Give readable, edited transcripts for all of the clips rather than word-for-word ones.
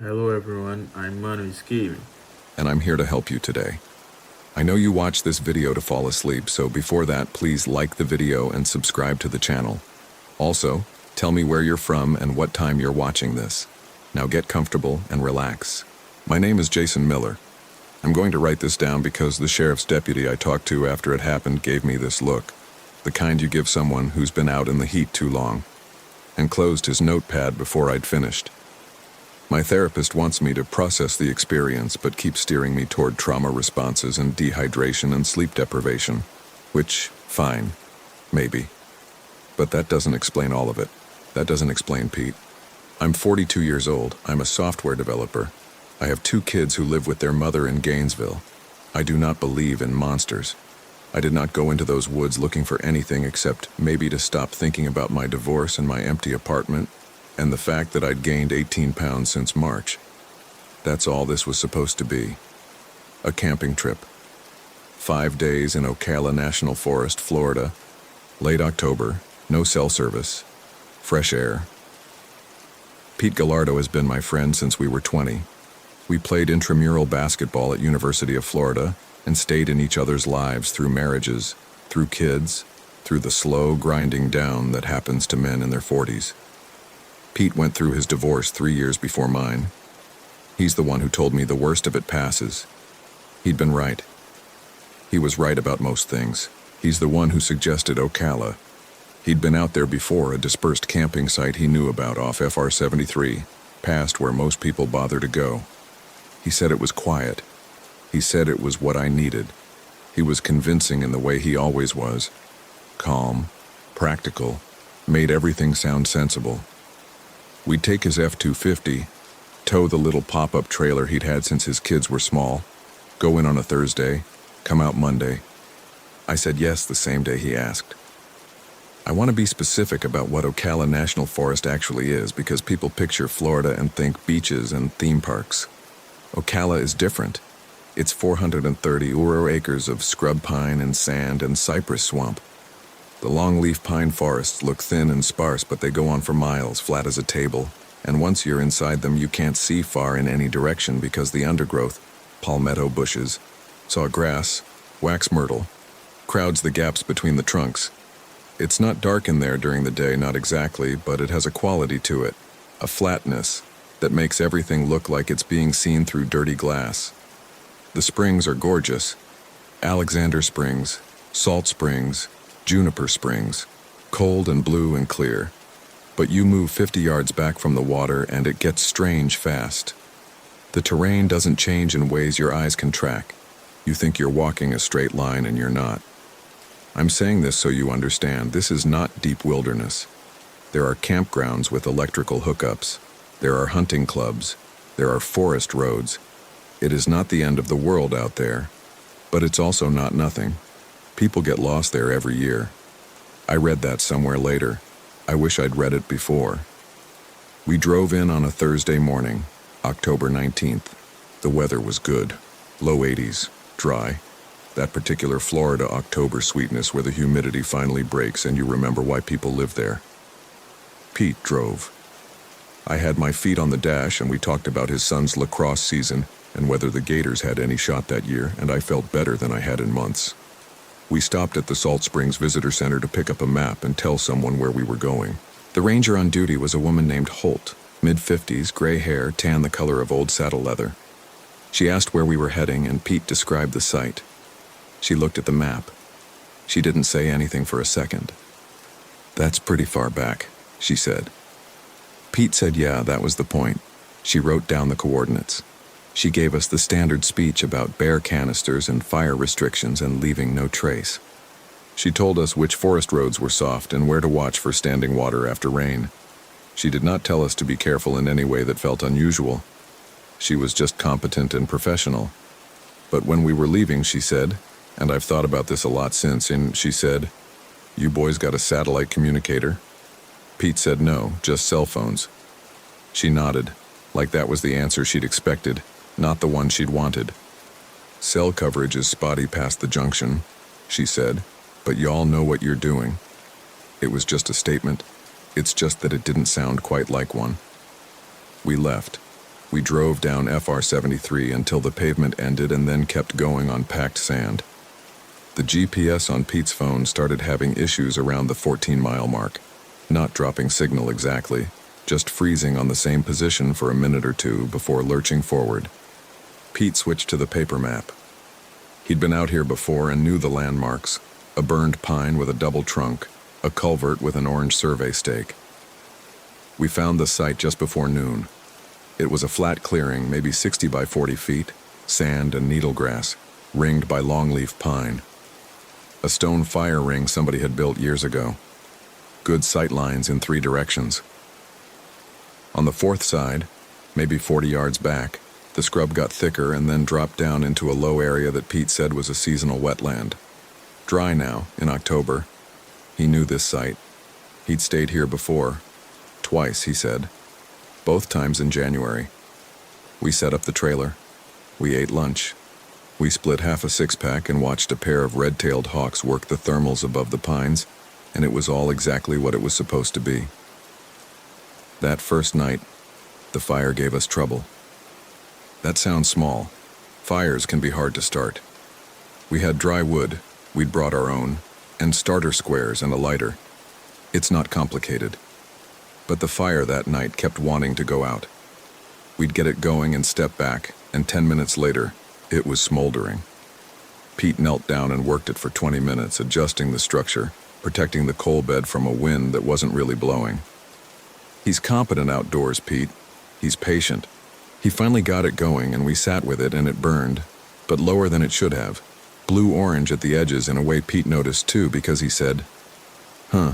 Hello everyone, I'm Manu Gaming. And I'm here to help you today. I know you watched this video to fall asleep, so before that, please like the video and subscribe to the channel. Also, tell me where you're from and what time you're watching this. Now get comfortable and relax. My name is Jason Miller. I'm going to write this down because the sheriff's deputy I talked to after it happened gave me this look, the kind you give someone who's been out in the heat too long, and closed his notepad before I'd finished. My therapist wants me to process the experience but keeps steering me toward trauma responses and dehydration and sleep deprivation, which, fine, maybe. But that doesn't explain all of it. That doesn't explain Pete. I'm 42 years old. I'm a software developer. I have 2 kids who live with their mother in Gainesville. I do not believe in monsters. I did not go into those woods looking for anything except maybe to stop thinking about my divorce and my empty apartment, and the fact that I'd gained 18 pounds since March. That's all this was supposed to be. A camping trip. 5 days in Ocala National Forest, Florida. Late October, no cell service. Fresh air. Pete Gallardo has been my friend since we were 20. We played intramural basketball at University of Florida and stayed in each other's lives through marriages, through kids, through the slow grinding down that happens to men in their 40s. Pete went through his divorce 3 years before mine. He's the one who told me the worst of it passes. He'd been right. He was right about most things. He's the one who suggested Ocala. He'd been out there before, a dispersed camping site he knew about off FR 73, past where most people bother to go. He said it was quiet. He said it was what I needed. He was convincing in the way he always was. Calm, practical, made everything sound sensible. We'd take his F-250, tow the little pop-up trailer he'd had since his kids were small, go in on a Thursday, come out Monday. I said yes the same day he asked. I want to be specific about what Ocala National Forest actually is because people picture Florida and think beaches and theme parks. Ocala is different. It's 430 acres of scrub pine and sand and cypress swamp. The longleaf pine forests look thin and sparse, but they go on for miles, flat as a table, and once you're inside them you can't see far in any direction because the undergrowth, palmetto bushes, sawgrass, wax myrtle, crowds the gaps between the trunks. It's not dark in there during the day, not exactly, but it has a quality to it, a flatness, that makes everything look like it's being seen through dirty glass. The springs are gorgeous. Alexander Springs, Salt Springs, Juniper Springs, cold and blue and clear. But you move 50 yards back from the water and it gets strange fast. The terrain doesn't change in ways your eyes can track. You think you're walking a straight line and you're not. I'm saying this so you understand, this is not deep wilderness. There are campgrounds with electrical hookups. There are hunting clubs. There are forest roads. It is not the end of the world out there, but it's also not nothing. People get lost there every year. I read that somewhere later. I wish I'd read it before. We drove in on a Thursday morning, October 19th. The weather was good. Low 80s, dry. That particular Florida October sweetness where the humidity finally breaks and you remember why people live there. Pete drove. I had my feet on the dash and we talked about his son's lacrosse season and whether the Gators had any shot that year, and I felt better than I had in months. We stopped at the Salt Springs Visitor Center to pick up a map and tell someone where we were going. The ranger on duty was a woman named Holt, mid-50s, gray hair, tan the color of old saddle leather. She asked where we were heading and Pete described the site. She looked at the map. She didn't say anything for a second. "That's pretty far back," she said. Pete said yeah, that was the point. She wrote down the coordinates. She gave us the standard speech about bear canisters and fire restrictions and leaving no trace. She told us which forest roads were soft and where to watch for standing water after rain. She did not tell us to be careful in any way that felt unusual. She was just competent and professional. But when we were leaving, she said, and I've thought about this a lot since, and she said, "You boys got a satellite communicator?" Pete said no, just cell phones. She nodded, like that was the answer she'd expected, not the one she'd wanted. "Cell coverage is spotty past the junction," she said, "but y'all know what you're doing." It was just a statement. It's just that it didn't sound quite like one. We left. We drove down FR 73 until the pavement ended and then kept going on packed sand. The GPS on Pete's phone started having issues around the 14-mile mark, not dropping signal exactly, just freezing on the same position for a minute or two before lurching forward. Pete switched to the paper map. He'd been out here before and knew the landmarks: a burned pine with a double trunk, a culvert with an orange survey stake. We found the site just before noon. It was a flat clearing, maybe 60 by 40 feet, sand and needlegrass, ringed by longleaf pine. A stone fire ring somebody had built years ago. Good sight lines in 3 directions. On the fourth side, maybe 40 yards back, the scrub got thicker and then dropped down into a low area that Pete said was a seasonal wetland. Dry now, in October. He knew this site. He'd stayed here before. Twice, he said. Both times in January. We set up the trailer. We ate lunch. We split half a six-pack and watched a pair of red-tailed hawks work the thermals above the pines, and it was all exactly what it was supposed to be. That first night, the fire gave us trouble. That sounds small. Fires can be hard to start. We had dry wood, we'd brought our own, and starter squares and a lighter. It's not complicated. But the fire that night kept wanting to go out. We'd get it going and step back, and 10 minutes later, it was smoldering. Pete knelt down and worked it for 20 minutes, adjusting the structure, protecting the coal bed from a wind that wasn't really blowing. He's competent outdoors, Pete. He's patient. He finally got it going, and we sat with it, and it burned, but lower than it should have. Blue-orange at the edges in a way Pete noticed too, because he said, "Huh,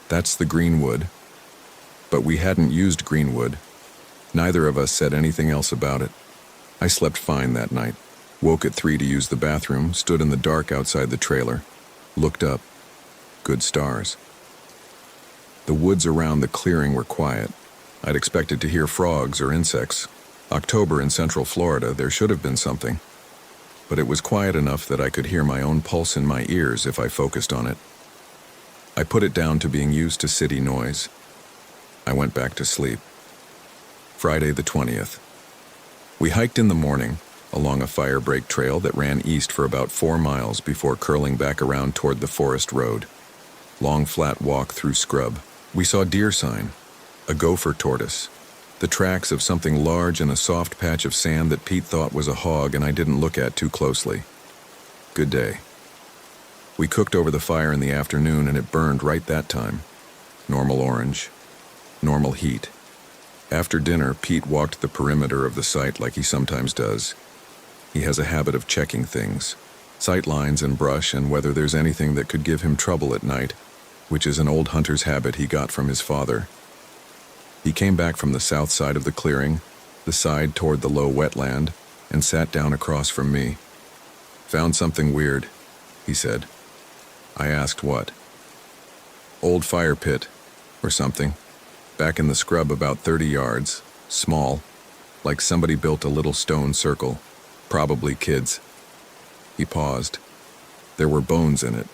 that's the green wood." But we hadn't used green wood. Neither of us said anything else about it. I slept fine that night. Woke at 3 to use the bathroom, stood in the dark outside the trailer, looked up. Good stars. The woods around the clearing were quiet. I'd expected to hear frogs or insects. October in Central Florida, there should have been something. But it was quiet enough that I could hear my own pulse in my ears if I focused on it. I put it down to being used to city noise. I went back to sleep. Friday the 20th. We hiked in the morning along a fire break trail that ran east for about 4 miles before curling back around toward the forest road. Long flat walk through scrub. We saw deer sign, a gopher tortoise, the tracks of something large in a soft patch of sand that Pete thought was a hog and I didn't look at too closely. Good day. We cooked over the fire in the afternoon and it burned right that time. Normal orange. Normal heat. After dinner, Pete walked the perimeter of the site like he sometimes does. He has a habit of checking things, sight lines and brush and whether there's anything that could give him trouble at night, which is an old hunter's habit he got from his father. He came back from the south side of the clearing, the side toward the low wetland, and sat down across from me. "Found something weird," he said. I asked what. "Old fire pit, or something. Back in the scrub about 30 yards, small, like somebody built a little stone circle, probably kids." He paused. There were bones in it.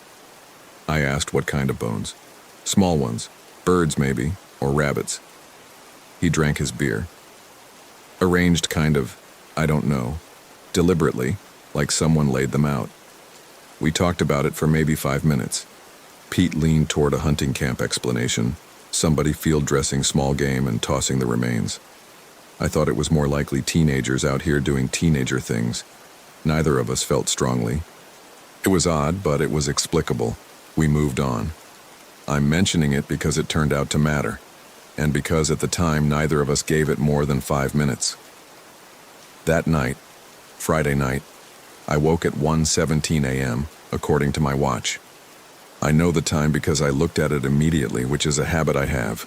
I asked what kind of bones. "Small ones, birds maybe, or rabbits." He drank his beer. "Arranged kind of, I don't know, deliberately, like someone laid them out." We talked about it for maybe 5 minutes. Pete leaned toward a hunting camp explanation. Somebody field dressing small game and tossing the remains. I thought it was more likely teenagers out here doing teenager things. Neither of us felt strongly. It was odd, but it was explicable. We moved on. I'm mentioning it because it turned out to matter, and because at the time neither of us gave it more than 5 minutes. That night, Friday night, I woke at 1:17 a.m., according to my watch. I know the time because I looked at it immediately, which is a habit I have.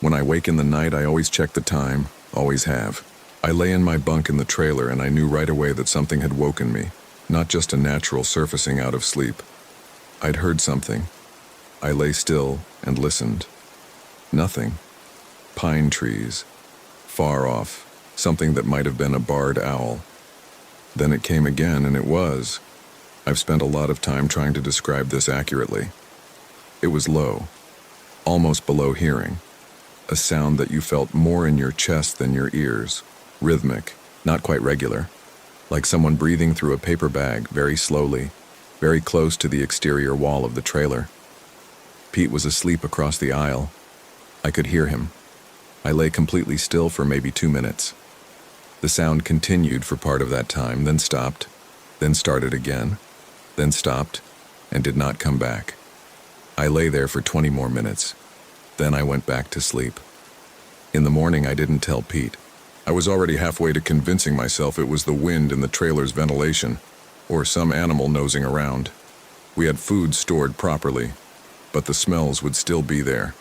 When I wake in the night, I always check the time, always have. I lay in my bunk in the trailer and I knew right away that something had woken me, not just a natural surfacing out of sleep. I'd heard something. I lay still and listened. Nothing. Pine trees. Far off. Something that might have been a barred owl. Then it came again, and it was. I've spent a lot of time trying to describe this accurately. It was low, almost below hearing, a sound that you felt more in your chest than your ears, rhythmic, not quite regular, like someone breathing through a paper bag very slowly, very close to the exterior wall of the trailer. Pete was asleep across the aisle. I could hear him. I lay completely still for maybe 2 minutes. The sound continued for part of that time, then stopped, then started again, then stopped, and did not come back. I lay there for 20 more minutes. Then I went back to sleep. In the morning, I didn't tell Pete. I was already halfway to convincing myself it was the wind in the trailer's ventilation, or some animal nosing around. We had food stored properly, but the smells would still be there.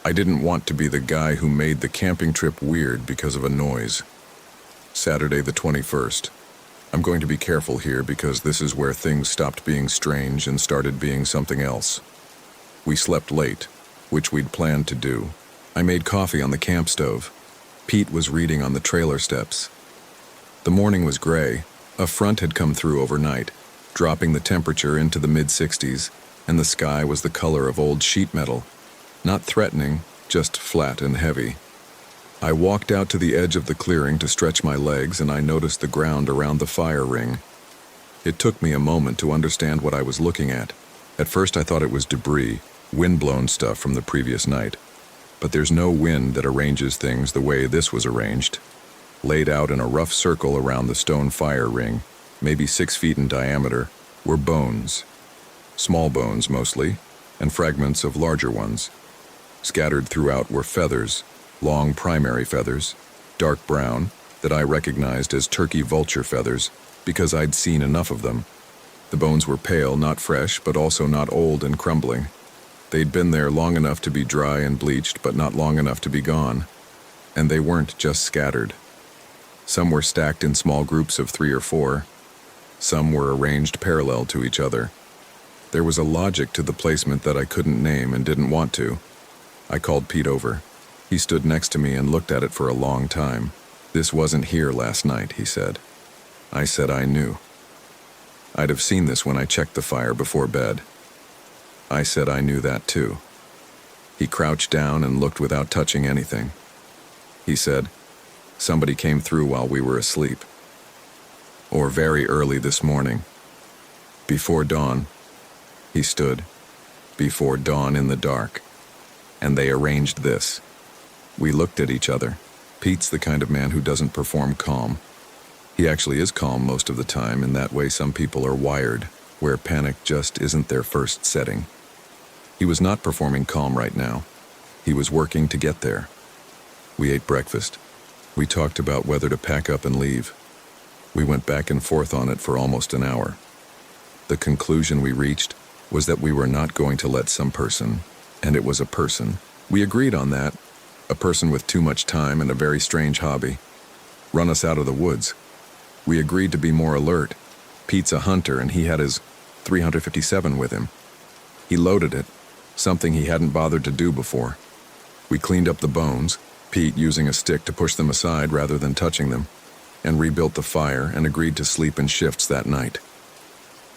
I didn't want to be the guy who made the camping trip weird because of a noise. Saturday the 21st. I'm going to be careful here because this is where things stopped being strange and started being something else. We slept late, which we'd planned to do. I made coffee on the camp stove. Pete was reading on the trailer steps. The morning was gray. A front had come through overnight, dropping the temperature into the mid-60s, and the sky was the color of old sheet metal. Not threatening, just flat and heavy. I walked out to the edge of the clearing to stretch my legs, and I noticed the ground around the fire ring. It took me a moment to understand what I was looking at. At first I thought it was debris, wind-blown stuff from the previous night. But there's no wind that arranges things the way this was arranged. Laid out in a rough circle around the stone fire ring, maybe 6 feet in diameter, were bones. Small bones mostly, and fragments of larger ones. Scattered throughout were feathers, long primary feathers, dark brown, that I recognized as turkey vulture feathers because I'd seen enough of them. The bones were pale, not fresh, but also not old and crumbling. They'd been there long enough to be dry and bleached, but not long enough to be gone. And they weren't just scattered. Some were stacked in small groups of 3 or 4. Some were arranged parallel to each other. There was a logic to the placement that I couldn't name and didn't want to. I called Pete over. He stood next to me and looked at it for a long time. "This wasn't here last night," he said. I said I knew. I'd have seen this when I checked the fire before bed. I said I knew that too. He crouched down and looked without touching anything. He said, "Somebody came through while we were asleep. Or very early this morning. Before dawn." He stood. "Before dawn in the dark. And they arranged this." We looked at each other. Pete's the kind of man who doesn't perform calm. He actually is calm most of the time, in that way some people are wired, where panic just isn't their first setting. He was not performing calm right now. He was working to get there. We ate breakfast. We talked about whether to pack up and leave. We went back and forth on it for almost an hour. The conclusion we reached was that we were not going to let some person, and it was a person. We agreed on that, a person with too much time and a very strange hobby, run us out of the woods. We agreed to be more alert. Pete's a hunter and he had his .357 with him. He loaded it, something he hadn't bothered to do before. We cleaned up the bones, Pete using a stick to push them aside rather than touching them, and rebuilt the fire and agreed to sleep in shifts that night.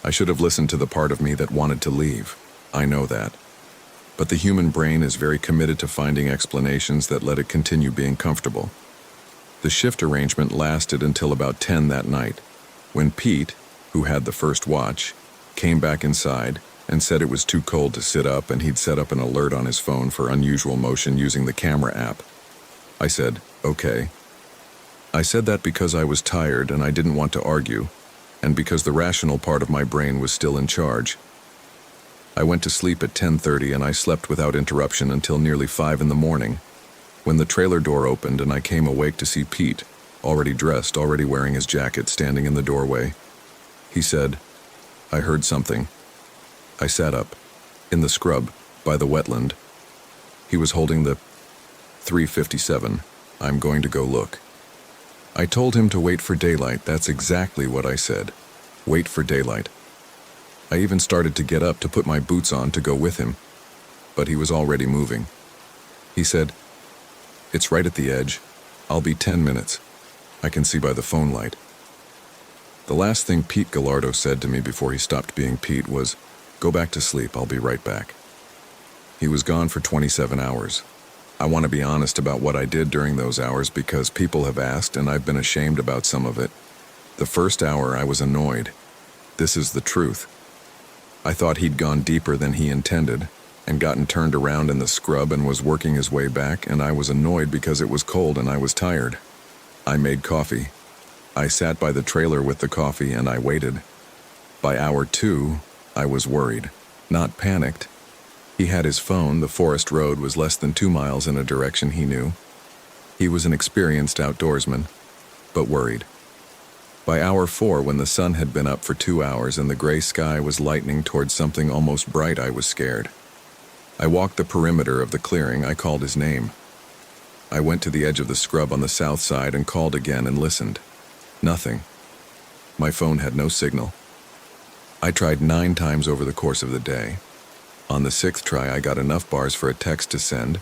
I should have listened to the part of me that wanted to leave. I know that. But the human brain is very committed to finding explanations that let it continue being comfortable. The shift arrangement lasted until about 10 that night, when Pete, who had the first watch, came back inside and said it was too cold to sit up and he'd set up an alert on his phone for unusual motion using the camera app. I said, "Okay." I said that because I was tired and I didn't want to argue, and because the rational part of my brain was still in charge. I went to sleep at 10:30 and I slept without interruption until nearly 5 in the morning, when the trailer door opened and I came awake to see Pete, already dressed, already wearing his jacket, standing in the doorway. He said, "I heard something." I sat up, in the scrub, by the wetland. He was holding the .357. "I'm going to go look." I told him to wait for daylight. That's exactly what I said. Wait for daylight. I even started to get up to put my boots on to go with him, but he was already moving. He said, "It's right at the edge. I'll be 10 minutes. I can see by the phone light." The last thing Pete Gallardo said to me before he stopped being Pete was, "Go back to sleep, I'll be right back." He was gone for 27 hours. I want to be honest about what I did during those hours because people have asked and I've been ashamed about some of it. The first hour I was annoyed. This is the truth. I thought he'd gone deeper than he intended and gotten turned around in the scrub and was working his way back, and I was annoyed because it was cold and I was tired. I made coffee. I sat by the trailer with the coffee and I waited. By hour 2, I was worried, not panicked. He had his phone. The forest road was less than 2 miles in a direction he knew. He was an experienced outdoorsman, but worried. By hour 4, when the sun had been up for 2 hours and the gray sky was lightening towards something almost bright, I was scared. I walked the perimeter of the clearing. I called his name. I went to the edge of the scrub on the south side and called again and listened. Nothing. My phone had no signal. I tried 9 times over the course of the day. On the 6th try, I got enough bars for a text to send.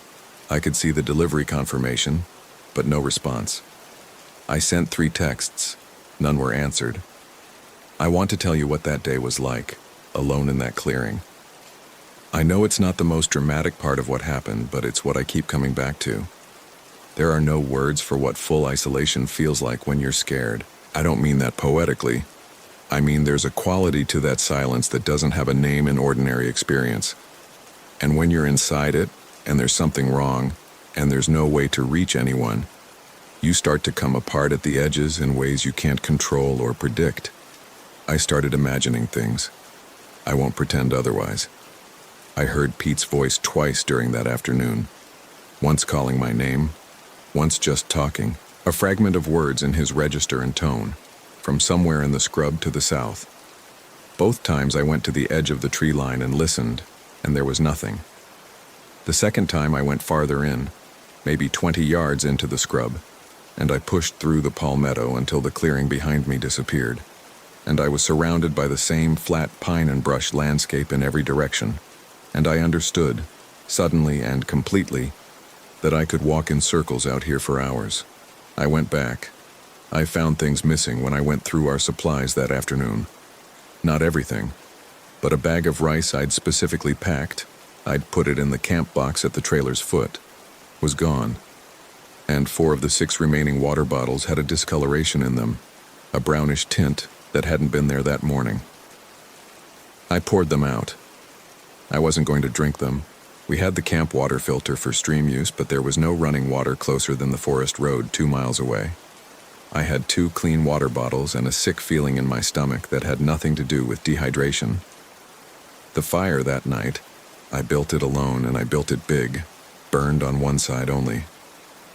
I could see the delivery confirmation, but no response. I sent 3 texts. None were answered. I want to tell you what that day was like, alone in that clearing. I know it's not the most dramatic part of what happened, but it's what I keep coming back to. There are no words for what full isolation feels like when you're scared. I don't mean that poetically. I mean there's a quality to that silence that doesn't have a name in ordinary experience. And when you're inside it, and there's something wrong, and there's no way to reach anyone, you start to come apart at the edges in ways you can't control or predict. I started imagining things. I won't pretend otherwise. I heard Pete's voice twice during that afternoon, once calling my name, once just talking, a fragment of words in his register and tone, from somewhere in the scrub to the south. Both times I went to the edge of the tree line and listened, and there was nothing. The second time I went farther in, maybe 20 yards into the scrub, and I pushed through the palmetto until the clearing behind me disappeared, and I was surrounded by the same flat pine and brush landscape in every direction, and I understood, suddenly and completely, that I could walk in circles out here for hours. I went back. I found things missing when I went through our supplies that afternoon. Not everything, but a bag of rice I'd specifically packed, I'd put it in the camp box at the trailer's foot, was gone. And 4 of the 6 remaining water bottles had a discoloration in them, a brownish tint that hadn't been there that morning. I poured them out. I wasn't going to drink them. We had the camp water filter for stream use, but there was no running water closer than the forest road 2 miles away. I had 2 clean water bottles and a sick feeling in my stomach that had nothing to do with dehydration. The fire that night, I built it alone and I built it big, burned on one side only.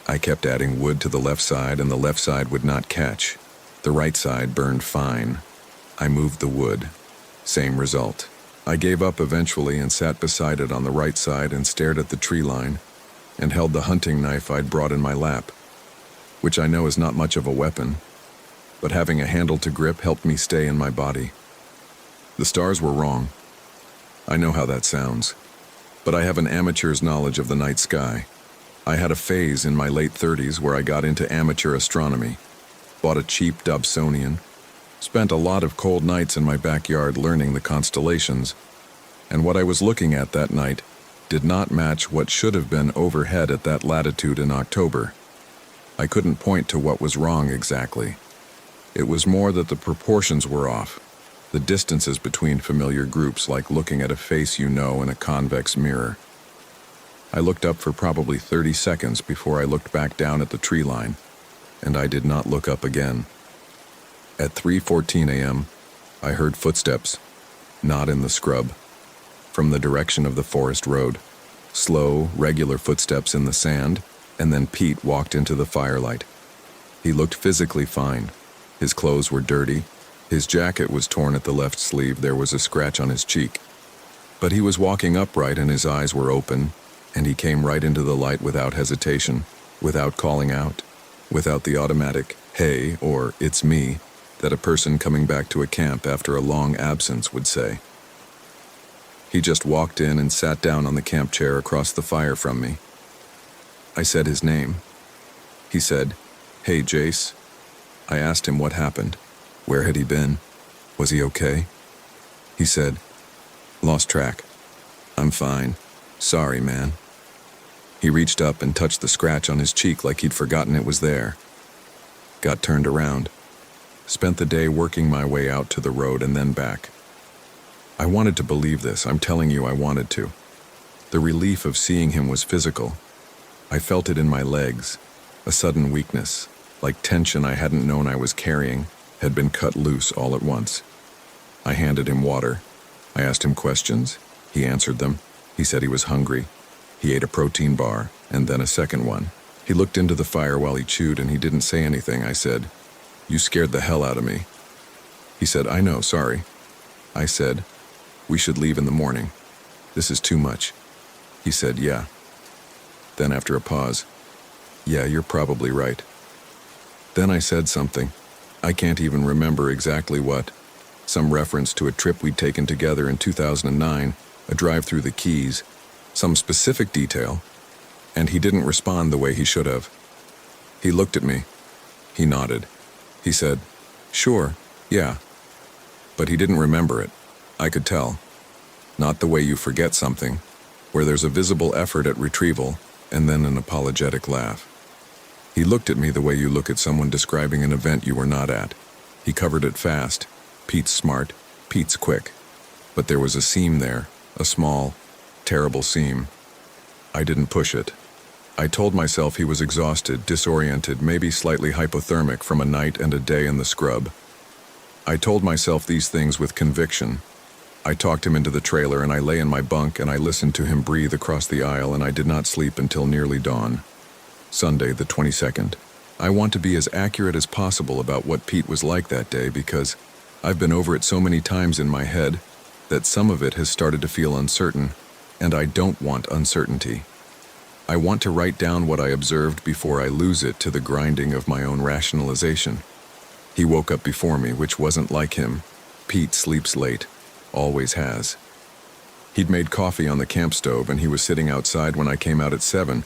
I kept adding wood to the left side and the left side would not catch. The right side burned fine. I moved the wood. Same result. I gave up eventually and sat beside it on the right side and stared at the tree line and held the hunting knife I'd brought in my lap, which I know is not much of a weapon, but having a handle to grip helped me stay in my body. The stars were wrong. I know how that sounds, but I have an amateur's knowledge of the night sky. I had a phase in my late 30s where I got into amateur astronomy, bought a cheap Dobsonian, spent a lot of cold nights in my backyard learning the constellations, and what I was looking at that night did not match what should have been overhead at that latitude in October. I couldn't point to what was wrong exactly. It was more that the proportions were off, the distances between familiar groups, like looking at a face you know in a convex mirror. I looked up for probably 30 seconds before I looked back down at the tree line, and I did not look up again. At 3:14 a.m., I heard footsteps, not in the scrub, from the direction of the forest road. Slow, regular footsteps in the sand, and then Pete walked into the firelight. He looked physically fine. His clothes were dirty. His jacket was torn at the left sleeve. There was a scratch on his cheek. But he was walking upright and his eyes were open, and he came right into the light without hesitation, without calling out, without the automatic, "Hey," or "It's me," that a person coming back to a camp after a long absence would say. He just walked in and sat down on the camp chair across the fire from me. I said his name. He said, "Hey, Jace." I asked him what happened. Where had he been? Was he okay? He said, "Lost track. I'm fine. Sorry, man." He reached up and touched the scratch on his cheek like he'd forgotten it was there. Got turned around. Spent the day working my way out to the road and then back. I wanted to believe this, I'm telling you I wanted to. The relief of seeing him was physical. I felt it in my legs, a sudden weakness, like tension I hadn't known I was carrying, had been cut loose all at once. I handed him water. I asked him questions. He answered them. He said he was hungry. He ate a protein bar, and then a second one. He looked into the fire while he chewed, and he didn't say anything. I said, "You scared the hell out of me." He said, "I know, sorry." I said, "We should leave in the morning. This is too much." He said, "Yeah." Then after a pause, "Yeah, you're probably right." Then I said something. I can't even remember exactly what. Some reference to a trip we'd taken together in 2009, a drive through the Keys, some specific detail, and he didn't respond the way he should have. He looked at me. He nodded. He said, "Sure, yeah." But he didn't remember it. I could tell. Not the way you forget something, where there's a visible effort at retrieval and then an apologetic laugh. He looked at me the way you look at someone describing an event you were not at. He covered it fast. Pete's smart, Pete's quick. But there was a seam there, a small, terrible seam. I didn't push it. I told myself he was exhausted, disoriented, maybe slightly hypothermic from a night and a day in the scrub. I told myself these things with conviction. I talked him into the trailer and I lay in my bunk and I listened to him breathe across the aisle and I did not sleep until nearly dawn. Sunday, the 22nd. I want to be as accurate as possible about what Pete was like that day because I've been over it so many times in my head that some of it has started to feel uncertain, and I don't want uncertainty. I want to write down what I observed before I lose it to the grinding of my own rationalization. He woke up before me, which wasn't like him. Pete sleeps late, always has. He'd made coffee on the camp stove and he was sitting outside when I came out at 7,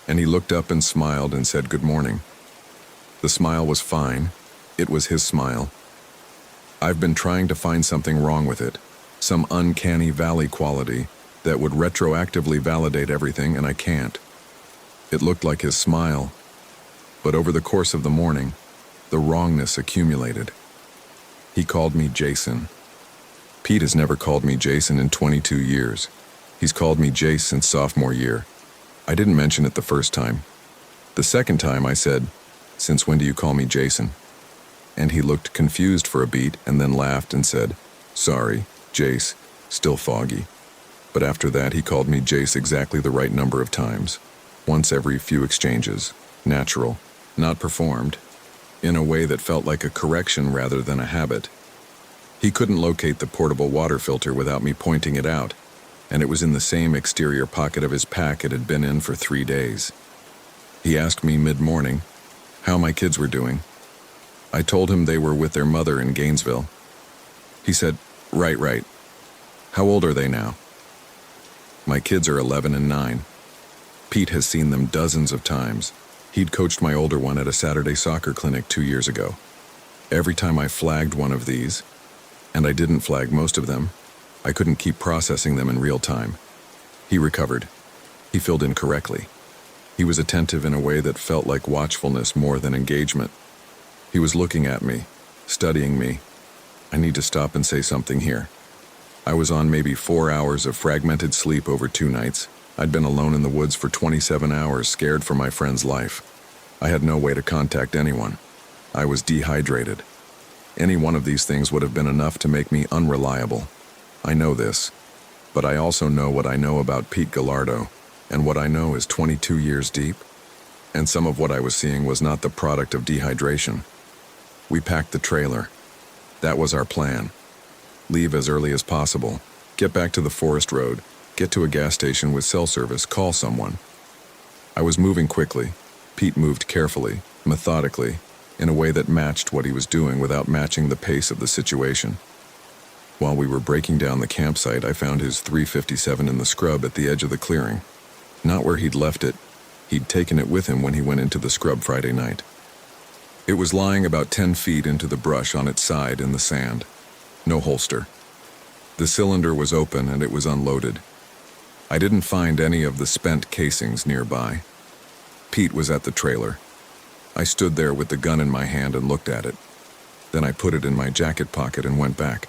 and he looked up and smiled and said good morning. The smile was fine. It was his smile. I've been trying to find something wrong with it, some uncanny valley quality that would retroactively validate everything, and I can't. It looked like his smile, but over the course of the morning, the wrongness accumulated. He called me Jason. Pete has never called me Jason in 22 years. He's called me Jace since sophomore year. I didn't mention it the first time. The second time I said, "Since when do you call me Jason?" And he looked confused for a beat and then laughed and said, "Sorry, Jace, still foggy." But after that he called me Jace exactly the right number of times, once every few exchanges, natural, not performed, in a way that felt like a correction rather than a habit. He couldn't locate the portable water filter without me pointing it out, and it was in the same exterior pocket of his pack it had been in for 3 days. He asked me mid-morning how my kids were doing. I told him they were with their mother in Gainesville. He said, Right. How old are they now?" My kids are 11 and 9. Pete has seen them dozens of times. He'd coached my older one at a Saturday soccer clinic 2 years ago. Every time I flagged one of these, and I didn't flag most of them, I couldn't keep processing them in real time. He recovered. He filled in correctly. He was attentive in a way that felt like watchfulness more than engagement. He was looking at me, studying me. I need to stop and say something here. I was on maybe 4 hours of fragmented sleep over 2 nights. I'd been alone in the woods for 27 hours, scared for my friend's life. I had no way to contact anyone. I was dehydrated. Any one of these things would have been enough to make me unreliable. I know this, but I also know what I know about Pete Gallardo, and what I know is 22 years deep, and some of what I was seeing was not the product of dehydration. We packed the trailer. That was our plan. Leave as early as possible, get back to the forest road, get to a gas station with cell service, call someone. I was moving quickly. Pete moved carefully, methodically, in a way that matched what he was doing without matching the pace of the situation. While we were breaking down the campsite, I found his 357 in the scrub at the edge of the clearing. Not where he'd left it. He'd taken it with him when he went into the scrub Friday night. It was lying about 10 feet into the brush on its side in the sand. No holster. The cylinder was open and it was unloaded. I didn't find any of the spent casings nearby. Pete was at the trailer. I stood there with the gun in my hand and looked at it. Then I put it in my jacket pocket and went back.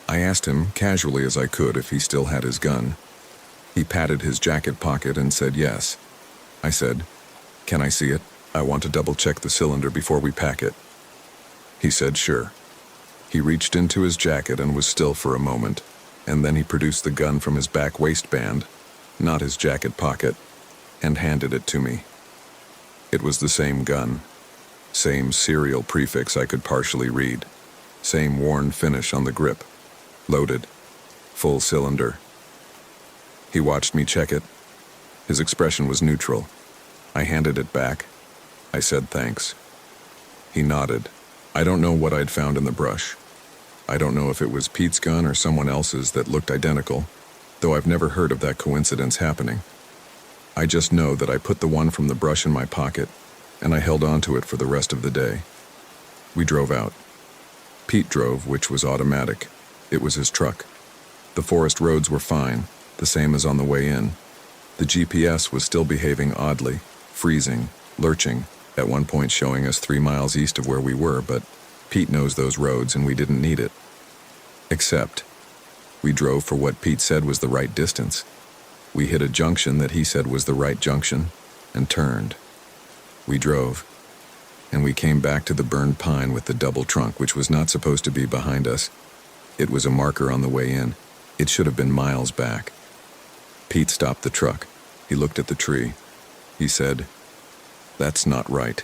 I asked him, casually as I could, if he still had his gun. He patted his jacket pocket and said yes. I said, "Can I see it? I want to double-check the cylinder before we pack it." He said sure. He reached into his jacket and was still for a moment, and then he produced the gun from his back waistband, not his jacket pocket, and handed it to me. It was the same gun, same serial prefix I could partially read, same worn finish on the grip, loaded, full cylinder. He watched me check it. His expression was neutral. I handed it back. I said thanks. He nodded. I don't know what I'd found in the brush. I don't know if it was Pete's gun or someone else's that looked identical, though I've never heard of that coincidence happening. I just know that I put the one from the brush in my pocket, and I held on to it for the rest of the day. We drove out. Pete drove, which was automatic. It was his truck. The forest roads were fine, the same as on the way in. The GPS was still behaving oddly, freezing, lurching, at one point showing us 3 miles east of where we were, but Pete knows those roads and we didn't need it. Except, we drove for what Pete said was the right distance. We hit a junction that he said was the right junction, and turned. We drove, and we came back to the burned pine with the double trunk, which was not supposed to be behind us. It was a marker on the way in. It should have been miles back. Pete stopped the truck. He looked at the tree. He said, "That's not right."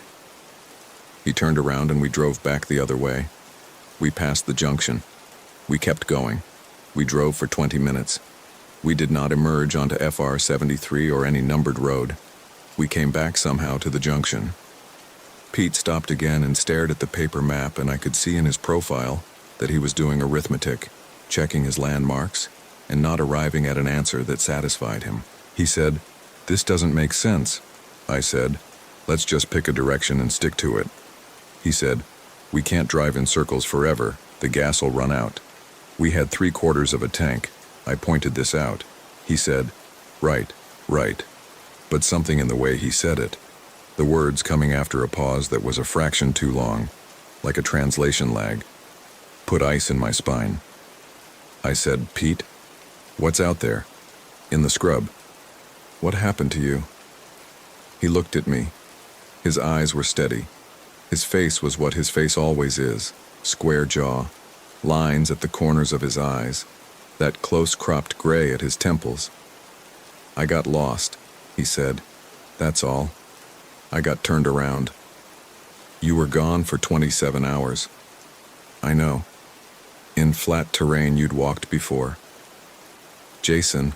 He turned around and we drove back the other way. We passed the junction. We kept going. We drove for 20 minutes. We did not emerge onto FR 73 or any numbered road. We came back somehow to the junction. Pete stopped again and stared at the paper map, and I could see in his profile that he was doing arithmetic, checking his landmarks, and not arriving at an answer that satisfied him. He said, "This doesn't make sense." I said, "Let's just pick a direction and stick to it." He said, "We can't drive in circles forever. The gas will run out." We had 3/4 of a tank. I pointed this out. He said, right. But something in the way he said it, the words coming after a pause that was a fraction too long, like a translation lag, put ice in my spine. I said, "Pete, what's out there? In the scrub? What happened to you?" He looked at me. His eyes were steady. His face was what his face always is, square jaw, lines at the corners of his eyes, that close-cropped gray at his temples. "I got lost," he said. "That's all. I got turned around." "You were gone for 27 hours. "I know. In flat terrain you'd walked before." "Jason."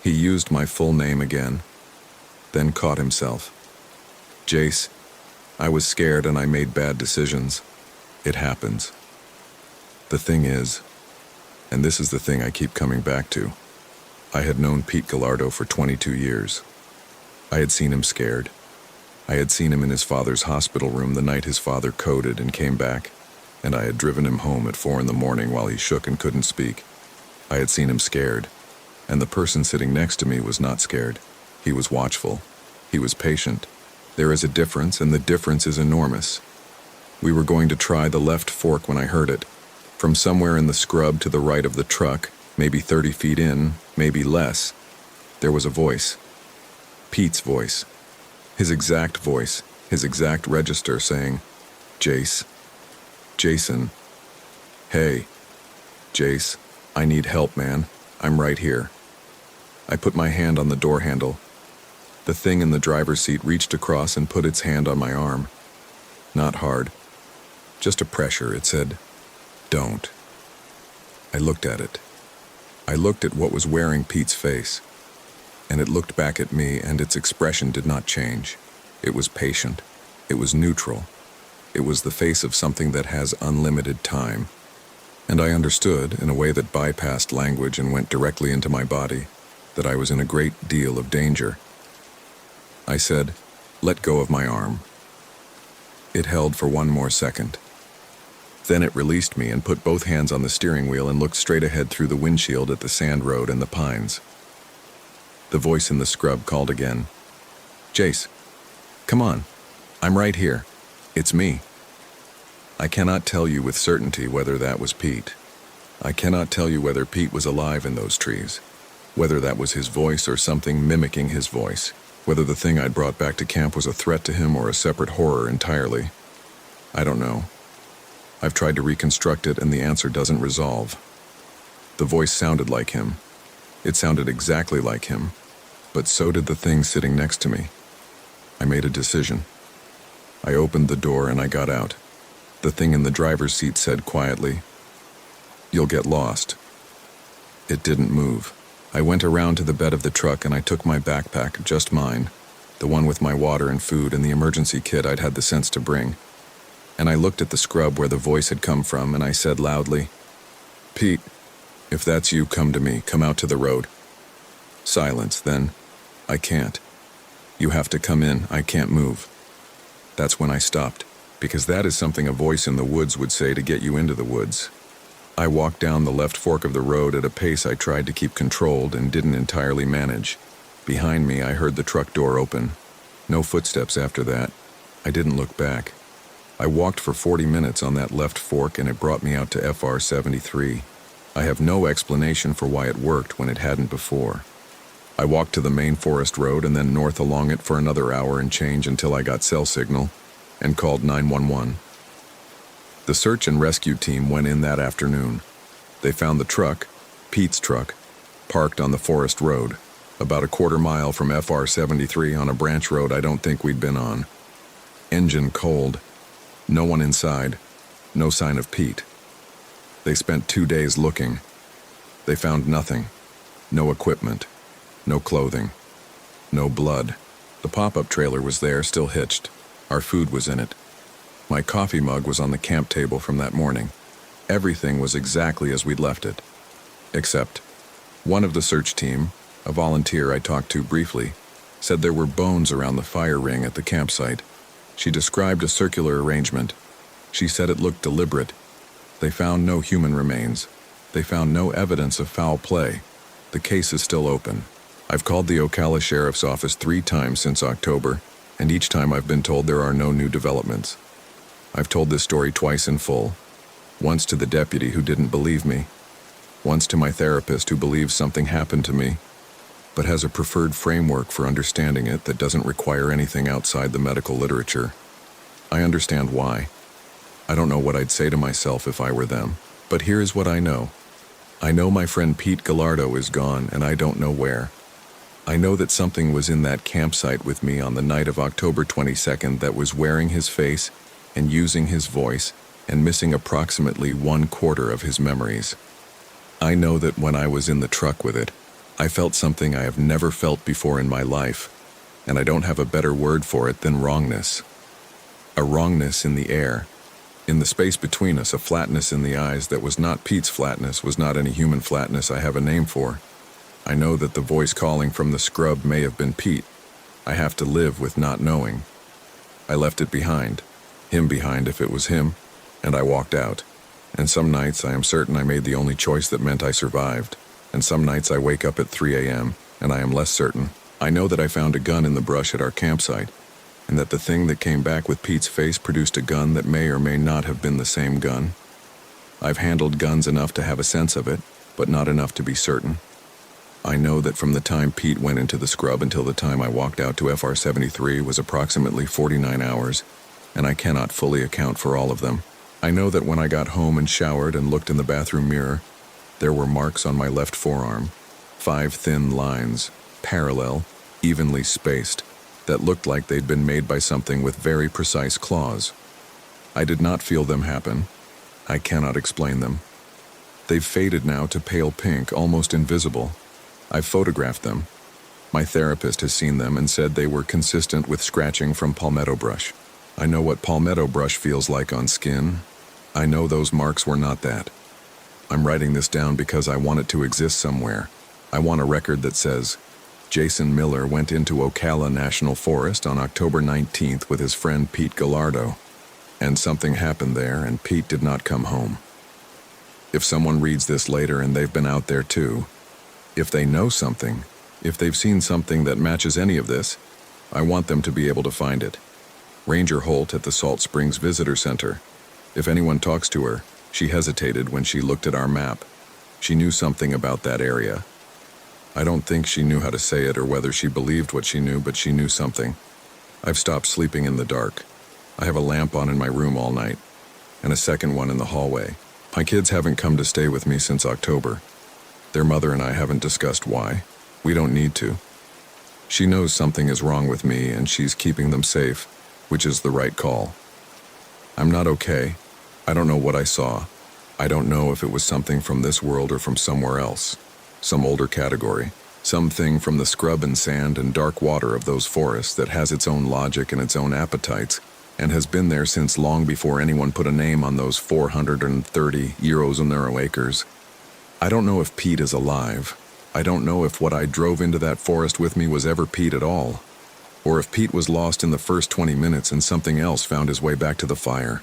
He used my full name again, then caught himself. "Jace, I was scared and I made bad decisions. It happens. The thing is, and this is the thing I keep coming back to, I had known Pete Gallardo for 22 years. I had seen him scared. I had seen him in his father's hospital room the night his father coded and came back, and I had driven him home at 4 a.m. while he shook and couldn't speak. I had seen him scared, and the person sitting next to me was not scared. He was watchful. He was patient. There is a difference, and the difference is enormous. We were going to try the left fork when I heard it. From somewhere in the scrub to the right of the truck, maybe 30 feet in, maybe less, there was a voice. Pete's voice. His exact voice, his exact register saying, "Jace. Jason. Hey. Jace, I need help, man. I'm right here." I put my hand on the door handle. The thing in the driver's seat reached across and put its hand on my arm. Not hard. Just a pressure. It said, "Don't." I looked at it. I looked at what was wearing Pete's face, and it looked back at me, and its expression did not change. It was patient. It was neutral. It was the face of something that has unlimited time. And I understood, in a way that bypassed language and went directly into my body, that I was in a great deal of danger. I said, "Let go of my arm." It held for 1 more second. Then it released me and put both hands on the steering wheel and looked straight ahead through the windshield at the sand road and the pines. The voice in the scrub called again. "Jace, come on. I'm right here. It's me." I cannot tell you with certainty whether that was Pete. I cannot tell you whether Pete was alive in those trees, whether that was his voice or something mimicking his voice, whether the thing I'd brought back to camp was a threat to him or a separate horror entirely. I don't know. I've tried to reconstruct it and the answer doesn't resolve. The voice sounded like him. It sounded exactly like him, but so did the thing sitting next to me. I made a decision. I opened the door and I got out. The thing in the driver's seat said quietly, "You'll get lost." It didn't move. I went around to the bed of the truck and I took my backpack, just mine, the one with my water and food and the emergency kit I'd had the sense to bring. And I looked at the scrub where the voice had come from and I said loudly, "Pete, if that's you, come to me, come out to the road." Silence, then, "I can't. You have to come in, I can't move." That's when I stopped, because that is something a voice in the woods would say to get you into the woods. I walked down the left fork of the road at a pace I tried to keep controlled and didn't entirely manage. Behind me, I heard the truck door open. No footsteps after that. I didn't look back. I walked for 40 minutes on that left fork and it brought me out to FR 73. I have no explanation for why it worked when it hadn't before. I walked to the main forest road and then north along it for another hour and change until I got cell signal and called 911. The search and rescue team went in that afternoon. They found the truck, Pete's truck, parked on the forest road, about a quarter mile from FR 73 on a branch road I don't think we'd been on. Engine cold. No one inside. No sign of Pete. They spent 2 days looking. They found nothing. No equipment. No clothing. No blood. The pop-up trailer was there, still hitched. Our food was in it. My coffee mug was on the camp table from that morning. Everything was exactly as we'd left it. Except, one of the search team, a volunteer I talked to briefly, said there were bones around the fire ring at the campsite. She described a circular arrangement. She said it looked deliberate. They found no human remains. They found no evidence of foul play. The case is still open. I've called the Ocala Sheriff's Office 3 times since October, and each time I've been told there are no new developments. I've told this story twice in full. Once to the deputy who didn't believe me. Once to my therapist who believes something happened to me, but has a preferred framework for understanding it that doesn't require anything outside the medical literature. I understand why. I don't know what I'd say to myself if I were them, but here is what I know. I know my friend Pete Gallardo is gone, and I don't know where. I know that something was in that campsite with me on the night of October 22nd that was wearing his face and using his voice and missing approximately 1/4 of his memories. I know that when I was in the truck with it, I felt something I have never felt before in my life, and I don't have a better word for it than wrongness. A wrongness in the air. In the space between us, a flatness in the eyes that was not Pete's flatness, was not any human flatness I have a name for. I know that the voice calling from the scrub may have been Pete. I have to live with not knowing. I left it behind, him behind if it was him, and I walked out. And some nights I am certain I made the only choice that meant I survived. And some nights I wake up at 3 a.m., and I am less certain. I know that I found a gun in the brush at our campsite, and that the thing that came back with Pete's face produced a gun that may or may not have been the same gun. I've handled guns enough to have a sense of it, but not enough to be certain. I know that from the time Pete went into the scrub until the time I walked out to FR 73 was approximately 49 hours, and I cannot fully account for all of them. I know that when I got home and showered and looked in the bathroom mirror, there were marks on my left forearm, 5 thin lines, parallel, evenly spaced, that looked like they'd been made by something with very precise claws. I did not feel them happen. I cannot explain them. They've faded now to pale pink, almost invisible. I've photographed them. My therapist has seen them and said they were consistent with scratching from palmetto brush. I know what palmetto brush feels like on skin. I know those marks were not that. I'm writing this down because I want it to exist somewhere. I want a record that says, Jason Miller went into Ocala National Forest on October 19th with his friend Pete Gallardo, and something happened there and Pete did not come home. If someone reads this later and they've been out there too, if they know something, If they've seen something that matches any of this, I want them to be able to find it. Ranger Holt at the Salt Springs Visitor Center. If anyone talks to her, she hesitated when she looked at our map. She knew something about that area. I don't think she knew how to say it or whether she believed what she knew, but she knew something. I've stopped sleeping in the dark. I have a lamp on in my room all night, and a second one in the hallway. My kids haven't come to stay with me since October. Their mother and I haven't discussed why. We don't need to. She knows something is wrong with me, and she's keeping them safe, which is the right call. I'm not okay. I don't know what I saw. I don't know if it was something from this world or from somewhere else. Some older category. Something from the scrub and sand and dark water of those forests that has its own logic and its own appetites, and has been there since long before anyone put a name on those 430 euro acres. I don't know if Pete is alive. I don't know if what I drove into that forest with me was ever Pete at all, or if Pete was lost in the first 20 minutes and something else found his way back to the fire.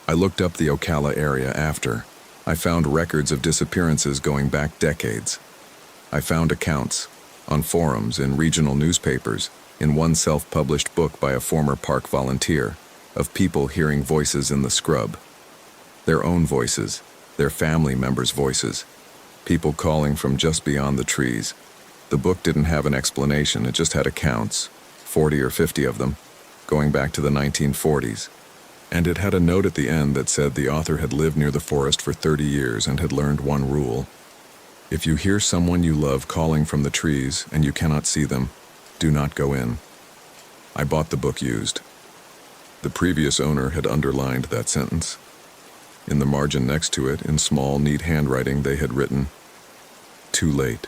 I looked up the Ocala area after. I found records of disappearances going back decades. I found accounts, on forums, in regional newspapers, in one self-published book by a former park volunteer, of people hearing voices in the scrub. Their own voices, their family members' voices, people calling from just beyond the trees. The book didn't have an explanation, it just had accounts, 40 or 50 of them, going back to the 1940s. And it had a note at the end that said the author had lived near the forest for 30 years and had learned one rule. If you hear someone you love calling from the trees and you cannot see them, do not go in. I bought the book used. The previous owner had underlined that sentence. In the margin next to it, in small, neat handwriting, they had written, "Too late."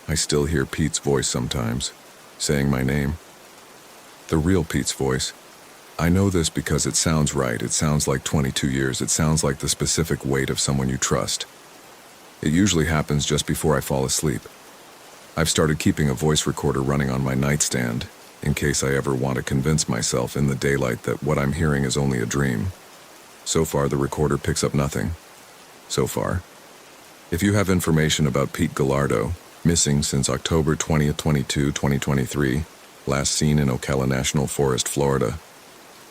I still hear Pete's voice sometimes, saying my name. The real Pete's voice. I know this because it sounds right. It sounds like 22 years. It sounds like the specific weight of someone you trust. It usually happens just before I fall asleep. I've started keeping a voice recorder running on my nightstand, in case I ever want to convince myself in the daylight that what I'm hearing is only a dream. So far, the recorder picks up nothing. So far. If you have information about Pete Gallardo, missing since October 20th, 2023, last seen in Ocala National Forest, Florida,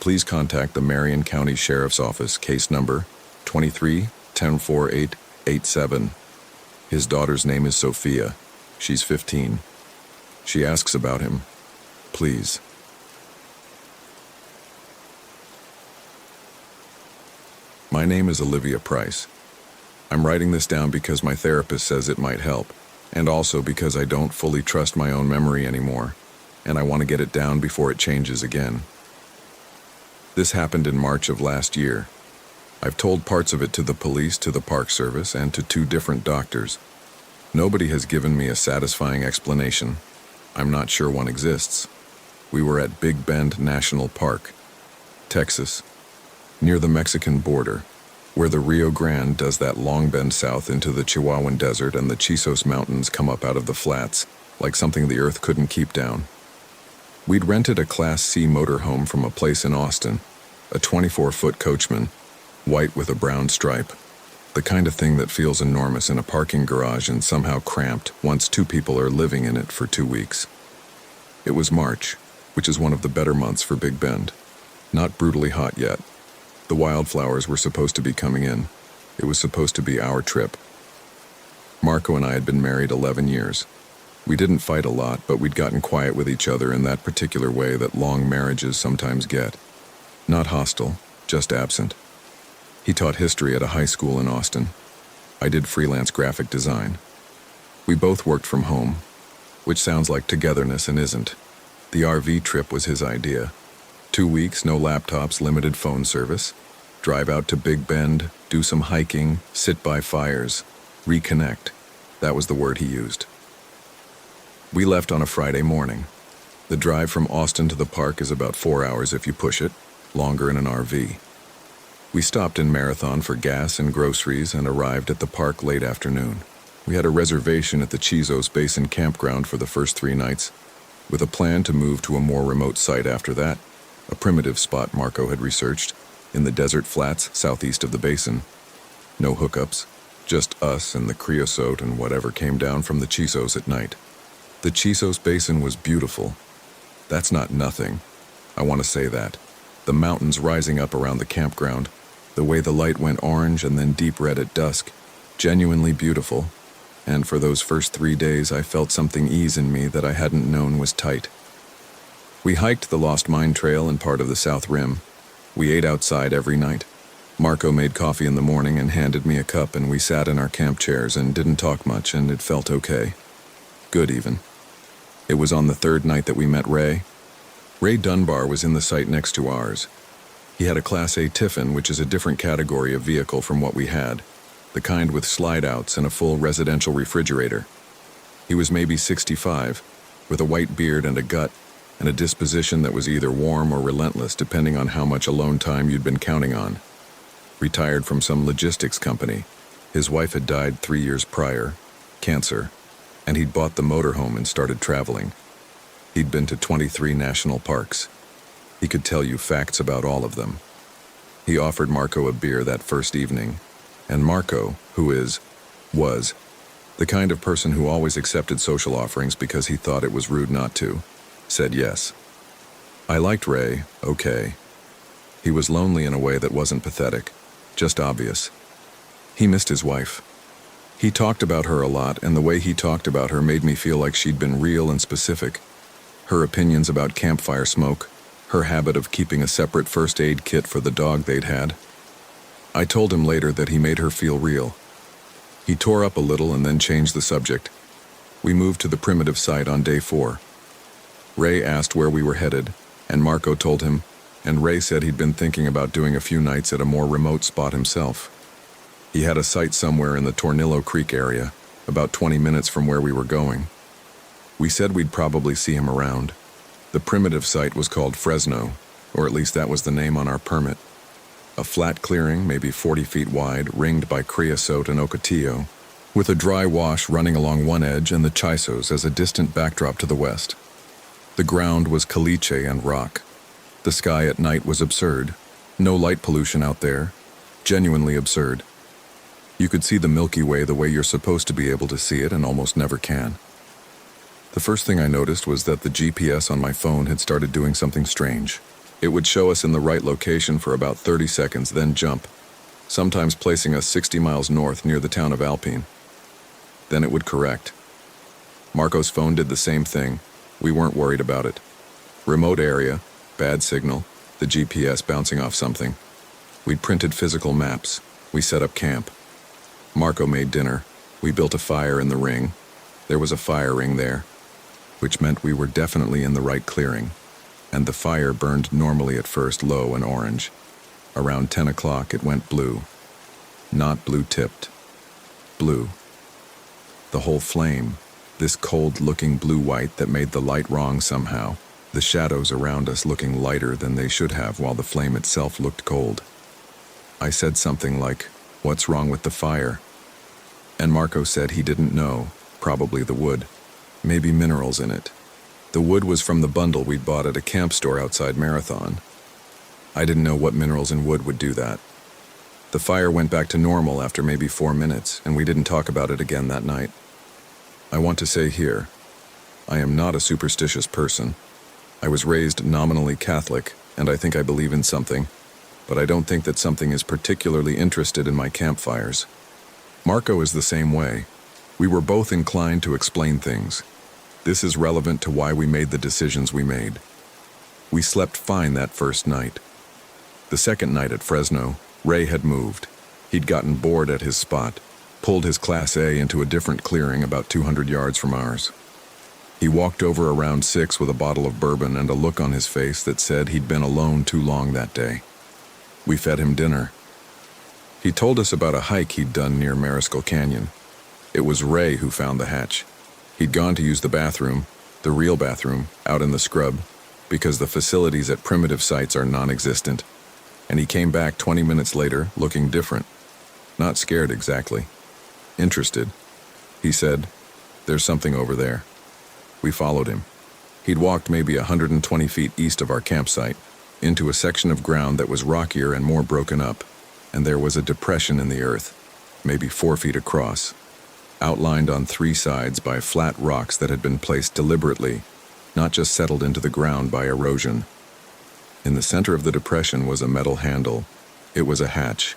please contact the Marion County Sheriff's Office, case number 23-104887. His daughter's name is Sophia. She's 15. She asks about him. Please. My name is Olivia Price. I'm writing this down because my therapist says it might help, and also because I don't fully trust my own memory anymore, and I want to get it down before it changes again. This happened in March of last year. I've told parts of it to the police, to the Park Service, and to 2 different doctors. Nobody has given me a satisfying explanation. I'm not sure one exists. We were at Big Bend National Park, Texas, near the Mexican border, where the Rio Grande does that long bend south into the Chihuahuan Desert and the Chisos Mountains come up out of the flats, like something the earth couldn't keep down. We'd rented a Class C motorhome from a place in Austin, a 24-foot Coachman, white with a brown stripe, the kind of thing that feels enormous in a parking garage and somehow cramped once 2 people are living in it for 2 weeks. It was March, which is one of the better months for Big Bend. Not brutally hot yet. The wildflowers were supposed to be coming in. It was supposed to be our trip. Marco and I had been married 11 years. We didn't fight a lot, but we'd gotten quiet with each other in that particular way that long marriages sometimes get. Not hostile, just absent. He taught history at a high school in Austin. I did freelance graphic design. We both worked from home, which sounds like togetherness and isn't. The RV trip was his idea. 2 weeks, no laptops, limited phone service. Drive out to Big Bend, do some hiking, sit by fires, reconnect. That was the word he used. We left on a Friday morning. The drive from Austin to the park is about 4 hours if you push it, longer in an RV. We stopped in Marathon for gas and groceries and arrived at the park late afternoon. We had a reservation at the Chisos Basin campground for the first 3 nights, with a plan to move to a more remote site after that, a primitive spot Marco had researched, in the desert flats southeast of the basin. No hookups, Just us and the creosote and whatever came down from the Chisos at night. The Chisos Basin was beautiful. That's not nothing. I want to say that. The mountains rising up around the campground, the way the light went orange and then deep red at dusk, genuinely beautiful. And for those first 3 days, I felt something ease in me that I hadn't known was tight. We hiked the Lost Mine Trail and part of the South Rim. We ate outside every night. Marco made coffee in the morning and handed me a cup, and we sat in our camp chairs and didn't talk much, and it felt okay. Good, even. It was on the third night that we met Ray. Ray Dunbar was in the site next to ours. He had a Class A Tiffin, which is a different category of vehicle from what we had, the kind with slide-outs and a full residential refrigerator. He was maybe 65, with a white beard and a gut, and a disposition that was either warm or relentless depending on how much alone time you'd been counting on. Retired from some logistics company. His wife had died 3 years prior, cancer, and he'd bought the motorhome and started traveling. He'd been to 23 national parks. He could tell you facts about all of them. He offered Marco a beer that first evening, and Marco, who was, the kind of person who always accepted social offerings because he thought it was rude not to, said yes. I liked Ray, okay. He was lonely in a way that wasn't pathetic, just obvious. He missed his wife. He talked about her a lot, and the way he talked about her made me feel like she'd been real and specific. Her opinions about campfire smoke, her habit of keeping a separate first aid kit for the dog they'd had. I told him later that he made her feel real. He tore up a little and then changed the subject. We moved to the primitive site on day 4. Ray asked where we were headed, and Marco told him, and Ray said he'd been thinking about doing a few nights at a more remote spot himself. He had a site somewhere in the Tornillo Creek area, about 20 minutes from where we were going. We said we'd probably see him around. The primitive site was called Fresno, or at least that was the name on our permit. A flat clearing, maybe 40 feet wide, ringed by creosote and ocotillo, with a dry wash running along one edge and the Chisos as a distant backdrop to the west. The ground was caliche and rock. The sky at night was absurd. No light pollution out there. Genuinely absurd. You could see the Milky Way the way you're supposed to be able to see it and almost never can. The first thing I noticed was that the GPS on my phone had started doing something strange. It would show us in the right location for about 30 seconds, then jump, sometimes placing us 60 miles north near the town of Alpine. Then it would correct. Marco's phone did the same thing. We weren't worried about it. Remote area, bad signal, the GPS bouncing off something. We'd printed physical maps. We set up camp. Marco made dinner. We built a fire in the ring. There was a fire ring there, which meant we were definitely in the right clearing. And the fire burned normally at first, low and orange. Around 10 o'clock, it went blue. Not blue-tipped. Blue. The whole flame, this cold-looking blue-white that made the light wrong somehow, the shadows around us looking lighter than they should have while the flame itself looked cold. I said something like, "What's wrong with the fire?" And Marco said he didn't know, probably the wood. Maybe minerals in it. The wood was from the bundle we'd bought at a camp store outside Marathon. I didn't know what minerals in wood would do that. The fire went back to normal after maybe 4 minutes, and we didn't talk about it again that night. I want to say here, I am not a superstitious person. I was raised nominally Catholic, and I think I believe in something, but I don't think that something is particularly interested in my campfires. Marco is the same way. We were both inclined to explain things. This is relevant to why we made the decisions we made. We slept fine that first night. The second night at Fresno, Ray had moved. He'd gotten bored at his spot, pulled his Class A into a different clearing about 200 yards from ours. He walked over around 6 with a bottle of bourbon and a look on his face that said he'd been alone too long that day. We fed him dinner. He told us about a hike he'd done near Mariscal Canyon. It was Ray who found the hatch. He'd gone to use the bathroom, the real bathroom, out in the scrub, because the facilities at primitive sites are non-existent, and he came back 20 minutes later looking different. Not scared exactly. Interested. He said, "There's something over there." We followed him. He'd walked maybe 120 feet east of our campsite, into a section of ground that was rockier and more broken up, and there was a depression in the earth. maybe 4 feet across, outlined on 3 sides by flat rocks that had been placed deliberately, not just settled into the ground by erosion. In the center of the depression was a metal handle. It was a hatch,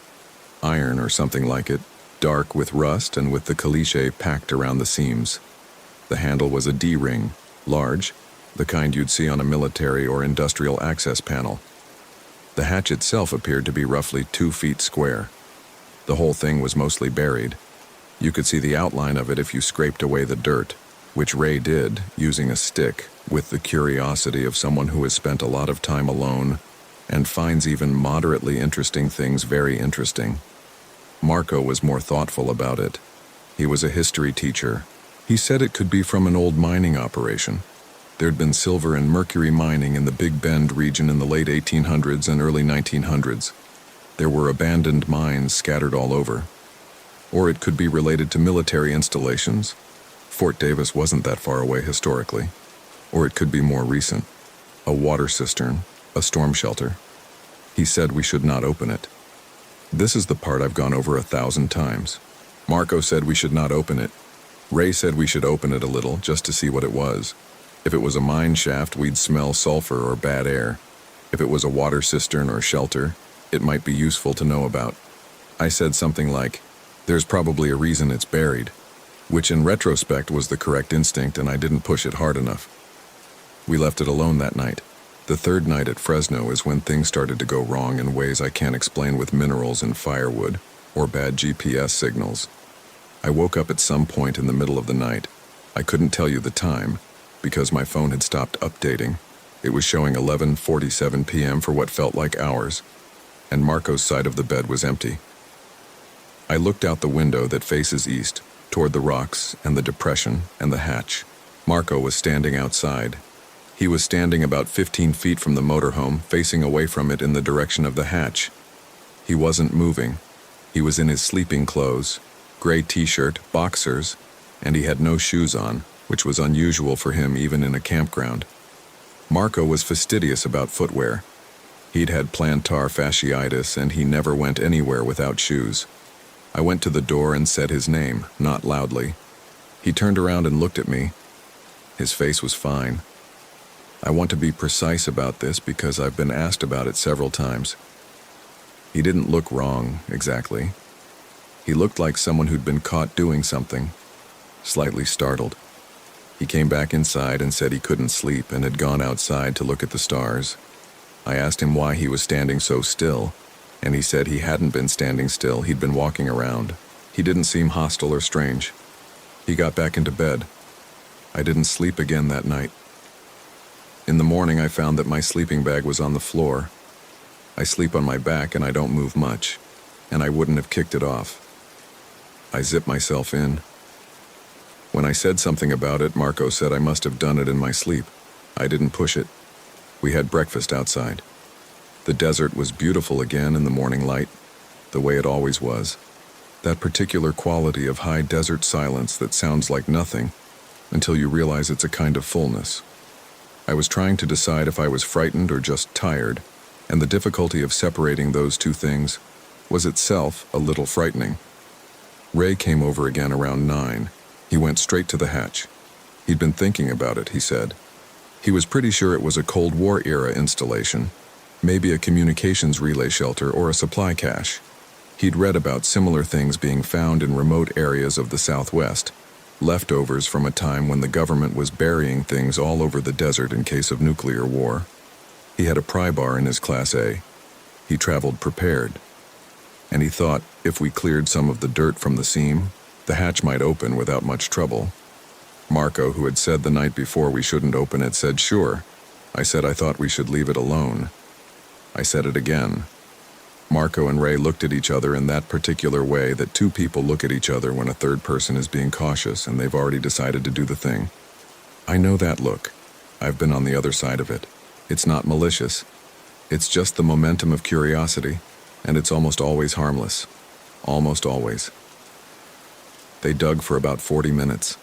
iron or something like it, dark with rust and with the caliche packed around the seams. The handle was a D-ring, large, the kind you'd see on a military or industrial access panel. The hatch itself appeared to be roughly 2 feet square. The whole thing was mostly buried. You could see the outline of it if you scraped away the dirt, which Ray did, using a stick, with the curiosity of someone who has spent a lot of time alone and finds even moderately interesting things very interesting. Marco was more thoughtful about it. He was a history teacher. He said it could be from an old mining operation. There'd been silver and mercury mining in the Big Bend region in the late 1800s and early 1900s. There were abandoned mines scattered all over. Or it could be related to military installations. Fort Davis wasn't that far away historically. Or it could be more recent. A water cistern, a storm shelter. He said we should not open it. This is the part I've gone over 1,000 times. Marco said we should not open it. Ray said we should open it a little, just to see what it was. If it was a mine shaft, we'd smell sulfur or bad air. If it was a water cistern or shelter, it might be useful to know about. I said something like, "There's probably a reason it's buried," which in retrospect was the correct instinct, and I didn't push it hard enough. We left it alone that night. The third night at Fresno is when things started to go wrong in ways I can't explain with minerals and firewood, or bad GPS signals. I woke up at some point in the middle of the night. I couldn't tell you the time, because my phone had stopped updating. It was showing 11:47 p.m. for what felt like hours, and Marco's side of the bed was empty. I looked out the window that faces east, toward the rocks and the depression and the hatch. Marco was standing outside. He was standing about 15 feet from the motorhome, facing away from it in the direction of the hatch. He wasn't moving. He was in his sleeping clothes, gray t-shirt, boxers, and he had no shoes on, which was unusual for him even in a campground. Marco was fastidious about footwear. He'd had plantar fasciitis, and he never went anywhere without shoes. I went to the door and said his name, not loudly. He turned around and looked at me. His face was fine. I want to be precise about this because I've been asked about it several times. He didn't look wrong, exactly. He looked like someone who'd been caught doing something, slightly startled. He came back inside and said he couldn't sleep and had gone outside to look at the stars. I asked him why he was standing so still, and he said he hadn't been standing still, he'd been walking around. He didn't seem hostile or strange. He got back into bed. I didn't sleep again that night. In the morning, I found that my sleeping bag was on the floor. I sleep on my back and I don't move much, and I wouldn't have kicked it off. I zipped myself in. When I said something about it, Marco said I must have done it in my sleep. I didn't push it. We had breakfast outside. The desert was beautiful again in the morning light, the way it always was. That particular quality of high desert silence that sounds like nothing until you realize it's a kind of fullness. I was trying to decide if I was frightened or just tired, and the difficulty of separating those two things was itself a little frightening. Ray came over again around 9. He went straight to the hatch. He'd been thinking about it, he said. He was pretty sure it was a Cold War-era installation, maybe a communications relay shelter or a supply cache. He'd read about similar things being found in remote areas of the Southwest, leftovers from a time when the government was burying things all over the desert in case of nuclear war. He had a pry bar in his Class A. He traveled prepared. And he thought if we cleared some of the dirt from the seam, the hatch might open without much trouble. Marco, who had said the night before we shouldn't open it, said sure. I said I thought we should leave it alone. I said it again. Marco and Ray looked at each other in that particular way that two people look at each other when a third person is being cautious and they've already decided to do the thing. I know that look. I've been on the other side of it. It's not malicious. It's just the momentum of curiosity, and it's almost always harmless. Almost always. They dug for about 40 minutes.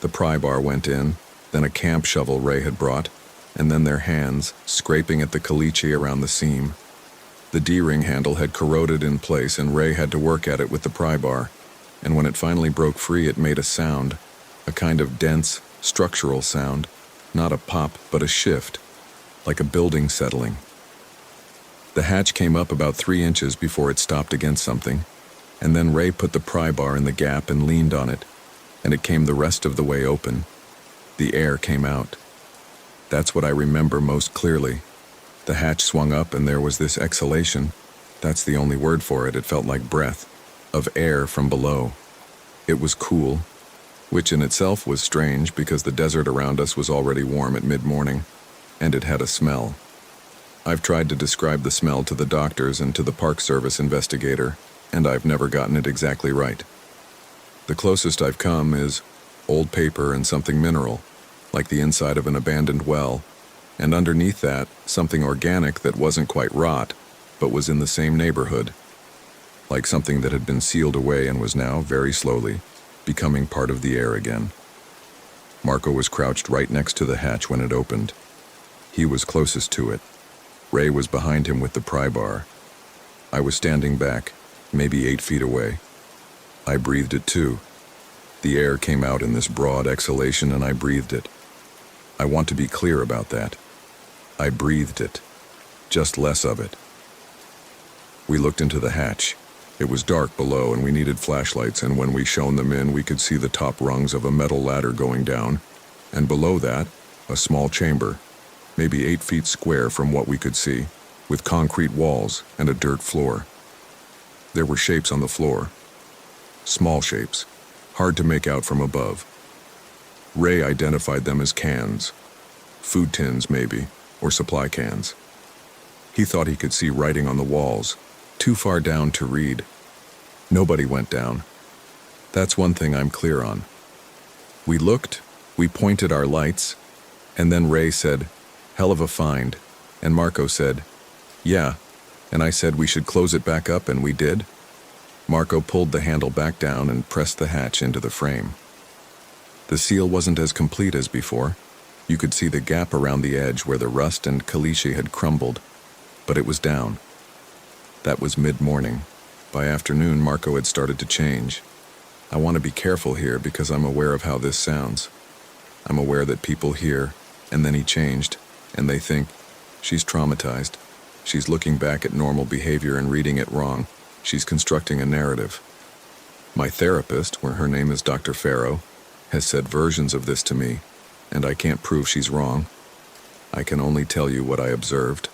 The pry bar went in, then a camp shovel Ray had brought, and then their hands, scraping at the caliche around the seam. The D-ring handle had corroded in place and Ray had to work at it with the pry bar. and when it finally broke free, it made a sound, a kind of dense, structural sound, not a pop, but a shift, like a building settling. The hatch came up about 3 inches before it stopped against something, and then Ray put the pry bar in the gap and leaned on it, and it came the rest of the way open. The air came out. That's what I remember most clearly. The hatch swung up and there was this exhalation. That's the only word for it. It felt like breath of air from below. It was cool, which in itself was strange because the desert around us was already warm at mid-morning, and it had a smell. I've tried to describe the smell to the doctors and to the Park Service investigator, and I've never gotten it exactly right. The closest I've come is old paper and something mineral, like the inside of an abandoned well, and underneath that, something organic that wasn't quite rot, but was in the same neighborhood, like something that had been sealed away and was now, very slowly, becoming part of the air again. Marco was crouched right next to the hatch when it opened. He was closest to it. Ray was behind him with the pry bar. I was standing back, maybe 8 feet away. I breathed it too. The air came out in this broad exhalation and I breathed it. I want to be clear about that. I breathed it, just less of it. We looked into the hatch. It was dark below and we needed flashlights, and when we shone them in, we could see the top rungs of a metal ladder going down, and below that, a small chamber, maybe 8 feet square from what we could see, with concrete walls and a dirt floor. There were shapes on the floor. Small shapes, hard to make out from above. Ray identified them as cans. Food tins, maybe, or supply cans. He thought he could see writing on the walls, too far down to read. Nobody went down. That's one thing I'm clear on. We looked, we pointed our lights, and then Ray said, "Hell of a find," and Marco said, "Yeah," and I said we should close it back up, and we did. Marco pulled the handle back down and pressed the hatch into the frame. The seal wasn't as complete as before. You could see the gap around the edge where the rust and caliche had crumbled, but it was down. That was mid-morning. By afternoon, Marco had started to change. I want to be careful here because I'm aware of how this sounds. I'm aware that people hear, and then he changed, and they think, she's traumatized. She's looking back at normal behavior and reading it wrong. She's constructing a narrative. My therapist, where her name is Dr. Farrow, has said versions of this to me, and I can't prove she's wrong. I can only tell you what I observed.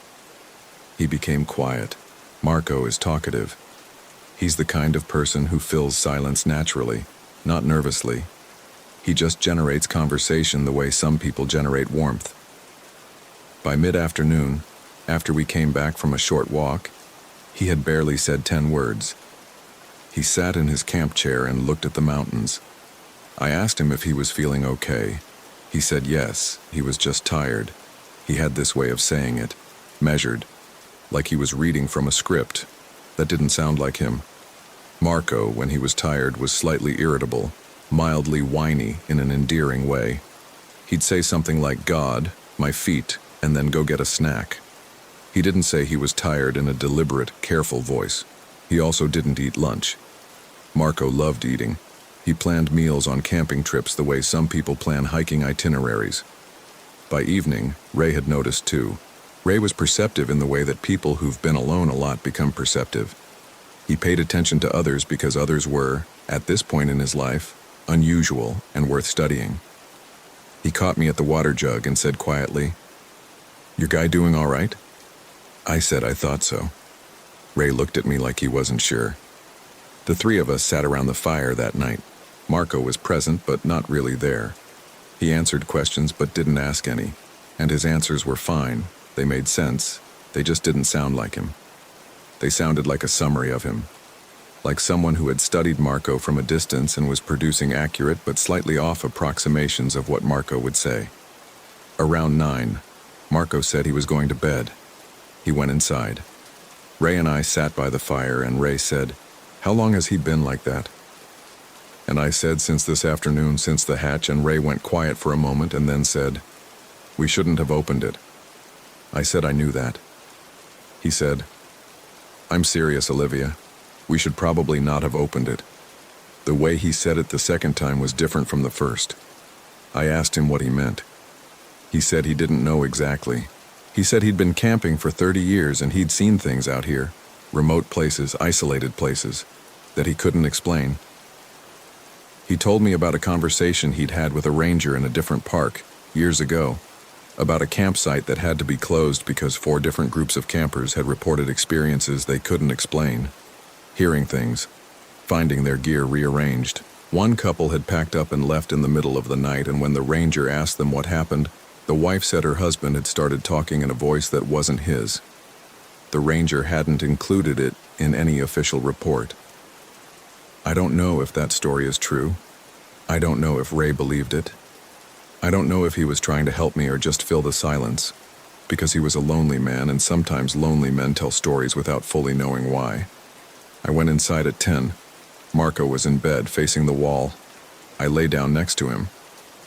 He became quiet. Marco is talkative. He's the kind of person who fills silence naturally, not nervously. He just generates conversation the way some people generate warmth. By mid-afternoon, after we came back from a short walk, he had barely said 10 words. He sat in his camp chair and looked at the mountains. I asked him if he was feeling okay. He said yes, he was just tired. He had this way of saying it, measured, like he was reading from a script. That didn't sound like him. Marco, when he was tired, was slightly irritable, mildly whiny in an endearing way. He'd say something like, "God, my feet," and then go get a snack. He didn't say he was tired in a deliberate, careful voice. He also didn't eat lunch. Marco loved eating. He planned meals on camping trips the way some people plan hiking itineraries. By evening, Ray had noticed too. Ray was perceptive in the way that people who've been alone a lot become perceptive. He paid attention to others because others were, at this point in his life, unusual and worth studying. He caught me at the water jug and said quietly, "Your guy doing all right?" I said I thought so. Ray looked at me like he wasn't sure. The 3 of us sat around the fire that night. Marco was present but not really there. He answered questions but didn't ask any, and his answers were fine. They made sense. They just didn't sound like him. They sounded like a summary of him, like someone who had studied Marco from a distance and was producing accurate but slightly off approximations of what Marco would say. Around 9, Marco said he was going to bed. He went inside. Ray and I sat by the fire, and Ray said, "How long has he been like that?" And I said, "Since this afternoon, since the hatch," and Ray went quiet for a moment and then said, "We shouldn't have opened it." I said I knew that. He said, "I'm serious, Olivia. We should probably not have opened it." The way he said it the second time was different from the first. I asked him what he meant. He said he didn't know exactly. He said he'd been camping for 30 years and he'd seen things out here, remote places, isolated places, that he couldn't explain. He told me about a conversation he'd had with a ranger in a different park, years ago, about a campsite that had to be closed because 4 different groups of campers had reported experiences they couldn't explain. Hearing things, finding their gear rearranged. One couple had packed up and left in the middle of the night, and when the ranger asked them what happened, the wife said her husband had started talking in a voice that wasn't his. The ranger hadn't included it in any official report. I don't know if that story is true. I don't know if Ray believed it. I don't know if he was trying to help me or just fill the silence, because he was a lonely man, and sometimes lonely men tell stories without fully knowing why. I went inside at 10. Marco was in bed, facing the wall. I lay down next to him.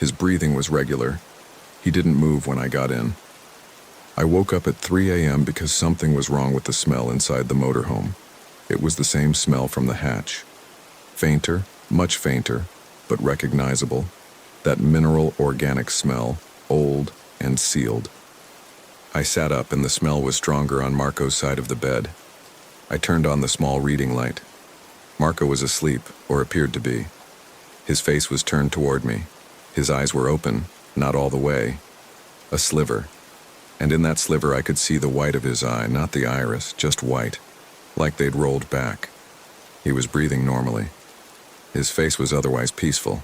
His breathing was regular. He didn't move when I got in. I woke up at 3 a.m. because something was wrong with the smell inside the motorhome. It was the same smell from the hatch. Fainter, much fainter, but recognizable. That mineral organic smell, old and sealed. I sat up and the smell was stronger on Marco's side of the bed. I turned on the small reading light. Marco was asleep, or appeared to be. His face was turned toward me. His eyes were open, not all the way. A sliver. And in that sliver I could see the white of his eye, not the iris, just white, like they'd rolled back. He was breathing normally. His face was otherwise peaceful.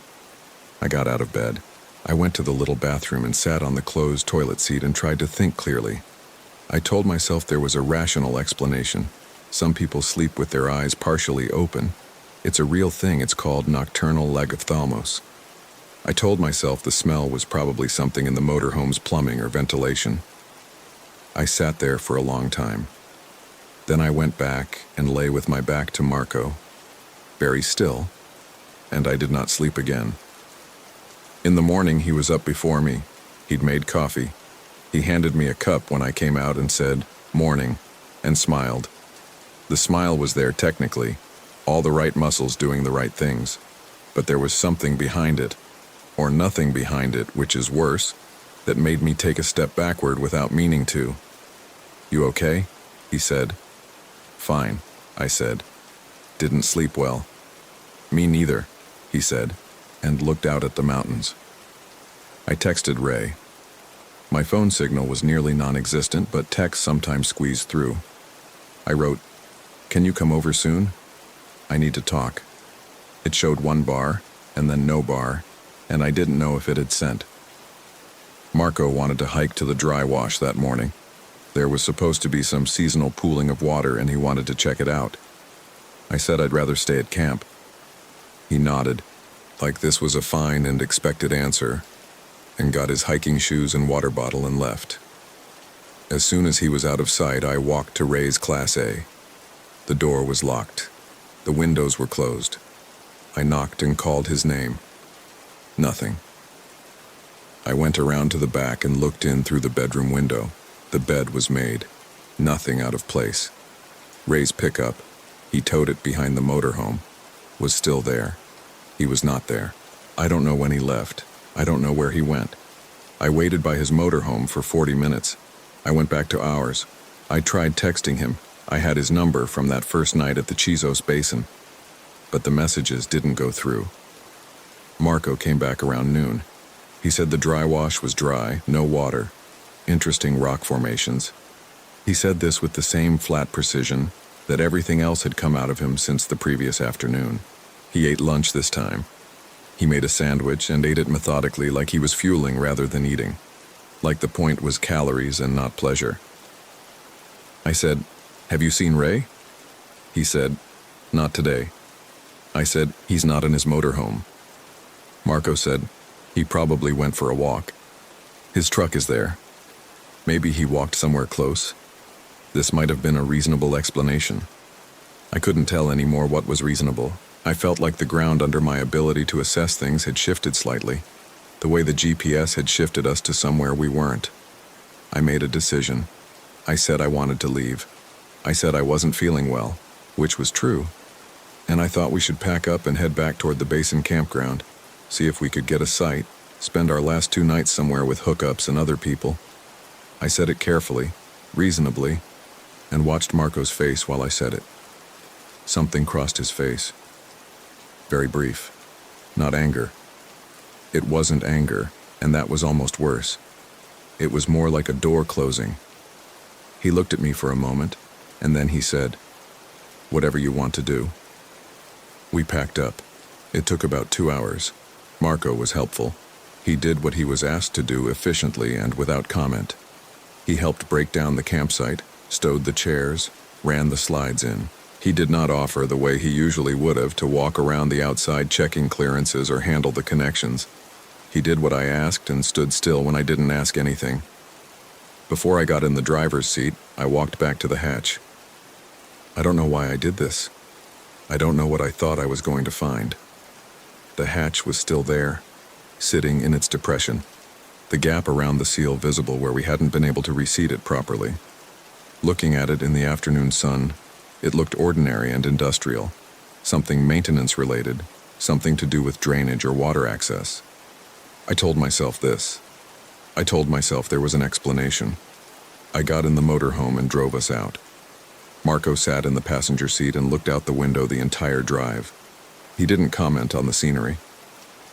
I got out of bed. I went to the little bathroom and sat on the closed toilet seat and tried to think clearly. I told myself there was a rational explanation. Some people sleep with their eyes partially open. It's a real thing. It's called nocturnal lagophthalmos. I told myself the smell was probably something in the motorhome's plumbing or ventilation. I sat there for a long time. Then I went back and lay with my back to Marco, very still, and I did not sleep again. In the morning, he was up before me. He'd made coffee. He handed me a cup when I came out and said, "Morning," and smiled. The smile was there technically, all the right muscles doing the right things, but there was something behind it, or nothing behind it, which is worse, that made me take a step backward without meaning to. "You okay?" he said. "Fine," I said. "Didn't sleep well." "Me neither," he said, and looked out at the mountains. I texted Ray. My phone signal was nearly non-existent, but text sometimes squeezed through. I wrote, "Can you come over soon? I need to talk." It showed 1 bar, and then no bar, and I didn't know if it had sent. Marco wanted to hike to the dry wash that morning. There was supposed to be some seasonal pooling of water, and he wanted to check it out. I said I'd rather stay at camp. He nodded, like this was a fine and expected answer, and got his hiking shoes and water bottle and left. As soon as he was out of sight, I walked to Ray's Class A. The door was locked. The windows were closed. I knocked and called his name. Nothing. I went around to the back and looked in through the bedroom window. The bed was made. Nothing out of place. Ray's pickup, he towed it behind the motorhome, was still there. He was not there. I don't know when he left. I don't know where he went. I waited by his motorhome for 40 minutes. I went back to ours. I tried texting him. I had his number from that first night at the Chisos Basin. But the messages didn't go through. Marco came back around noon. He said the dry wash was dry, no water, interesting rock formations. He said this with the same flat precision that everything else had come out of him since the previous afternoon. He ate lunch this time. He made a sandwich and ate it methodically, like he was fueling rather than eating. Like the point was calories and not pleasure. I said, "Have you seen Ray?" He said, "Not today." I said, "He's not in his motorhome." Marco said, "He probably went for a walk. His truck is there. Maybe he walked somewhere close." This might have been a reasonable explanation. I couldn't tell any more what was reasonable. I felt like the ground under my ability to assess things had shifted slightly, the way the GPS had shifted us to somewhere we weren't. I made a decision. I said I wanted to leave. I said I wasn't feeling well, which was true. and I thought we should pack up and head back toward the basin campground, see if we could get a site, spend our last 2 nights somewhere with hookups and other people. I said it carefully, reasonably, and watched Marco's face while I said it. Something crossed his face. Very brief. Not anger. It wasn't anger, and that was almost worse. It was more like a door closing. He looked at me for a moment, and then he said, "Whatever you want to do." We packed up. It took about 2 hours. Marco was helpful. He did what he was asked to do efficiently and without comment. He helped break down the campsite, stowed the chairs, ran the slides in. He did not offer, the way he usually would have, to walk around the outside checking clearances or handle the connections. He did what I asked and stood still when I didn't ask anything. Before I got in the driver's seat, I walked back to the hatch. I don't know why I did this. I don't know what I thought I was going to find. The hatch was still there, sitting in its depression, the gap around the seal visible where we hadn't been able to reseat it properly. Looking at it in the afternoon sun, it looked ordinary and industrial, something maintenance-related, something to do with drainage or water access. I told myself this. I told myself there was an explanation. I got in the motorhome and drove us out. Marco sat in the passenger seat and looked out the window the entire drive. He didn't comment on the scenery.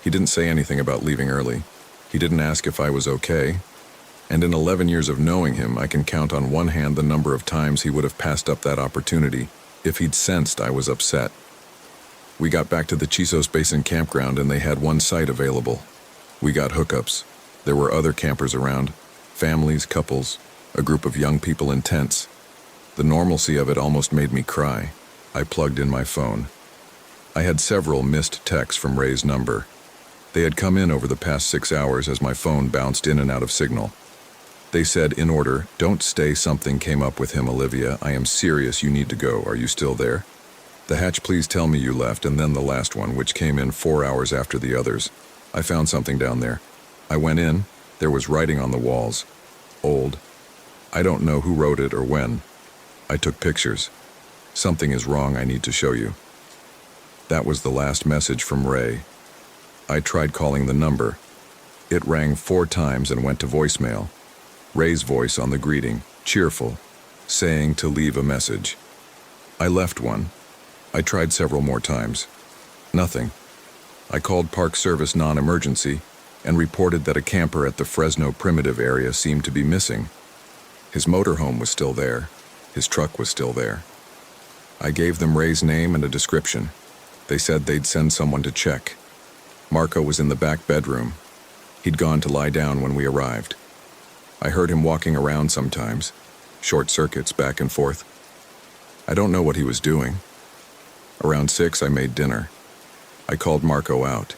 He didn't say anything about leaving early. He didn't ask if I was okay. And in 11 years of knowing him, I can count on one hand the number of times he would have passed up that opportunity if he'd sensed I was upset. We got back to the Chisos Basin campground and they had one site available. We got hookups. There were other campers around, families, couples, a group of young people in tents. The normalcy of it almost made me cry. I plugged in my phone. I had several missed texts from Ray's number. They had come in over the past 6 hours as my phone bounced in and out of signal. They said, in order, "Don't stay, something came up with him, Olivia. I am serious, you need to go. Are you still there? The hatch, please tell me you left." And then the last one, which came in 4 hours after the others. "I found something down there." I went in. There was writing on the walls. Old. I don't know who wrote it or when. I took pictures. "Something is wrong, I need to show you." That was the last message from Ray. I tried calling the number. It rang 4 times and went to voicemail. Ray's voice on the greeting, cheerful, saying to leave a message. I left one. I tried several more times. Nothing. I called Park Service non-emergency and reported that a camper at the Fresno Primitive area seemed to be missing. His motorhome was still there. His truck was still there. I gave them Ray's name and a description. They said they'd send someone to check. Marco was in the back bedroom. He'd gone to lie down when we arrived. I heard him walking around sometimes, short circuits back and forth. I don't know what he was doing. Around 6, I made dinner. I called Marco out.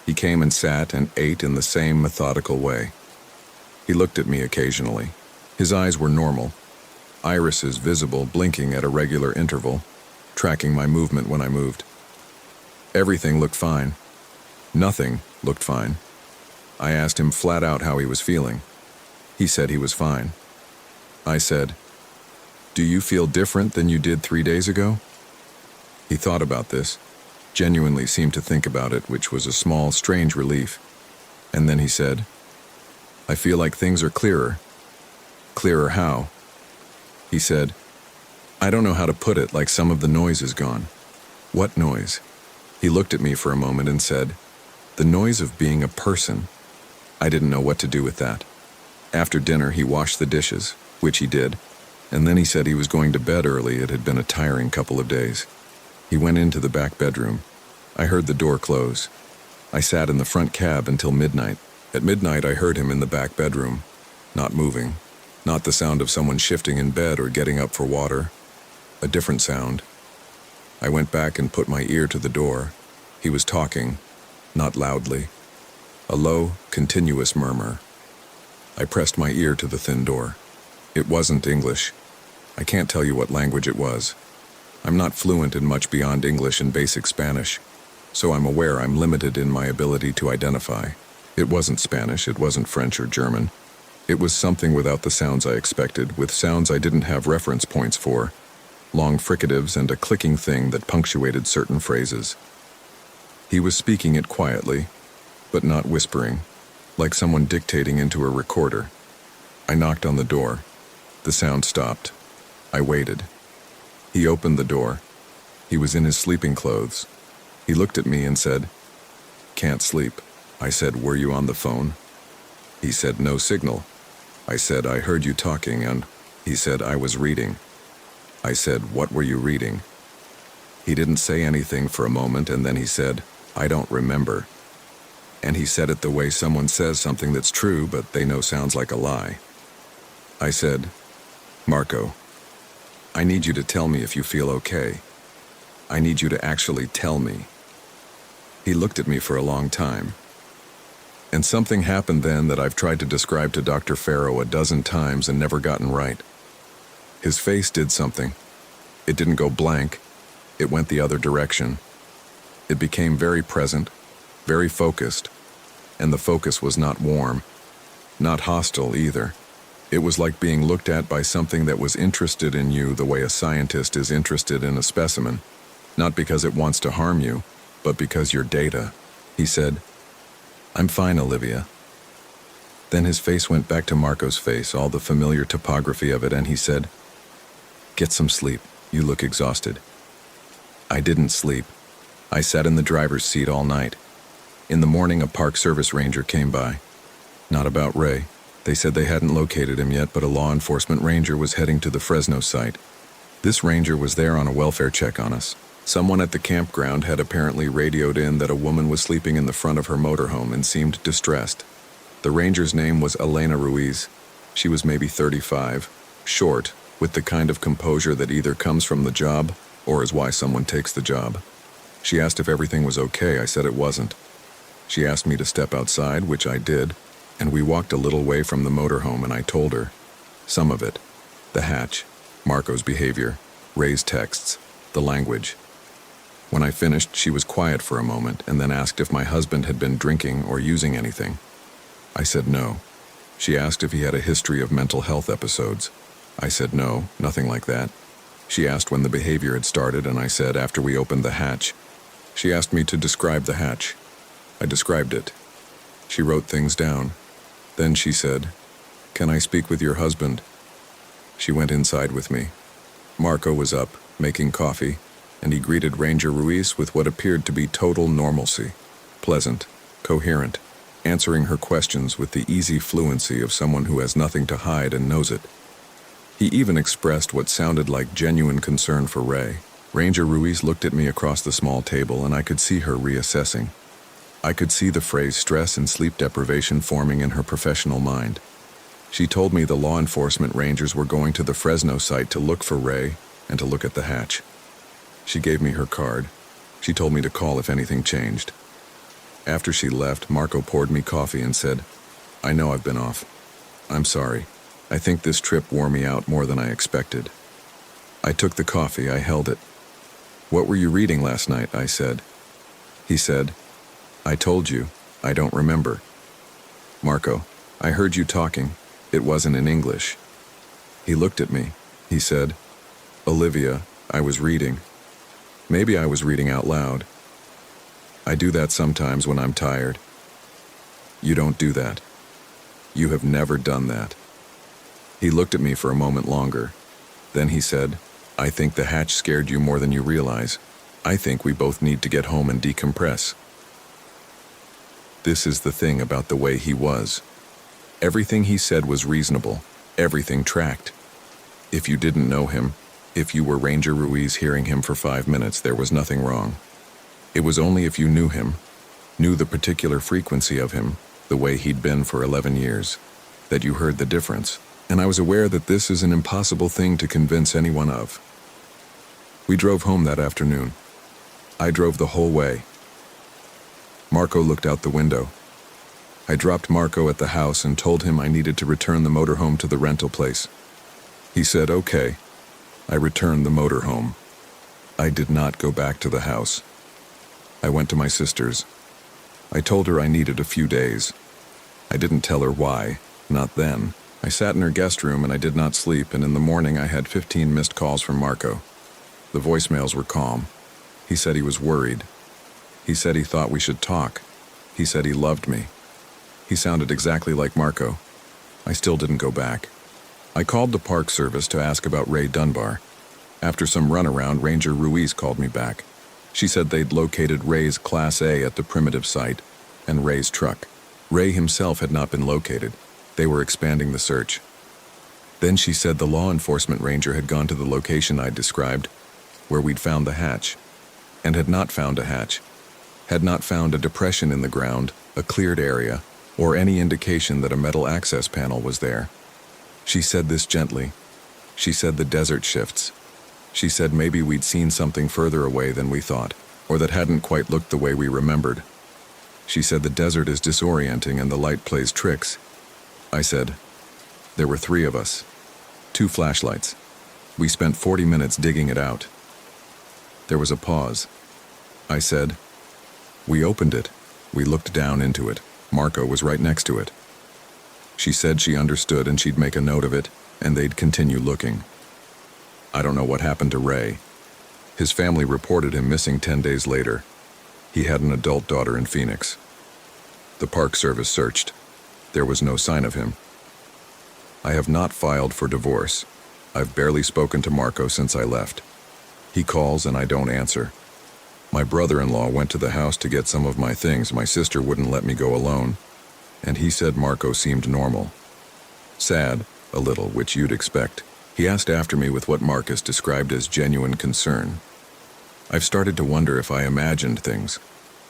He came and sat and ate in the same methodical way. He looked at me occasionally. His eyes were normal, irises visible, blinking at a regular interval, tracking my movement when I moved. Everything looked fine. Nothing looked fine. I asked him flat out how he was feeling. He said he was fine. I said, "Do you feel different than you did 3 days ago?" He thought about this, genuinely seemed to think about it, which was a small, strange relief. And then he said, "I feel like things are clearer." "Clearer how?" He said, "I don't know how to put it, like some of the noise is gone." "What noise?" He looked at me for a moment and said, "The noise of being a person." I didn't know what to do with that. After dinner, he washed the dishes, which he did, and then he said he was going to bed early. It had been a tiring couple of days. He went into the back bedroom. I heard the door close. I sat in the front cab until midnight. At midnight, I heard him in the back bedroom, not moving, not the sound of someone shifting in bed or getting up for water. A different sound. I went back and put my ear to the door. He was talking, not loudly. A low, continuous murmur. I pressed my ear to the thin door. It wasn't English. I can't tell you what language it was. I'm not fluent in much beyond English and basic Spanish, so I'm aware I'm limited in my ability to identify. It wasn't Spanish, it wasn't French or German. It was something without the sounds I expected, with sounds I didn't have reference points for. long fricatives and a clicking thing that punctuated certain phrases. He was speaking it quietly, but not whispering, like someone dictating into a recorder. I knocked on the door. The sound stopped. I waited. He opened the door. He was in his sleeping clothes. He looked at me and said, "Can't sleep." I said, "Were you on the phone?" He said, "No signal." I said, "I heard you talking," and he said, "I was reading." I said, "What were you reading?" He didn't say anything for a moment, and then he said, "I don't remember." And he said it the way someone says something that's true, but they know sounds like a lie. I said, "Marco, I need you to tell me if you feel okay. I need you to actually tell me." He looked at me for a long time. And something happened then that I've tried to describe to Dr. Farrow a dozen times and never gotten right. His face did something. It didn't go blank. It went the other direction. It became very present, very focused, and the focus was not warm, not hostile either. It was like being looked at by something that was interested in you the way a scientist is interested in a specimen, not because it wants to harm you, but because you're data. He said, "I'm fine, Olivia." Then his face went back to Marco's face, all the familiar topography of it, and he said, "Get some sleep. You look exhausted." I didn't sleep. I sat in the driver's seat all night. In the morning, a park service ranger came by. Not about Ray. They said they hadn't located him yet, but a law enforcement ranger was heading to the Fresno site. This ranger was there on a welfare check on us. Someone at the campground had apparently radioed in that a woman was sleeping in the front of her motorhome and seemed distressed. The ranger's name was Elena Ruiz. She was maybe 35, short, with the kind of composure that either comes from the job or is why someone takes the job. She asked if everything was okay. I said it wasn't. She asked me to step outside, which I did, and we walked a little way from the motorhome, and I told her some of it. The hatch, Marco's behavior, Ray's texts, the language. When I finished, she was quiet for a moment and then asked if my husband had been drinking or using anything. I said no. She asked if he had a history of mental health episodes. I said no, nothing like that. She asked when the behavior had started, and I said after we opened the hatch. She asked me to describe the hatch. I described it. She wrote things down. Then she said, "Can I speak with your husband?" She went inside with me. Marco was up, making coffee, and he greeted Ranger Ruiz with what appeared to be total normalcy, pleasant, coherent, answering her questions with the easy fluency of someone who has nothing to hide and knows it. He even expressed what sounded like genuine concern for Ray. Ranger Ruiz looked at me across the small table, and I could see her reassessing. I could see the phrase stress and sleep deprivation forming in her professional mind. She told me the law enforcement rangers were going to the Fresno site to look for Ray and to look at the hatch. She gave me her card. She told me to call if anything changed. After she left, Marco poured me coffee and said, "I know I've been off. I'm sorry. I think this trip wore me out more than I expected." I took the coffee. I held it. "What were you reading last night?" I said. He said, "I told you. I don't remember." "Marco, I heard you talking. It wasn't in English." He looked at me. He said, "Olivia, I was reading. Maybe I was reading out loud. I do that sometimes when I'm tired." "You don't do that. You have never done that." He looked at me for a moment longer. Then he said, "I think the hatch scared you more than you realize. I think we both need to get home and decompress." This is the thing about the way he was. Everything he said was reasonable. Everything tracked. If you didn't know him, if you were Ranger Ruiz hearing him for 5 minutes, there was nothing wrong. It was only if you knew him, knew the particular frequency of him, the way he'd been for 11 years, that you heard the difference. And I was aware that this is an impossible thing to convince anyone of. We drove home that afternoon. I drove the whole way. Marco looked out the window. I dropped Marco at the house and told him I needed to return the motorhome to the rental place. He said, "Okay." I returned the motorhome. I did not go back to the house. I went to my sister's. I told her I needed a few days. I didn't tell her why, not then. I sat in her guest room and I did not sleep, and in the morning I had 15 missed calls from Marco. The voicemails were calm. He said he was worried. He said he thought we should talk. He said he loved me. He sounded exactly like Marco. I still didn't go back. I called the Park Service to ask about Ray Dunbar. After some runaround, Ranger Ruiz called me back. She said they'd located Ray's Class A at the primitive site, and Ray's truck. Ray himself had not been located. They were expanding the search. Then she said the law enforcement ranger had gone to the location I'd described, where we'd found the hatch, and had not found a hatch, had not found a depression in the ground, a cleared area, or any indication that a metal access panel was there. She said this gently. She said the desert shifts. She said maybe we'd seen something further away than we thought, or that hadn't quite looked the way we remembered. She said the desert is disorienting and the light plays tricks. I said, there were 3 of us. 2 flashlights. We spent 40 minutes digging it out. There was a pause. I said, we opened it. We looked down into it. Marco was right next to it. She said she understood and she'd make a note of it, and they'd continue looking. I don't know what happened to Ray. His family reported him missing 10 days later. He had an adult daughter in Phoenix. The Park Service searched. There was no sign of him. I have not filed for divorce. I've barely spoken to Marco since I left. He calls and I don't answer. My brother-in-law went to the house to get some of my things. My sister wouldn't let me go alone, and he said Marco seemed normal. Sad, a little, which you'd expect. He asked after me with what Marcus described as genuine concern. I've started to wonder if I imagined things.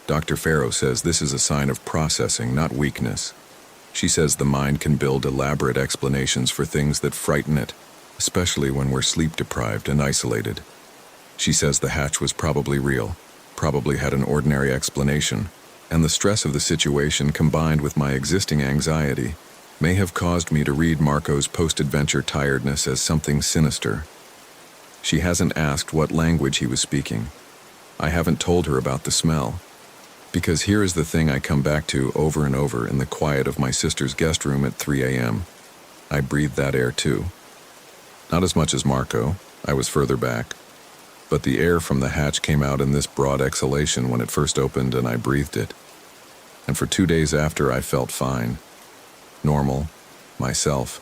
Dr. Farrow says this is a sign of processing, not weakness. She says the mind can build elaborate explanations for things that frighten it, especially when we're sleep-deprived and isolated. She says the hatch was probably real, probably had an ordinary explanation, and the stress of the situation combined with my existing anxiety may have caused me to read Marco's post-adventure tiredness as something sinister. She hasn't asked what language he was speaking. I haven't told her about the smell. Because here is the thing I come back to over and over in the quiet of my sister's guest room at 3 a.m. I breathed that air too. Not as much as Marco, I was further back. But the air from the hatch came out in this broad exhalation when it first opened and I breathed it. And for 2 days after I felt fine. Normal. Myself.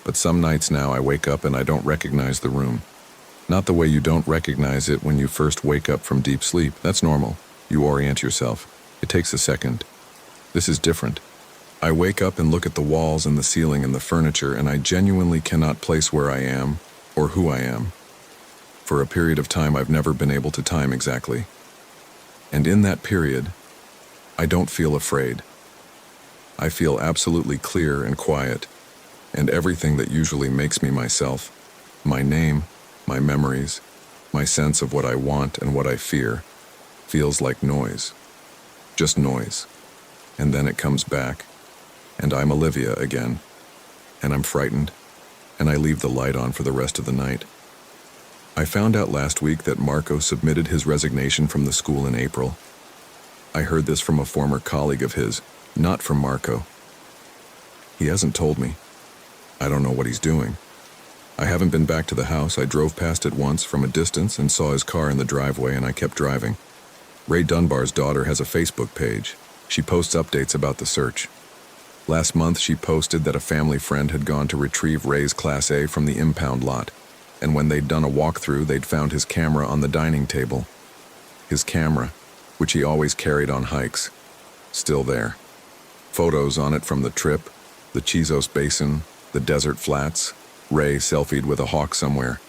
But some nights now I wake up and I don't recognize the room. Not the way you don't recognize it when you first wake up from deep sleep. That's normal. You orient yourself. It takes a second. This is different. I wake up and look at the walls and the ceiling and the furniture and I genuinely cannot place where I am or who I am. For a period of time I've never been able to time exactly. And in that period, I don't feel afraid. I feel absolutely clear and quiet, and everything that usually makes me myself, my name, my memories, my sense of what I want and what I fear, feels like noise. Just noise. And then it comes back, and I'm Olivia again, and I'm frightened, and I leave the light on for the rest of the night. I found out last week that Marco submitted his resignation from the school in April. I heard this from a former colleague of his, not from Marco. He hasn't told me. I don't know what he's doing. I haven't been back to the house. I drove past it once from a distance and saw his car in the driveway and I kept driving. Ray Dunbar's daughter has a Facebook page. She posts updates about the search. Last month she posted that a family friend had gone to retrieve Ray's Class A from the impound lot, and when they'd done a walkthrough they'd found his camera on the dining table. His camera, which he always carried on hikes, still there. Photos on it from the trip, the Chizos Basin, the desert flats, Ray selfied with a hawk somewhere,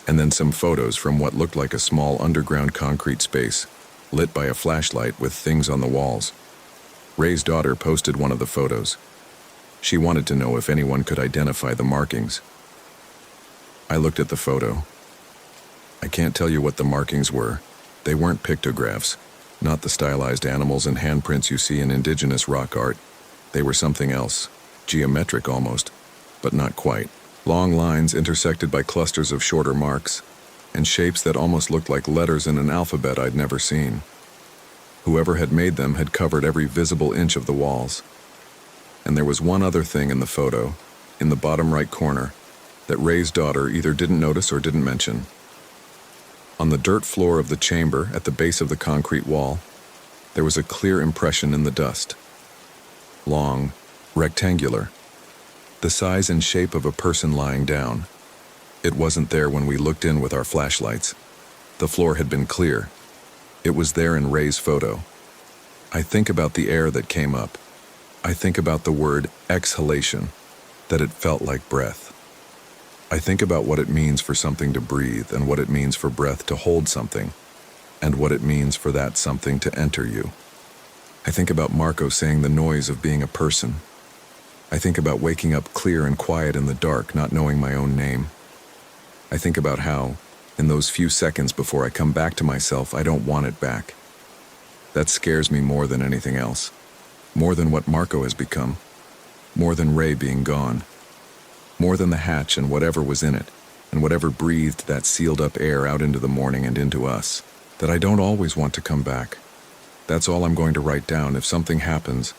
and then some photos from what looked like a small underground concrete space, lit by a flashlight with things on the walls. Ray's daughter posted one of the photos. She wanted to know if anyone could identify the markings. I looked at the photo. I can't tell you what the markings were. They weren't pictographs, not the stylized animals and handprints you see in indigenous rock art. They were something else, geometric almost, but not quite. Long lines intersected by clusters of shorter marks, and shapes that almost looked like letters in an alphabet I'd never seen. Whoever had made them had covered every visible inch of the walls. And there was one other thing in the photo, in the bottom right corner, that Ray's daughter either didn't notice or didn't mention. On the dirt floor of the chamber, at the base of the concrete wall, there was a clear impression in the dust. Long, rectangular, the size and shape of a person lying down. It wasn't there when we looked in with our flashlights. The floor had been clear. It was there in Ray's photo. I think about the air that came up. I think about the word exhalation, that it felt like breath. I think about what it means for something to breathe and what it means for breath to hold something, and what it means for that something to enter you. I think about Marco saying the noise of being a person. I think about waking up clear and quiet in the dark, not knowing my own name. I think about how, in those few seconds before I come back to myself, I don't want it back. That scares me more than anything else. More than what Marco has become. More than Ray being gone. More than the hatch and whatever was in it, and whatever breathed that sealed up air out into the morning and into us. That I don't always want to come back. That's all I'm going to write down if something happens,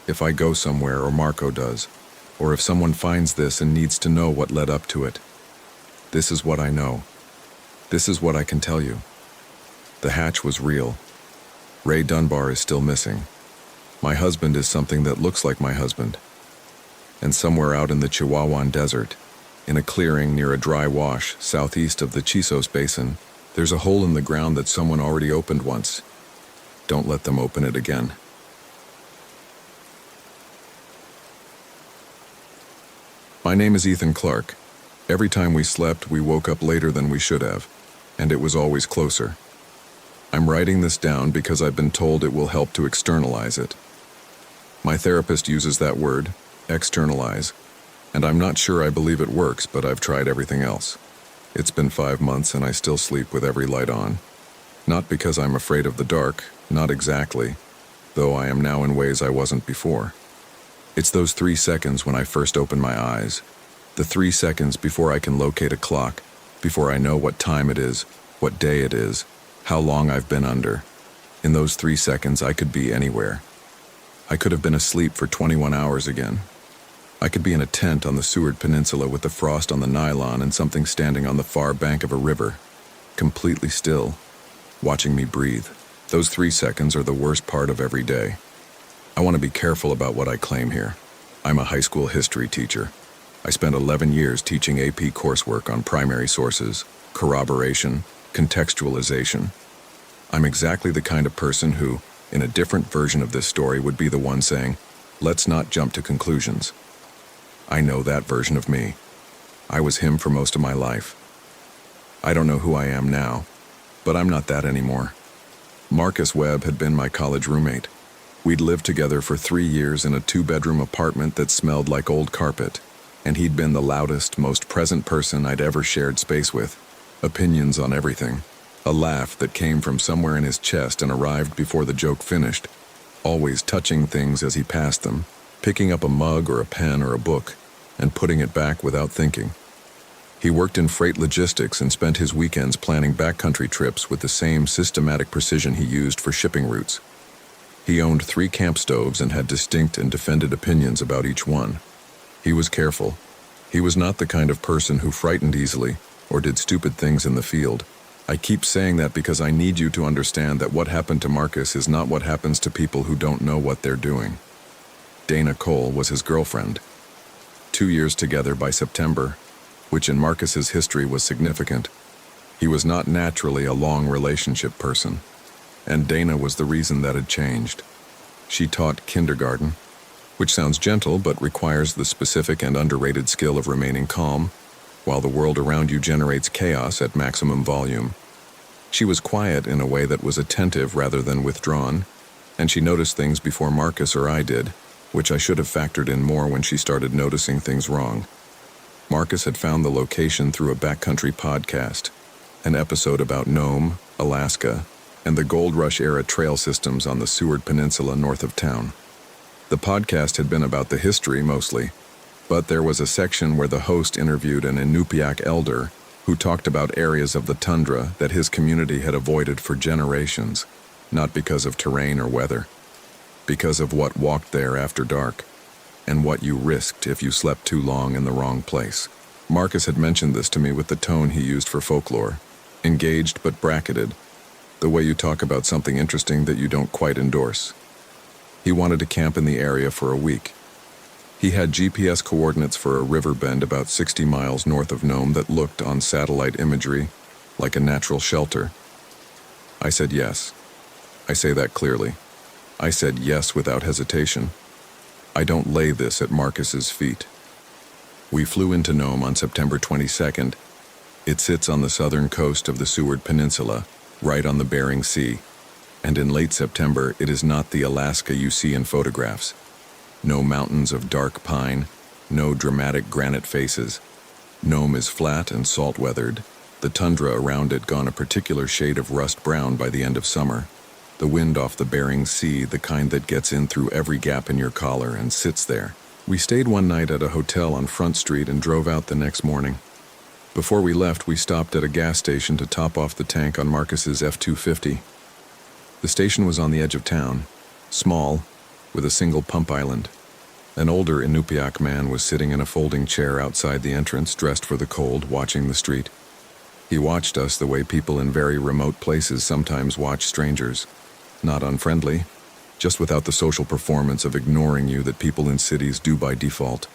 if I go somewhere or Marco does, or if someone finds this and needs to know what led up to it. This is what I know. This is what I can tell you. The hatch was real. Ray Dunbar is still missing. My husband is something that looks like my husband. And somewhere out in the Chihuahuan Desert, in a clearing near a dry wash southeast of the Chisos Basin, there's a hole in the ground that someone already opened once. Don't let them open it again. My name is Ethan Clark. Every time we slept, we woke up later than we should have, and it was always closer. I'm writing this down because I've been told it will help to externalize it. My therapist uses that word, externalize, and I'm not sure I believe it works, but I've tried everything else. It's been 5 months and I still sleep with every light on. Not because I'm afraid of the dark, not exactly, though I am now in ways I wasn't before. It's those 3 seconds when I first open my eyes, the 3 seconds before I can locate a clock, before I know what time it is, what day it is, how long I've been under. In those 3 seconds, I could be anywhere. I could have been asleep for 21 hours again. I could be in a tent on the Seward Peninsula with the frost on the nylon and something standing on the far bank of a river, completely still, watching me breathe. Those 3 seconds are the worst part of every day. I want to be careful about what I claim here. I'm a high school history teacher. I spent 11 years teaching AP coursework on primary sources, corroboration, contextualization. I'm exactly the kind of person who, in a different version of this story, would be the one saying, let's not jump to conclusions. I know that version of me. I was him for most of my life. I don't know who I am now, but I'm not that anymore. Marcus Webb had been my college roommate. We'd lived together for 3 years in a 2-bedroom apartment that smelled like old carpet, and he'd been the loudest, most present person I'd ever shared space with. Opinions on everything. A laugh that came from somewhere in his chest and arrived before the joke finished. Always touching things as he passed them, picking up a mug or a pen or a book, and putting it back without thinking. He worked in freight logistics and spent his weekends planning backcountry trips with the same systematic precision he used for shipping routes. He owned 3 camp stoves and had distinct and defended opinions about each one. He was careful. He was not the kind of person who frightened easily or did stupid things in the field. I keep saying that because I need you to understand that what happened to Marcus is not what happens to people who don't know what they're doing. Dana Cole was his girlfriend. 2 years together by September, which in Marcus's history was significant. He was not naturally a long relationship person, and Dana was the reason that had changed. She taught kindergarten, which sounds gentle but requires the specific and underrated skill of remaining calm, while the world around you generates chaos at maximum volume. She was quiet in a way that was attentive rather than withdrawn, and she noticed things before Marcus or I did, which I should have factored in more when she started noticing things wrong. Marcus had found the location through a backcountry podcast, an episode about Nome, Alaska, and the Gold Rush-era trail systems on the Seward Peninsula north of town. The podcast had been about the history mostly, but there was a section where the host interviewed an Inupiaq elder who talked about areas of the tundra that his community had avoided for generations, not because of terrain or weather, because of what walked there after dark, and what you risked if you slept too long in the wrong place. Marcus had mentioned this to me with the tone he used for folklore. Engaged but bracketed, the way you talk about something interesting that you don't quite endorse. He wanted to camp in the area for a week. He had GPS coordinates for a river bend about 60 miles north of Nome that looked, on satellite imagery, like a natural shelter. I said yes. I say that clearly. I said yes without hesitation. I don't lay this at Marcus's feet. We flew into Nome on September 22nd. It sits on the southern coast of the Seward Peninsula, right on the Bering Sea, and in late September it is not the Alaska you see in photographs. No mountains of dark pine, no dramatic granite faces. Nome is flat and salt-weathered, the tundra around it gone a particular shade of rust brown by the end of summer. The wind off the Bering Sea, the kind that gets in through every gap in your collar and sits there. We stayed one night at a hotel on Front Street and drove out the next morning. Before we left, we stopped at a gas station to top off the tank on Marcus's F-250. The station was on the edge of town, small, with a single pump island. An older Inupiaq man was sitting in a folding chair outside the entrance, dressed for the cold, watching the street. He watched us the way people in very remote places sometimes watch strangers. Not unfriendly, just without the social performance of ignoring you that people in cities do by default.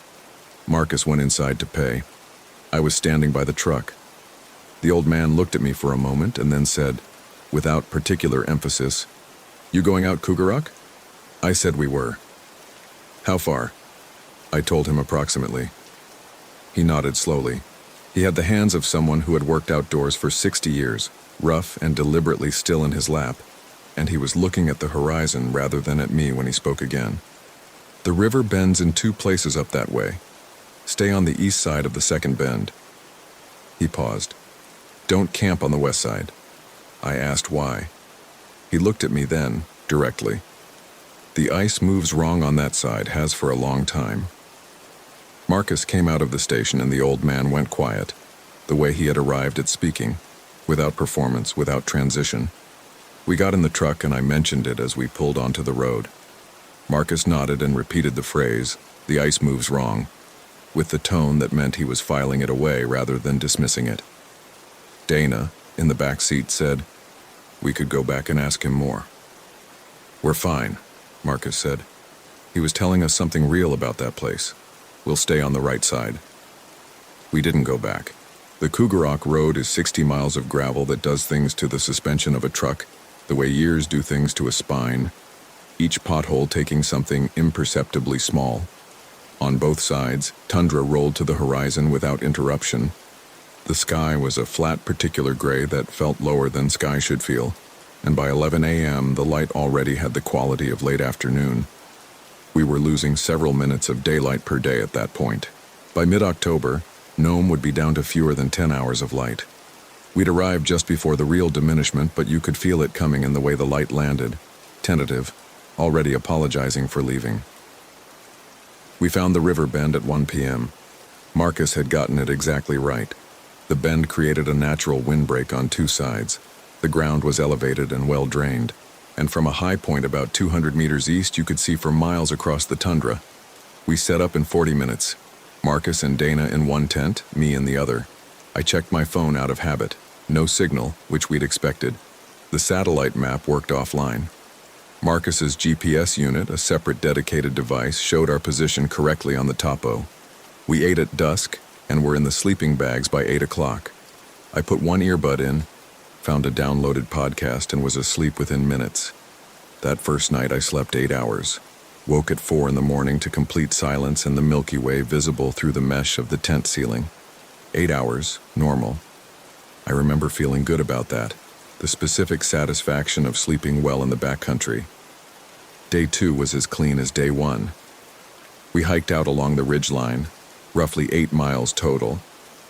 Marcus went inside to pay. I was standing by the truck. The old man looked at me for a moment and then said, without particular emphasis, "You going out, Cougarock?" I said we were. "How far?" I told him approximately. He nodded slowly. He had the hands of someone who had worked outdoors for 60 years, rough and deliberately still in his lap, and he was looking at the horizon rather than at me when he spoke again. "The river bends in two places up that way. Stay on the east side of the second bend." He paused. "Don't camp on the west side." I asked why. He looked at me then, directly. "The ice moves wrong on that side, has for a long time." Marcus came out of the station and the old man went quiet, the way he had arrived at speaking, without performance, without transition. We got in the truck and I mentioned it as we pulled onto the road. Marcus nodded and repeated the phrase, "The ice moves wrong," with the tone that meant he was filing it away rather than dismissing it. Dana, in the back seat, said, "We could go back and ask him more." "We're fine," Marcus said. "He was telling us something real about that place. We'll stay on the right side." We didn't go back. The Cougarock Road is 60 miles of gravel that does things to the suspension of a truck, the way years do things to a spine, each pothole taking something imperceptibly small. On both sides, tundra rolled to the horizon without interruption. The sky was a flat particular gray that felt lower than sky should feel, and by 11 a.m. the light already had the quality of late afternoon. We were losing several minutes of daylight per day at that point. By mid-October, Nome would be down to fewer than 10 hours of light. We'd arrived just before the real diminishment, but you could feel it coming in the way the light landed, tentative, already apologizing for leaving. We found the river bend at 1 p.m. Marcus had gotten it exactly right. The bend created a natural windbreak on two sides. The ground was elevated and well drained, and from a high point about 200 meters east you could see for miles across the tundra. We set up in 40 minutes. Marcus and Dana in one tent, me in the other. I checked my phone out of habit. No signal, which we'd expected. The satellite map worked offline. Marcus's GPS unit, a separate dedicated device, showed our position correctly on the topo. We ate at dusk and were in the sleeping bags by 8 o'clock. I put one earbud in, found a downloaded podcast, and was asleep within minutes. That first night I slept 8 hours. Woke at 4 in the morning to complete silence and the Milky Way visible through the mesh of the tent ceiling. 8 hours, normal. I remember feeling good about that, the specific satisfaction of sleeping well in the backcountry. Day 2 was as clean as day 1. We hiked out along the ridgeline, roughly 8 miles total,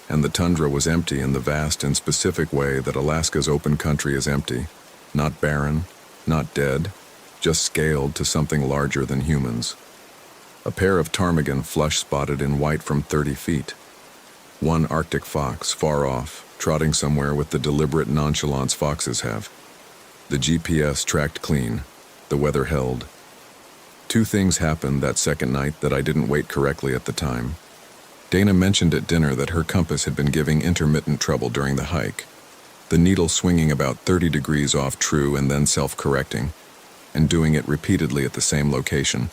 and the tundra was empty in the vast and specific way that Alaska's open country is empty. Not barren, not dead, just scaled to something larger than humans. A pair of ptarmigan flush-spotted in white from 30 feet. One Arctic fox, far off, trotting somewhere with the deliberate nonchalance foxes have. The GPS tracked clean. The weather held. 2 things happened that second night that I didn't weight correctly at the time. Dana mentioned at dinner that her compass had been giving intermittent trouble during the hike. the needle swinging about 30 degrees off true and then self-correcting, and doing it repeatedly at the same location,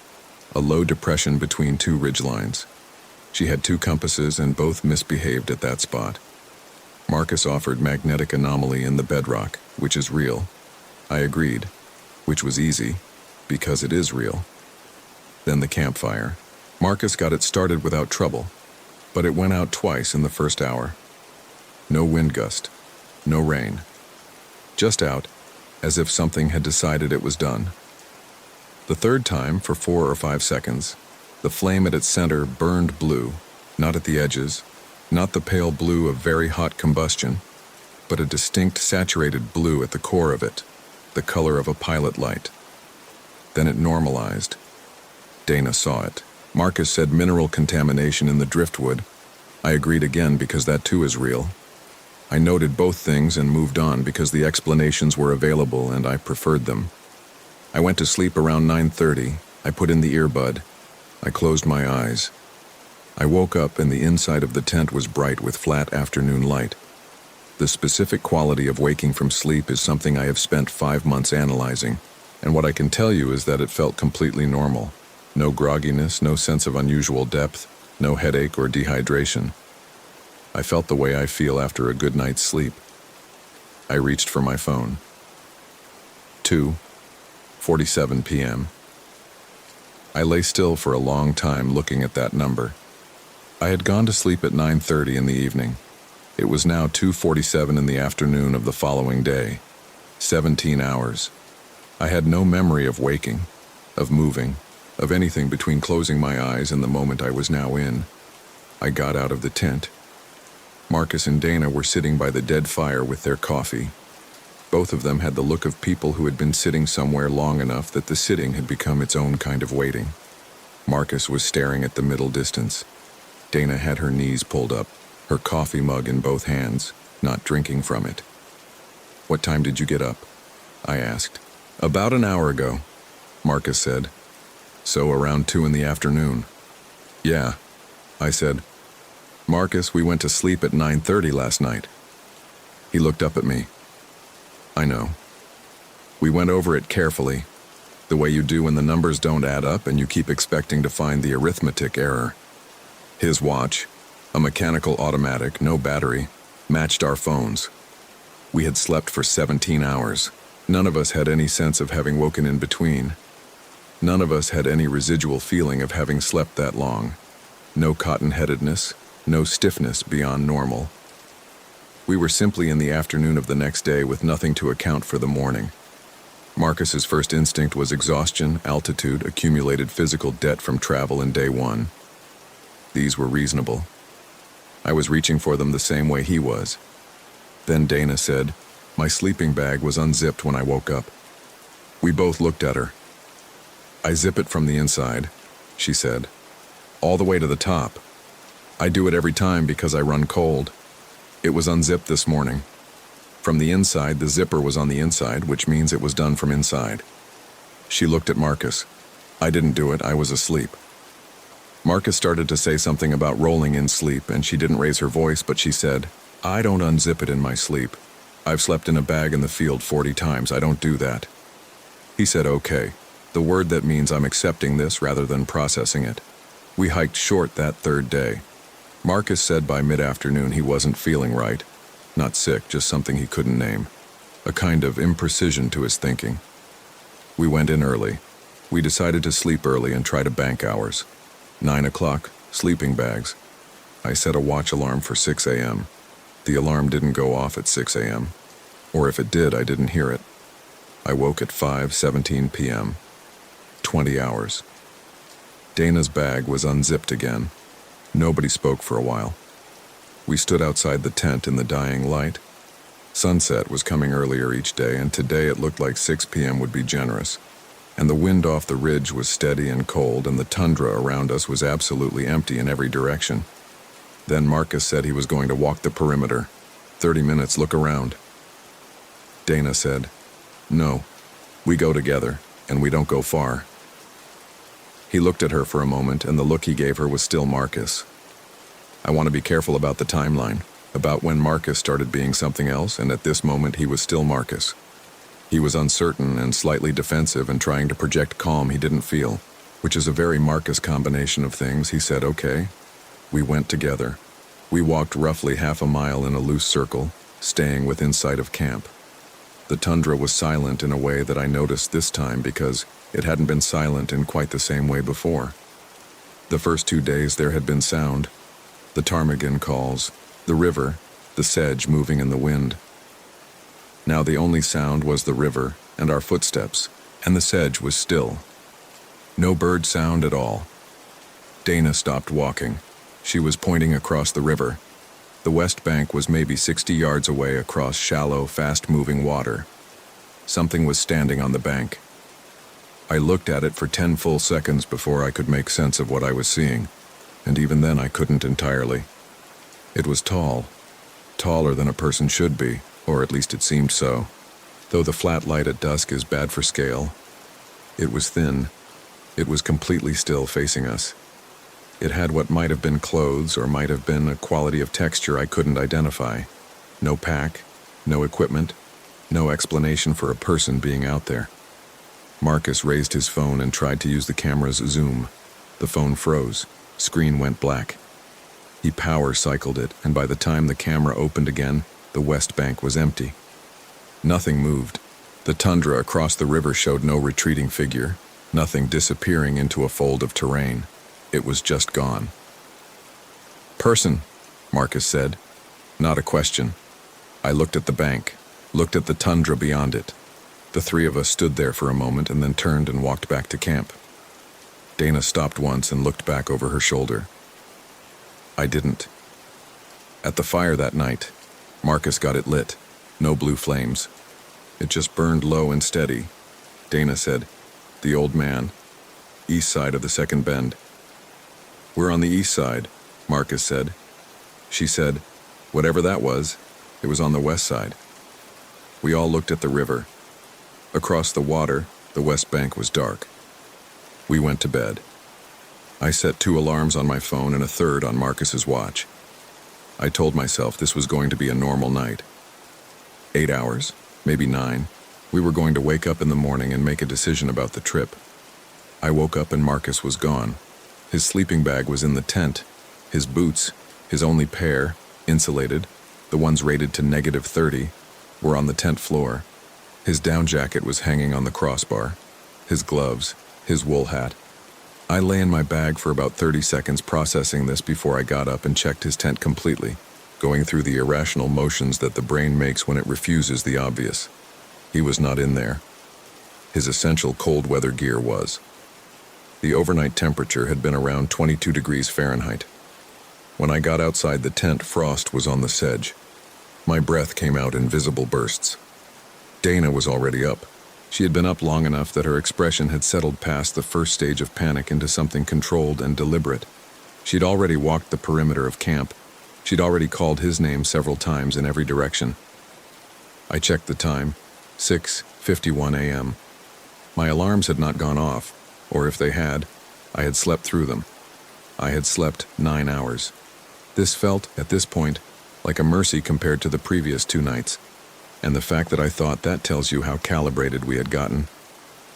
a low depression between two ridgelines. She had two compasses and both misbehaved at that spot. Marcus offered magnetic anomaly in the bedrock, which is real. I agreed, which was easy, because it is real. Then the campfire. Marcus got it started without trouble, but it went out twice in the first hour. No wind gust, no rain. Just out, as if something had decided it was done. The third time, for 4 or 5 seconds, the flame at its center burned blue, not at the edges, not the pale blue of very hot combustion, but a distinct saturated blue at the core of it, the color of a pilot light. Then it normalized. Dana saw it. Marcus said mineral contamination in the driftwood. I agreed again because that too is real. I noted both things and moved on because the explanations were available and I preferred them. I went to sleep around 9:30. I put in the earbud. I closed my eyes. I woke up and the inside of the tent was bright with flat afternoon light. The specific quality of waking from sleep is something I have spent 5 months analyzing, and what I can tell you is that it felt completely normal. No grogginess, no sense of unusual depth, no headache or dehydration. I felt the way I feel after a good night's sleep. I reached for my phone. 2:47 p.m. I lay still for a long time looking at that number. I had gone to sleep at 9:30 in the evening. It was now 2:47 in the afternoon of the following day. 17 hours. I had no memory of waking, of moving, of anything between closing my eyes and the moment I was now in. I got out of the tent. Marcus and Dana were sitting by the dead fire with their coffee. Both of them had the look of people who had been sitting somewhere long enough that the sitting had become its own kind of waiting. Marcus was staring at the middle distance. Dana had her knees pulled up, her coffee mug in both hands, not drinking from it. "What time did you get up?" I asked. "About an hour ago," Marcus said. "So around 2 in the afternoon." "Yeah," I said. "Marcus, we went to sleep at 9:30 last night." He looked up at me. "I know. We went over it carefully, the way you do when the numbers don't add up and you keep expecting to find the arithmetic error." His watch, a mechanical automatic, no battery, matched our phones. We had slept for 17 hours. None of us had any sense of having woken in between. None of us had any residual feeling of having slept that long. No cotton-headedness, no stiffness beyond normal. We were simply in the afternoon of the next day with nothing to account for the morning. Marcus's first instinct was exhaustion, altitude, accumulated physical debt from travel in day one. These were reasonable. I was reaching for them the same way he was. Then Dana said, "My sleeping bag was unzipped when I woke up." We both looked at her. "I zip it from the inside," she said. "All the way to the top. I do it every time because I run cold. It was unzipped this morning. From the inside, the zipper was on the inside, which means it was done from inside." She looked at Marcus. "I didn't do it, I was asleep." Marcus started to say something about rolling in sleep, and she didn't raise her voice, but she said, "I don't unzip it in my sleep. I've slept in a bag in the field 40 times, I don't do that." He said, "Okay," the word that means I'm accepting this rather than processing it. We hiked short that third day. Marcus said by mid-afternoon he wasn't feeling right. Not sick, just something he couldn't name. A kind of imprecision to his thinking. We went in early. We decided to sleep early and try to bank hours. 9 o'clock, sleeping bags. I set a watch alarm for 6 a.m. The alarm didn't go off at 6 a.m. Or if it did, I didn't hear it. I woke at 5:17 p.m. 20 hours. Dana's bag was unzipped again. Nobody spoke for a while. We stood outside the tent in the dying light. Sunset was coming earlier each day, and today it looked like 6 p.m. would be generous. And the wind off the ridge was steady and cold, and the tundra around us was absolutely empty in every direction. Then Marcus said he was going to walk the perimeter. 30 minutes, look around. Dana said, "No, we go together, and we don't go far." He looked at her for a moment, and the look he gave her was still Marcus. "I want to be careful about the timeline. About when Marcus started being something else, and at this moment he was still Marcus. He was uncertain and slightly defensive and trying to project calm he didn't feel, which is a very Marcus combination of things. He said, "Okay." We went together. We walked roughly half a mile in a loose circle, staying within sight of camp. The tundra was silent in a way that I noticed this time because it hadn't been silent in quite the same way before. The first 2 days there had been sound. The ptarmigan calls, the river, the sedge moving in the wind. Now the only sound was the river and our footsteps, and the sedge was still. No bird sound at all. Dana stopped walking. She was pointing across the river. The west bank was maybe 60 yards away across shallow, fast-moving water. Something was standing on the bank. I looked at it for 10 full seconds before I could make sense of what I was seeing, and even then I couldn't entirely. It was tall, taller than a person should be, or at least it seemed so, though the flat light at dusk is bad for scale. It was thin. It was completely still facing us. It had what might have been clothes or might have been a quality of texture I couldn't identify. No pack, no equipment, no explanation for a person being out there. Marcus raised his phone and tried to use the camera's zoom. The phone froze. Screen went black. He power cycled it, and by the time the camera opened again, the west bank was empty. Nothing moved. The tundra across the river showed no retreating figure, nothing disappearing into a fold of terrain. It was just gone. "Person," Marcus said. Not a question. I looked at the bank, looked at the tundra beyond it. The three of us stood there for a moment and then turned and walked back to camp. Dana stopped once and looked back over her shoulder. I didn't. At the fire that night, Marcus got it lit. No blue flames. It just burned low and steady. Dana said, "The old man. East side of the second bend." "We're on the east side," Marcus said. She said, "Whatever that was, it was on the west side." We all looked at the river. Across the water, the west bank was dark. We went to bed. I set 2 alarms on my phone and a third on Marcus's watch. I told myself this was going to be a normal night. 8 hours, maybe 9. We were going to wake up in the morning and make a decision about the trip. I woke up and Marcus was gone. His sleeping bag was in the tent. His boots, his only pair, insulated, the ones rated to -30, were on the tent floor. His down jacket was hanging on the crossbar. His gloves, his wool hat. I lay in my bag for about 30 seconds processing this before I got up and checked his tent completely, going through the irrational motions that the brain makes when it refuses the obvious. He was not in there. His essential cold weather gear was. The overnight temperature had been around 22 degrees Fahrenheit. When I got outside the tent, frost was on the sedge. My breath came out in visible bursts. Dana was already up. She had been up long enough that her expression had settled past the first stage of panic into something controlled and deliberate. She'd already walked the perimeter of camp. She'd already called his name several times in every direction. I checked the time, 6:51 a.m. My alarms had not gone off, or if they had, I had slept through them. I had slept 9 hours. This felt, at this point, like a mercy compared to the previous 2 nights. And the fact that I thought that tells you how calibrated we had gotten.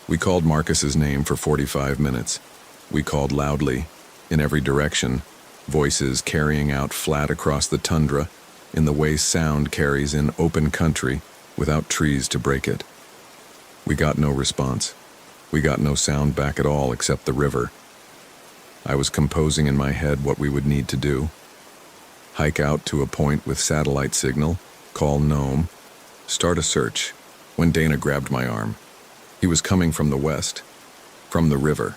We called Marcus's name for 45 minutes. We called loudly, in every direction, voices carrying out flat across the tundra, in the way sound carries in open country, without trees to break it. We got no response. We got no sound back at all except the river. I was composing in my head what we would need to do. Hike out to a point with satellite signal, call Nome, start a search, when Dana grabbed my arm. He was coming from the west, from the river.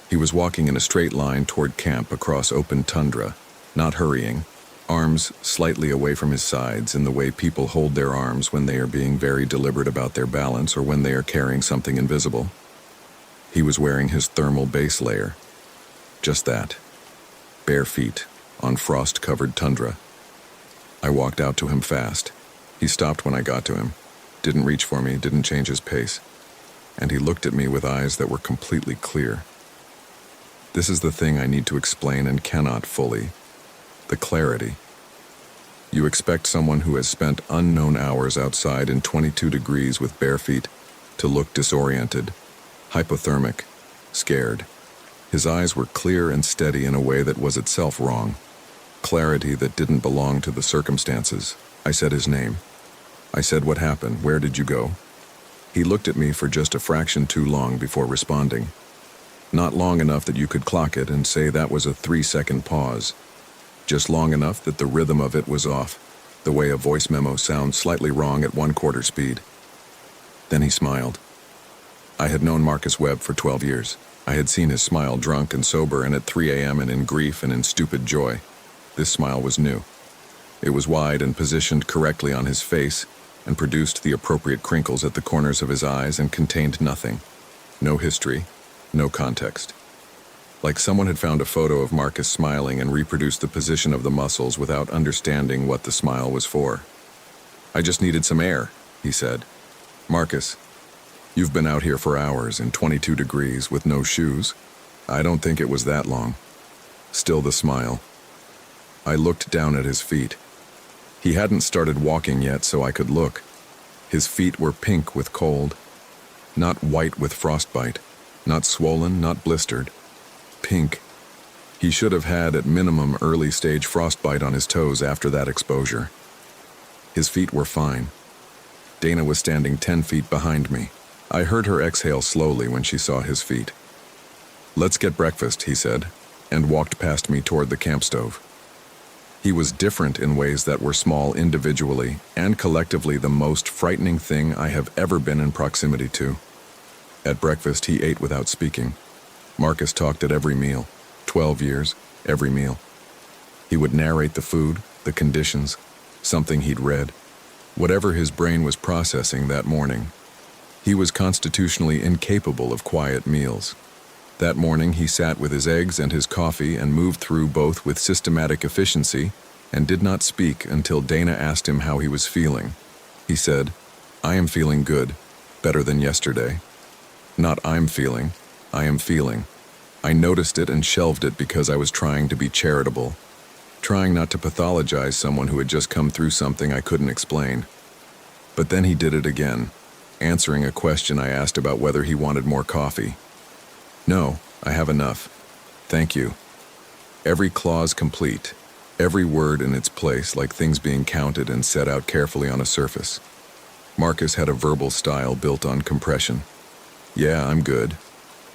He was walking in a straight line toward camp across open tundra, not hurrying, arms slightly away from his sides in the way people hold their arms when they are being very deliberate about their balance or when they are carrying something invisible. He was wearing his thermal base layer. Just that. Bare feet, on frost-covered tundra. I walked out to him fast. He stopped when I got to him, didn't reach for me, didn't change his pace, and he looked at me with eyes that were completely clear. This is the thing I need to explain and cannot fully. The clarity. You expect someone who has spent unknown hours outside in 22 degrees with bare feet to look disoriented, hypothermic, scared. His eyes were clear and steady in a way that was itself wrong. Clarity that didn't belong to the circumstances. I said his name. I said what happened, where did you go? He looked at me for just a fraction too long before responding. Not long enough that you could clock it and say that was a 3-second pause. Just long enough that the rhythm of it was off, the way a voice memo sounds slightly wrong at 1/4 speed. Then he smiled. I had known Marcus Webb for 12 years. I had seen his smile drunk and sober and at 3 a.m. and in grief and in stupid joy. This smile was new. It was wide and positioned correctly on his face and produced the appropriate crinkles at the corners of his eyes and contained nothing. No history, no context. Like someone had found a photo of Marcus smiling and reproduced the position of the muscles without understanding what the smile was for. I just needed some air, he said. Marcus, you've been out here for hours in 22 degrees with no shoes. I don't think it was that long. Still the smile. I looked down at his feet. He hadn't started walking yet, so I could look. His feet were pink with cold, not white with frostbite, not swollen, not blistered. Pink. He should have had at minimum early-stage frostbite on his toes after that exposure. His feet were fine. Dana was standing 10 feet behind me. I heard her exhale slowly when she saw his feet. Let's get breakfast, he said, and walked past me toward the camp stove. He was different in ways that were small individually and collectively the most frightening thing I have ever been in proximity to. At breakfast, he ate without speaking. Marcus talked at every meal. 12 years, every meal. He would narrate the food, the conditions, something he'd read, whatever his brain was processing that morning. He was constitutionally incapable of quiet meals. That morning he sat with his eggs and his coffee and moved through both with systematic efficiency and did not speak until Dana asked him how he was feeling. He said, I am feeling good, better than yesterday. Not I'm feeling, I am feeling. I noticed it and shelved it because I was trying to be charitable, trying not to pathologize someone who had just come through something I couldn't explain. But then he did it again, answering a question I asked about whether he wanted more coffee. No, I have enough. Thank you. Every clause complete, every word in its place like things being counted and set out carefully on a surface. Marcus had a verbal style built on compression. Yeah, I'm good.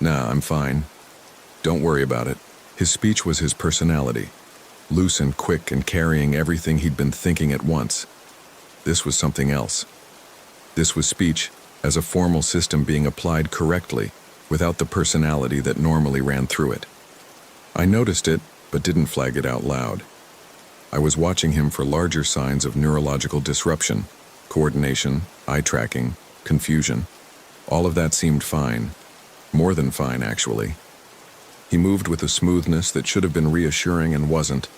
Nah, I'm fine. Don't worry about it. His speech was his personality, loose and quick and carrying everything he'd been thinking at once. This was something else. This was speech as a formal system being applied correctly, without the personality that normally ran through it. I noticed it, but didn't flag it out loud. I was watching him for larger signs of neurological disruption, coordination, eye tracking, confusion. All of that seemed fine. More than fine, actually. He moved with a smoothness that should have been reassuring and wasn't,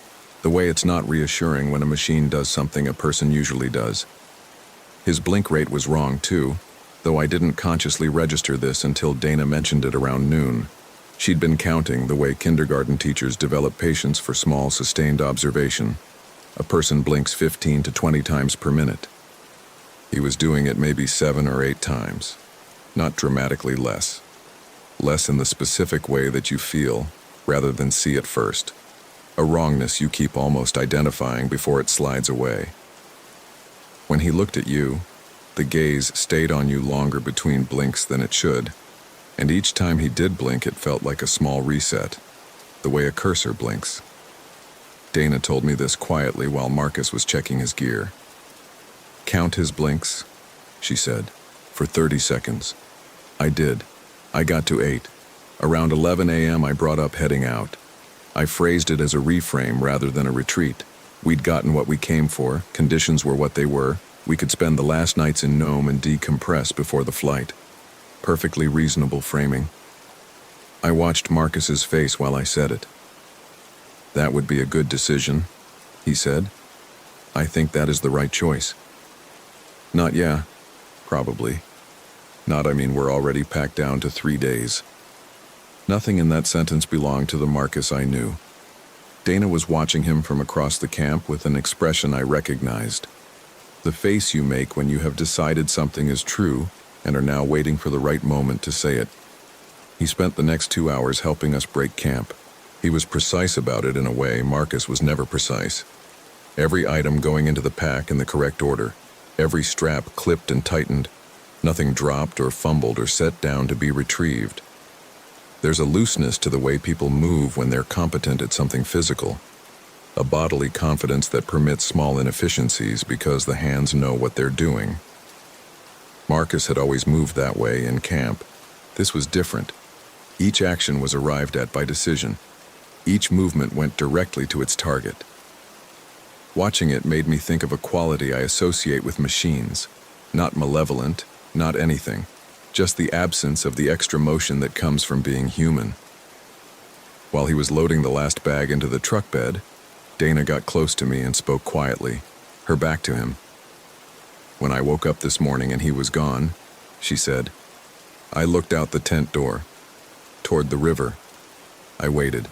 the way it's not reassuring when a machine does something a person usually does. His blink rate was wrong, too, though I didn't consciously register this until Dana mentioned it around noon. She'd been counting the way kindergarten teachers develop patience for small, sustained observation. A person blinks 15 to 20 times per minute. He was doing it maybe 7 or 8 times, not dramatically less. Less in the specific way that you feel, rather than see at first. A wrongness you keep almost identifying before it slides away. When he looked at you, the gaze stayed on you longer between blinks than it should, and each time he did blink it felt like a small reset, the way a cursor blinks. Dana told me this quietly while Marcus was checking his gear. Count his blinks, she said, for 30 seconds. I did. I got to 8. Around 11 a.m. I brought up heading out. I phrased it as a reframe rather than a retreat. We'd gotten what we came for, conditions were what they were, we could spend the last nights in Nome and decompress before the flight. Perfectly reasonable framing. I watched Marcus's face while I said it. That would be a good decision, he said. I think that is the right choice. Not yeah, probably. Not I mean we're already packed down to 3 days. Nothing in that sentence belonged to the Marcus I knew. Dana was watching him from across the camp with an expression I recognized. The face you make when you have decided something is true and are now waiting for the right moment to say it. He spent the next 2 hours helping us break camp. He was precise about it in a way Marcus was never precise. Every item going into the pack in the correct order, every strap clipped and tightened, nothing dropped or fumbled or set down to be retrieved. There's a looseness to the way people move when they're competent at something physical, a bodily confidence that permits small inefficiencies because the hands know what they're doing. Marcus had always moved that way in camp. This was different. Each action was arrived at by decision. Each movement went directly to its target. Watching it made me think of a quality I associate with machines. Not malevolent, not anything. Just the absence of the extra motion that comes from being human. While he was loading the last bag into the truck bed, Dana got close to me and spoke quietly, her back to him. When I woke up this morning and he was gone, she said, I looked out the tent door, toward the river. I waited.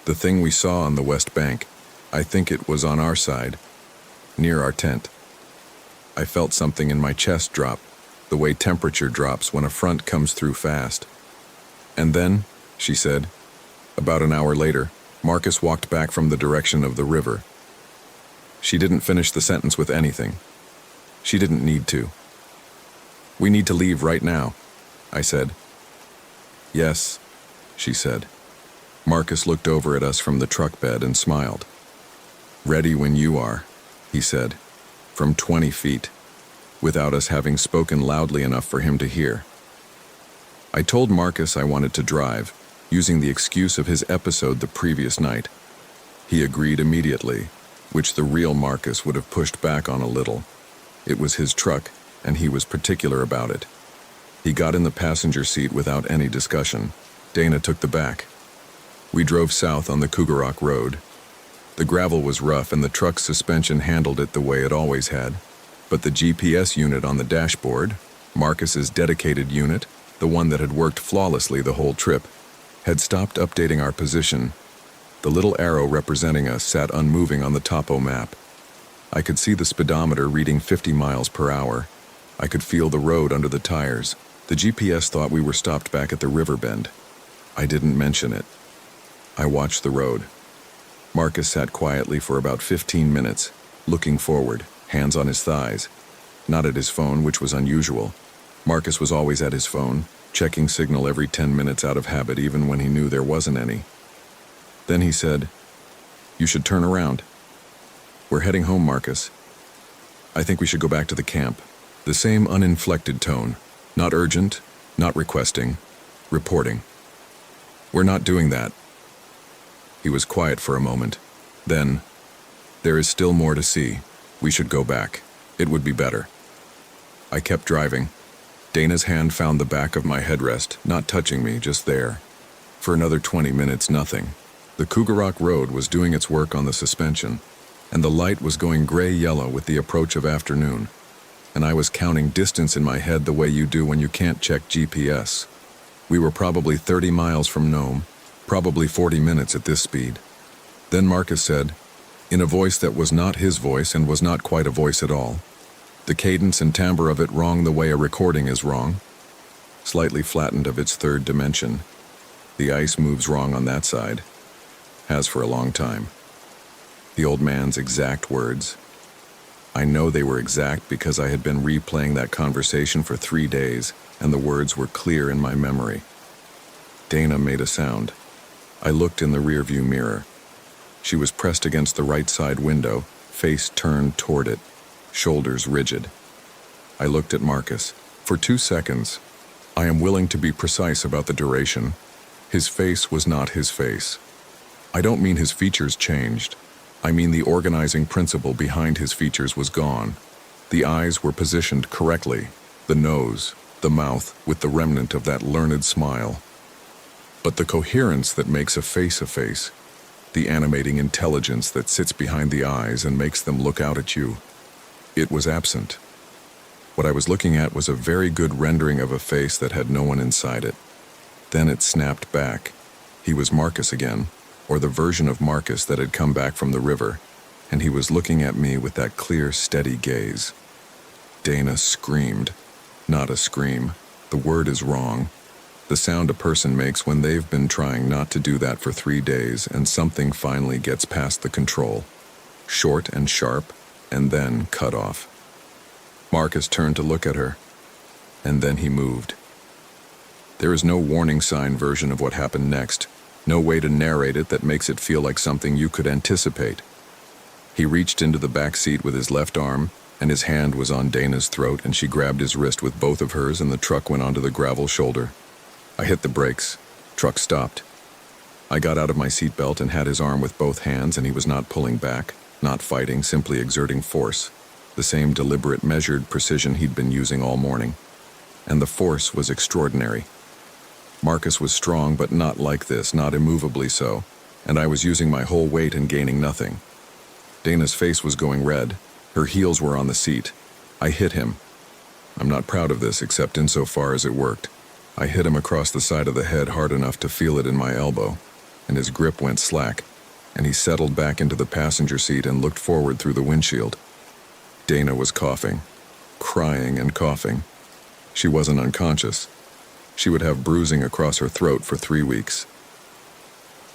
The thing we saw on the west bank, I think it was on our side, near our tent. I felt something in my chest drop, the way temperature drops when a front comes through fast. And then, she said, about an hour later, Marcus walked back from the direction of the river. She didn't finish the sentence with anything. She didn't need to. We need to leave right now, I said. Yes, she said. Marcus looked over at us from the truck bed and smiled. Ready when you are, he said, from 20 feet, without us having spoken loudly enough for him to hear. I told Marcus I wanted to drive, using the excuse of his episode the previous night. He agreed immediately, which the real Marcus would have pushed back on a little. It was his truck, and he was particular about it. He got in the passenger seat without any discussion. Dana took the back. We drove south on the Cougarock Road. The gravel was rough and the truck's suspension handled it the way it always had. But the GPS unit on the dashboard, Marcus's dedicated unit, the one that had worked flawlessly the whole trip, had stopped updating our position. The little arrow representing us sat unmoving on the topo map. I could see the speedometer reading 50 miles per hour. I could feel the road under the tires. The GPS thought we were stopped back at the river bend. I didn't mention it. I watched the road. Marcus sat quietly for about 15 minutes, looking forward, hands on his thighs. Not at his phone, which was unusual. Marcus was always at his phone, checking signal every 10 minutes out of habit even when he knew there wasn't any. Then he said, "You should turn around. We're heading home, Marcus. I think we should go back to the camp." The same uninflected tone, not urgent, not requesting, reporting. "We're not doing that." He was quiet for a moment. Then, "There is still more to see. We should go back. It would be better." I kept driving. Dana's hand found the back of my headrest, not touching me, just there. For another 20 minutes, nothing. The Cougarock Road was doing its work on the suspension, and the light was going gray-yellow with the approach of afternoon, and I was counting distance in my head the way you do when you can't check GPS. We were probably 30 miles from Nome, probably 40 minutes at this speed. Then Marcus said, in a voice that was not his voice and was not quite a voice at all, the cadence and timbre of it wrong the way a recording is wrong, slightly flattened of its third dimension. The ice moves wrong on that side, has for a long time. The old man's exact words. I know they were exact because I had been replaying that conversation for 3 days, and the words were clear in my memory. Dana made a sound. I looked in the rearview mirror. She was pressed against the right side window, face turned toward it, shoulders rigid. I looked at Marcus. For 2 seconds, I am willing to be precise about the duration. His face was not his face. I don't mean his features changed. I mean the organizing principle behind his features was gone. The eyes were positioned correctly, the nose, the mouth, with the remnant of that learned smile. But the coherence that makes a face, the animating intelligence that sits behind the eyes and makes them look out at you, it was absent. What I was looking at was a very good rendering of a face that had no one inside it. Then it snapped back. He was Marcus again, or the version of Marcus that had come back from the river, and he was looking at me with that clear, steady gaze. Dana screamed. Not a scream. The word is wrong. The sound a person makes when they've been trying not to do that for 3 days and something finally gets past the control. Short and sharp, and then cut off. Marcus turned to look at her, and then he moved. There is no warning sign version of what happened next, no way to narrate it that makes it feel like something you could anticipate. He reached into the back seat with his left arm, and his hand was on Dana's throat, and she grabbed his wrist with both of hers, and the truck went onto the gravel shoulder. I hit the brakes. Truck stopped. I got out of my seatbelt and had his arm with both hands, and he was not pulling back, not fighting, simply exerting force. The same deliberate, measured precision he'd been using all morning. And the force was extraordinary. Marcus was strong, but not like this, not immovably so, and I was using my whole weight and gaining nothing. Dana's face was going red. Her heels were on the seat. I hit him. I'm not proud of this, except insofar as it worked. I hit him across the side of the head hard enough to feel it in my elbow, and his grip went slack, and he settled back into the passenger seat and looked forward through the windshield. Dana was coughing, crying and coughing. She wasn't unconscious. She would have bruising across her throat for 3 weeks.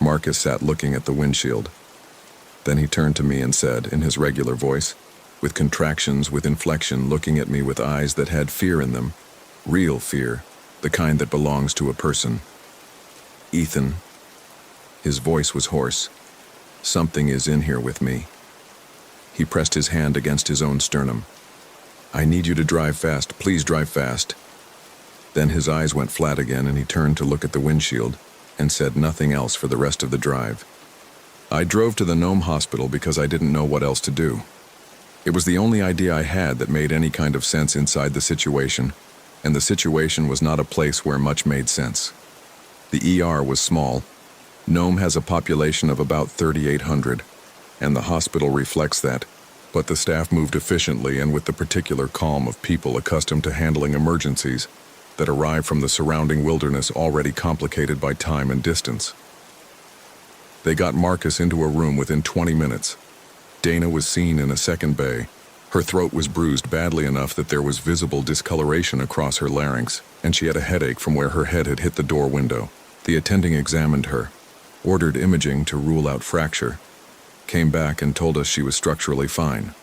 Marcus sat looking at the windshield. Then he turned to me and said, in his regular voice, with contractions, with inflection, looking at me with eyes that had fear in them, real fear, the kind that belongs to a person. "Ethan." His voice was hoarse. "Something is in here with me." He pressed his hand against his own sternum. "I need you to drive fast. Please drive fast." Then his eyes went flat again, and he turned to look at the windshield and said nothing else for the rest of the drive. I drove to the Nome Hospital because I didn't know what else to do. It was the only idea I had that made any kind of sense inside the situation, and the situation was not a place where much made sense. The ER was small. Nome has a population of about 3,800, and the hospital reflects that, but the staff moved efficiently and with the particular calm of people accustomed to handling emergencies that arrive from the surrounding wilderness already complicated by time and distance. They got Marcus into a room within 20 minutes. Dana was seen in a second bay. Her throat was bruised badly enough that there was visible discoloration across her larynx, and she had a headache from where her head had hit the door window. The attending examined her, ordered imaging to rule out fracture, came back and told us she was structurally fine.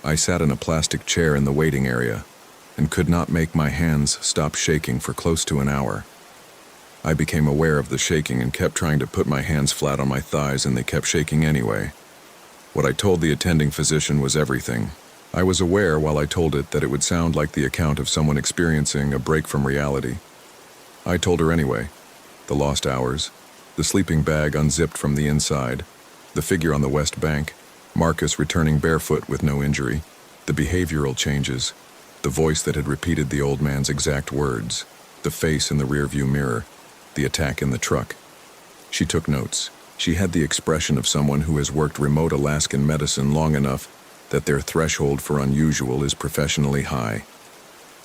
I sat in a plastic chair in the waiting area and could not make my hands stop shaking for close to an hour. I became aware of the shaking and kept trying to put my hands flat on my thighs, and they kept shaking anyway. What I told the attending physician was everything. I was aware while I told it that it would sound like the account of someone experiencing a break from reality. I told her anyway. The lost hours, the sleeping bag unzipped from the inside, the figure on the west bank, Marcus returning barefoot with no injury, the behavioral changes, the voice that had repeated the old man's exact words, the face in the rearview mirror, the attack in the truck. She took notes. She had the expression of someone who has worked remote Alaskan medicine long enough that their threshold for unusual is professionally high.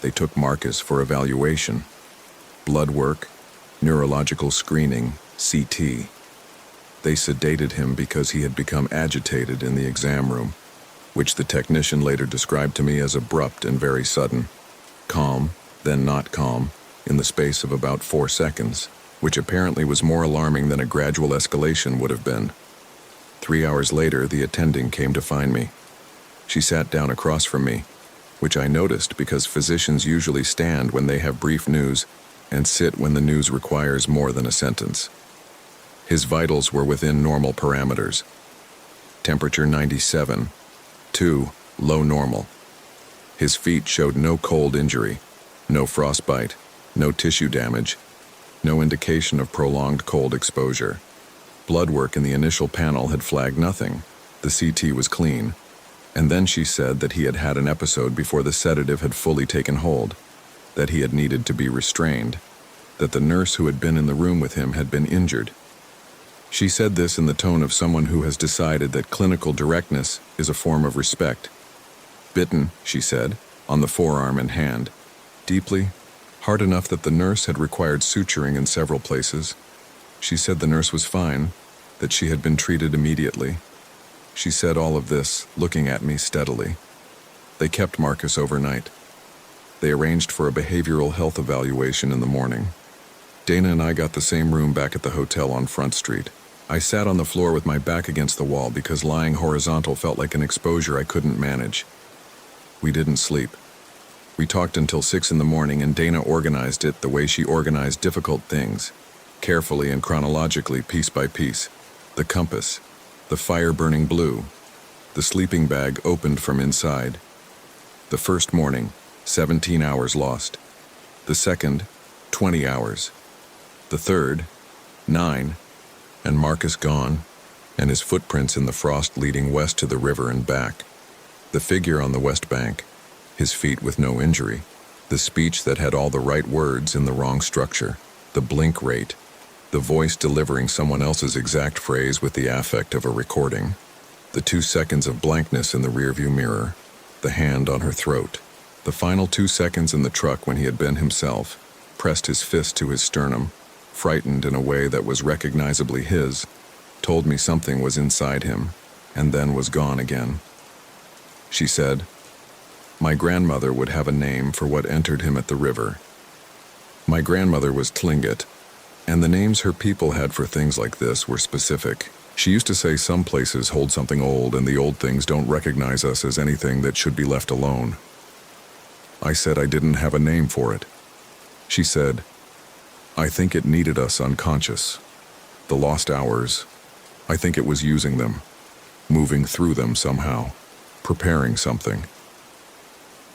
They took Marcus for evaluation. Blood work, neurological screening, CT. They sedated him because he had become agitated in the exam room, which the technician later described to me as abrupt and very sudden. Calm, then not calm, in the space of about 4 seconds, which apparently was more alarming than a gradual escalation would have been. 3 hours later, the attending came to find me. She sat down across from me, which I noticed because physicians usually stand when they have brief news and sit when the news requires more than a sentence. His vitals were within normal parameters. Temperature 97, 2, low normal. His feet showed no cold injury, no frostbite, no tissue damage, no indication of prolonged cold exposure. Blood work in the initial panel had flagged nothing. The CT was clean. And then she said that he had had an episode before the sedative had fully taken hold, that he had needed to be restrained, that the nurse who had been in the room with him had been injured. She said this in the tone of someone who has decided that clinical directness is a form of respect. Bitten, she said, on the forearm and hand, deeply, hard enough that the nurse had required suturing in several places. She said the nurse was fine, that she had been treated immediately. She said all of this, looking at me steadily. They kept Marcus overnight. They arranged for a behavioral health evaluation in the morning. Dana and I got the same room back at the hotel on Front Street. I sat on the floor with my back against the wall because lying horizontal felt like an exposure I couldn't manage. We didn't sleep. We talked until 6 in the morning, and Dana organized it the way she organized difficult things, carefully and chronologically, piece by piece. The compass, the fire burning blue, the sleeping bag opened from inside. The first morning, 17 hours lost. The second, 20 hours. The third, 9, and Marcus gone, and his footprints in the frost leading west to the river and back. The figure on the west bank, his feet with no injury. The speech that had all the right words in the wrong structure. The blink rate. The voice delivering someone else's exact phrase with the affect of a recording. The 2 seconds of blankness in the rearview mirror. The hand on her throat. The final 2 seconds in the truck when he had been himself, pressed his fist to his sternum, frightened in a way that was recognizably his, told me something was inside him, and then was gone again. She said, "My grandmother would have a name for what entered him at the river." My grandmother was Tlingit, and the names her people had for things like this were specific. She used to say some places hold something old, and the old things don't recognize us as anything that should be left alone. I said I didn't have a name for it. She said, "I think it needed us unconscious. The lost hours, I think it was using them, moving through them somehow, preparing something."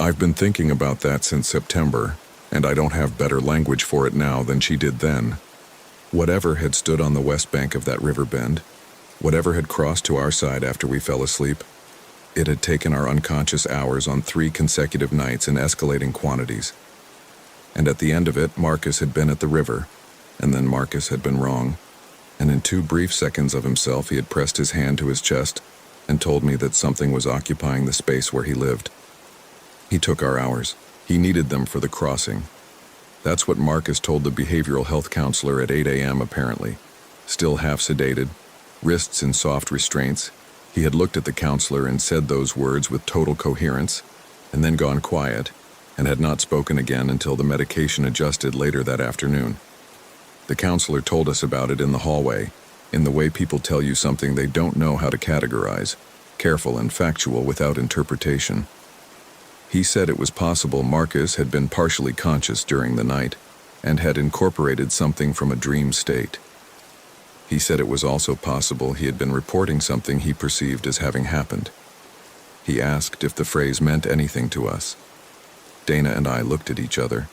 I've been thinking about that since September, and I don't have better language for it now than she did then. Whatever had stood on the west bank of that river bend, whatever had crossed to our side after we fell asleep, it had taken our unconscious hours on 3 consecutive nights in escalating quantities. And at the end of it, Marcus had been at the river, and then Marcus had been wrong, and in 2 brief seconds of himself he had pressed his hand to his chest and told me that something was occupying the space where he lived. He took our hours. He needed them for the crossing. That's what Marcus told the behavioral health counselor at 8 a.m. apparently. Still half sedated, wrists in soft restraints, he had looked at the counselor and said those words with total coherence, and then gone quiet, and had not spoken again until the medication adjusted later that afternoon. The counselor told us about it in the hallway, in the way people tell you something they don't know how to categorize, careful and factual without interpretation. He said it was possible Marcus had been partially conscious during the night and had incorporated something from a dream state. He said it was also possible he had been reporting something he perceived as having happened. He asked if the phrase meant anything to us. Dana and I looked at each other.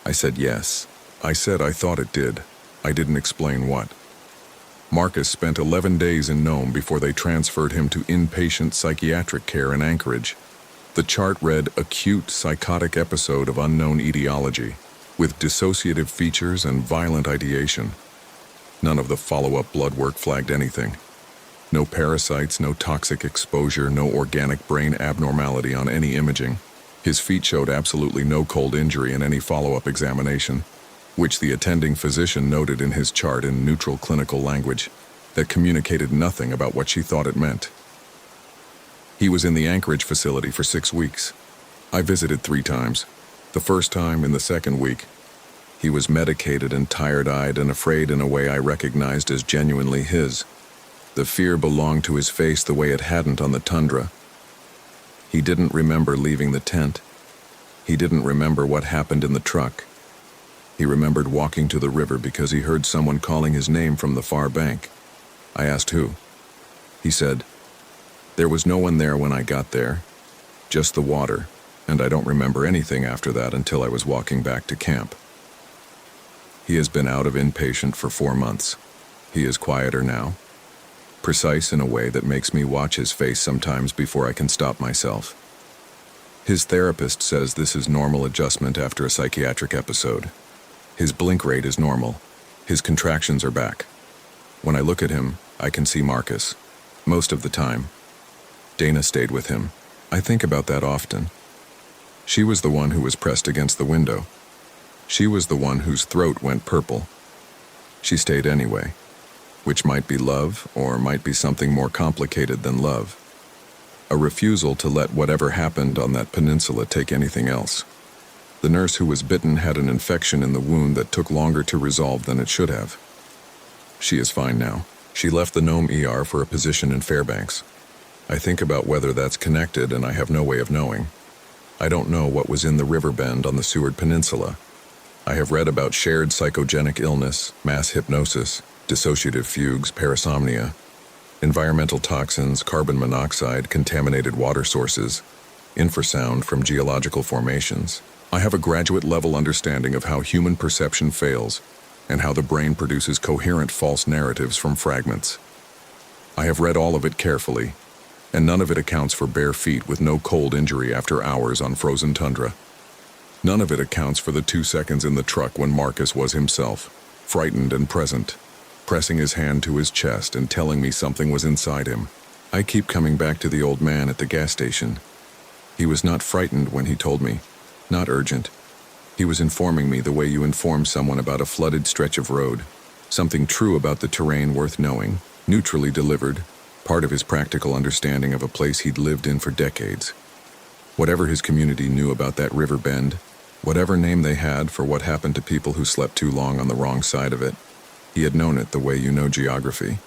I said yes. I said I thought it did. I didn't explain what. Marcus spent 11 days in Nome before they transferred him to inpatient psychiatric care in Anchorage. The chart read acute psychotic episode of unknown etiology, with dissociative features and violent ideation. None of the follow-up blood work flagged anything. No parasites, no toxic exposure, no organic brain abnormality on any imaging. His feet showed absolutely no cold injury in any follow-up examination, which the attending physician noted in his chart in neutral clinical language that communicated nothing about what she thought it meant. He was in the Anchorage facility for 6 weeks. I visited 3 times. The first time in the second week. He was medicated and tired-eyed and afraid in a way I recognized as genuinely his. The fear belonged to his face the way it hadn't on the tundra. He didn't remember leaving the tent. He didn't remember what happened in the truck. He remembered walking to the river because he heard someone calling his name from the far bank. I asked who. He said, "There was no one there when I got there, just the water, and I don't remember anything after that until I was walking back to camp." He has been out of inpatient for 4 months. He is quieter now, precise in a way that makes me watch his face sometimes before I can stop myself. His therapist says this is normal adjustment after a psychiatric episode. His blink rate is normal. His contractions are back. When I look at him, I can see Marcus. Most of the time. Dana stayed with him. I think about that often. She was the one who was pressed against the window. She was the one whose throat went purple. She stayed anyway, which might be love or might be something more complicated than love. A refusal to let whatever happened on that peninsula take anything else. The nurse who was bitten had an infection in the wound that took longer to resolve than it should have. She is fine now. She left the Nome ER for a position in Fairbanks. I think about whether that's connected and I have no way of knowing. I don't know what was in the river bend on the Seward Peninsula. I have read about shared psychogenic illness, mass hypnosis, dissociative fugues, parasomnia, environmental toxins, carbon monoxide, contaminated water sources, infrasound from geological formations. I have a graduate-level understanding of how human perception fails and how the brain produces coherent false narratives from fragments. I have read all of it carefully, and none of it accounts for bare feet with no cold injury after hours on frozen tundra. None of it accounts for the 2 seconds in the truck when Marcus was himself, frightened and present, pressing his hand to his chest and telling me something was inside him. I keep coming back to the old man at the gas station. He was not frightened when he told me, not urgent. He was informing me the way you inform someone about a flooded stretch of road, something true about the terrain worth knowing, neutrally delivered, part of his practical understanding of a place he'd lived in for decades. Whatever his community knew about that river bend, whatever name they had for what happened to people who slept too long on the wrong side of it, he had known it the way you know geography.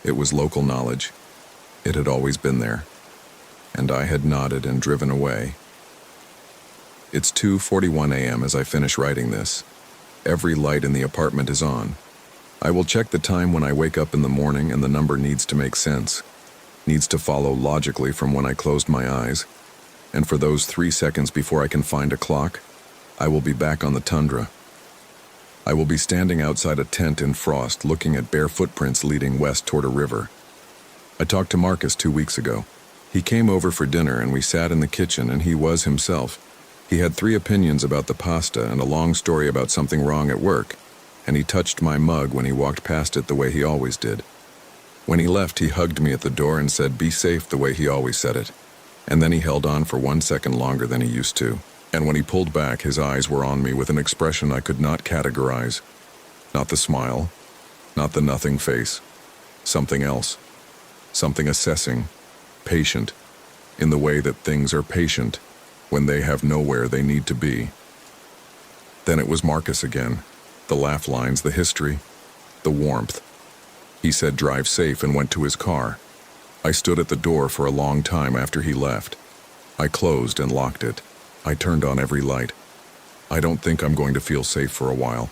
It was local knowledge. It had always been there. And I had nodded and driven away. It's 2:41 a.m. as I finish writing this. Every light in the apartment is on. I will check the time when I wake up in the morning, and the number needs to make sense. Needs to follow logically from when I closed my eyes. And for those 3 seconds before I can find a clock, I will be back on the tundra. I will be standing outside a tent in frost looking at bare footprints leading west toward a river. I talked to Marcus 2 weeks ago. He came over for dinner and we sat in the kitchen and he was himself. He had 3 opinions about the pasta and a long story about something wrong at work, and he touched my mug when he walked past it the way he always did. When he left, he hugged me at the door and said, "Be safe," the way he always said it. And then he held on for 1 second longer than he used to. And when he pulled back, his eyes were on me with an expression I could not categorize. Not the smile, not the nothing face. Something else. Something assessing, patient, in the way that things are patient when they have nowhere they need to be. Then it was Marcus again. The laugh lines, the history, the warmth. He said drive safe and went to his car. I stood at the door for a long time after he left. I closed and locked it. I turned on every light. I don't think I'm going to feel safe for a while.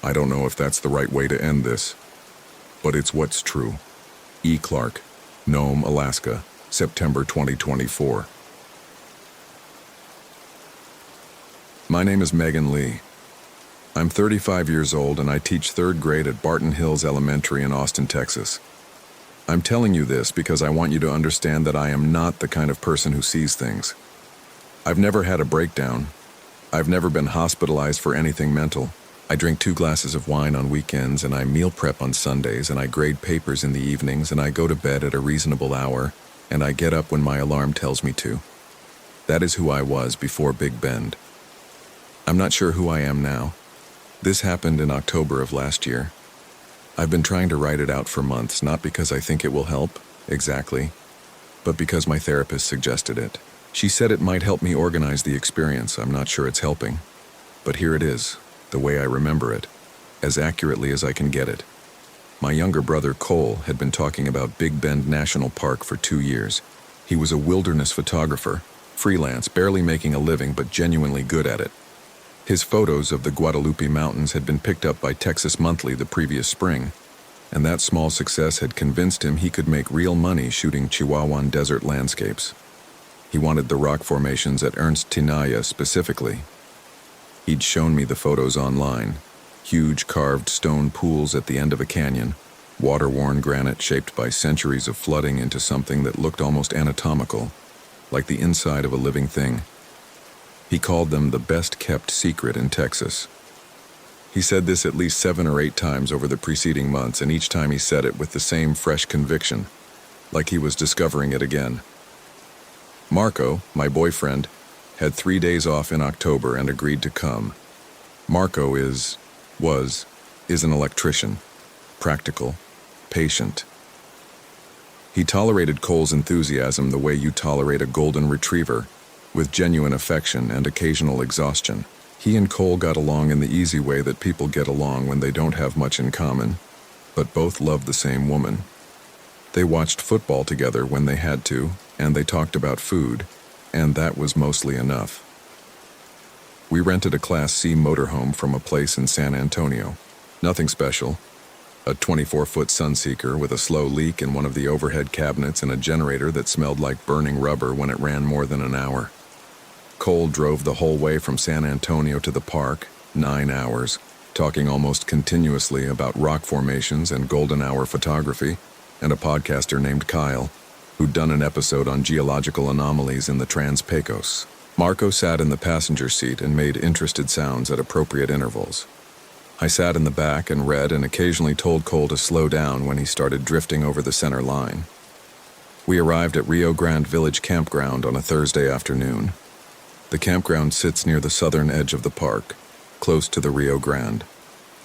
I don't know if that's the right way to end this. But it's what's true. E. Clark, Nome, Alaska, September 2024. My name is Megan Lee. I'm 35 years old and I teach 3rd grade at Barton Hills Elementary in Austin, Texas. I'm telling you this because I want you to understand that I am not the kind of person who sees things. I've never had a breakdown. I've never been hospitalized for anything mental. I drink 2 glasses of wine on weekends and I meal prep on Sundays and I grade papers in the evenings and I go to bed at a reasonable hour and I get up when my alarm tells me to. That is who I was before Big Bend. I'm not sure who I am now. This happened in October of last year. I've been trying to write it out for months, not because I think it will help, exactly, but because my therapist suggested it. She said it might help me organize the experience. I'm not sure it's helping. But here it is, the way I remember it, as accurately as I can get it. My younger brother Cole had been talking about Big Bend National Park for 2 years. He was a wilderness photographer, freelance, barely making a living, but genuinely good at it. His photos of the Guadalupe Mountains had been picked up by Texas Monthly the previous spring, and that small success had convinced him he could make real money shooting Chihuahuan desert landscapes. He wanted the rock formations at Ernst Tinaya specifically. He'd shown me the photos online, huge carved stone pools at the end of a canyon, water-worn granite shaped by centuries of flooding into something that looked almost anatomical, like the inside of a living thing. He called them the best-kept secret in Texas. He said this at least 7 or 8 times over the preceding months, and each time he said it with the same fresh conviction, like he was discovering it again. Marco, my boyfriend, had 3 days off in October and agreed to come. Marco is is an electrician, practical, patient. He tolerated Cole's enthusiasm the way you tolerate a golden retriever, with genuine affection and occasional exhaustion. He and Cole got along in the easy way that people get along when they don't have much in common, but both loved the same woman. They watched football together when they had to, and they talked about food, and that was mostly enough. We rented a Class C motorhome from a place in San Antonio. Nothing special. A 24-foot Sunseeker with a slow leak in one of the overhead cabinets and a generator that smelled like burning rubber when it ran more than an hour. Cole drove the whole way from San Antonio to the park, 9 hours, talking almost continuously about rock formations and golden hour photography, and a podcaster named Kyle, who'd done an episode on geological anomalies in the Trans-Pecos. Marco sat in the passenger seat and made interested sounds at appropriate intervals. I sat in the back and read and occasionally told Cole to slow down when he started drifting over the center line. We arrived at Rio Grande Village Campground on a Thursday afternoon. The campground sits near the southern edge of the park, close to the Rio Grande.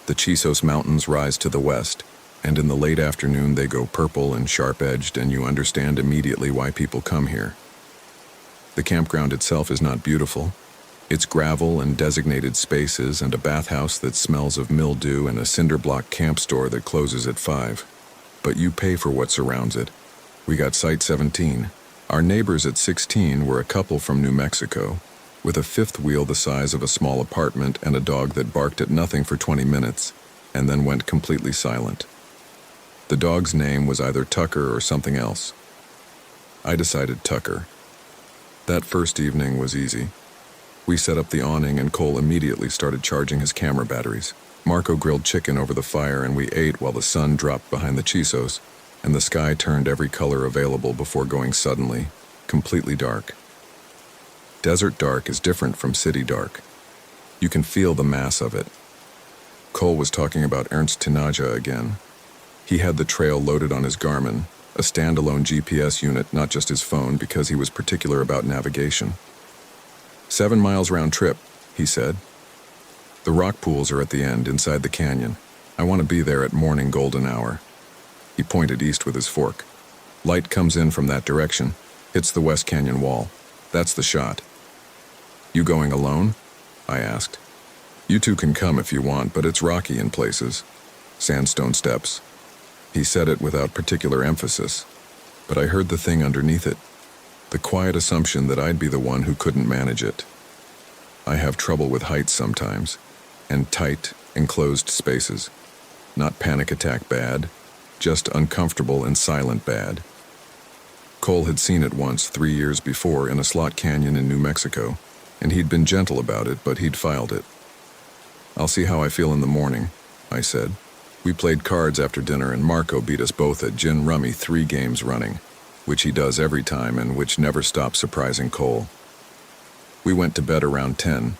The Chisos Mountains rise to the west, and in the late afternoon they go purple and sharp-edged, and you understand immediately why people come here. The campground itself is not beautiful. It's gravel and designated spaces and a bathhouse that smells of mildew and a cinder block camp store that closes at 5. But you pay for what surrounds it. We got Site 17. Our neighbors at 16 were a couple from New Mexico, with a fifth wheel the size of a small apartment and a dog that barked at nothing for 20 minutes and then went completely silent. The dog's name was either Tucker or something else. I decided Tucker. That first evening was easy. We set up the awning and Cole immediately started charging his camera batteries. Marco grilled chicken over the fire and we ate while the sun dropped behind the Chisos and the sky turned every color available before going suddenly, completely dark. Desert dark is different from city dark. You can feel the mass of it. Cole was talking about Ernst Tinaja again. He had the trail loaded on his Garmin, a standalone GPS unit, not just his phone, because he was particular about navigation. 7 miles round trip, he said. The rock pools are at the end, inside the canyon. I want to be there at morning golden hour. He pointed east with his fork. Light comes in from that direction, hits the West Canyon wall. That's the shot. You going alone? I asked. You two can come if you want, but it's rocky in places. Sandstone steps. He said it without particular emphasis, but I heard the thing underneath it, the quiet assumption that I'd be the one who couldn't manage it. I have trouble with heights sometimes, and tight, enclosed spaces. Not panic attack bad, just uncomfortable and silent bad. Cole had seen it once 3 years before in a slot canyon in New Mexico, and he'd been gentle about it, but he'd filed it. I'll see how I feel in the morning, I said. We played cards after dinner and Marco beat us both at gin rummy 3 games running, which he does every time and which never stops surprising Cole. We went to bed around 10.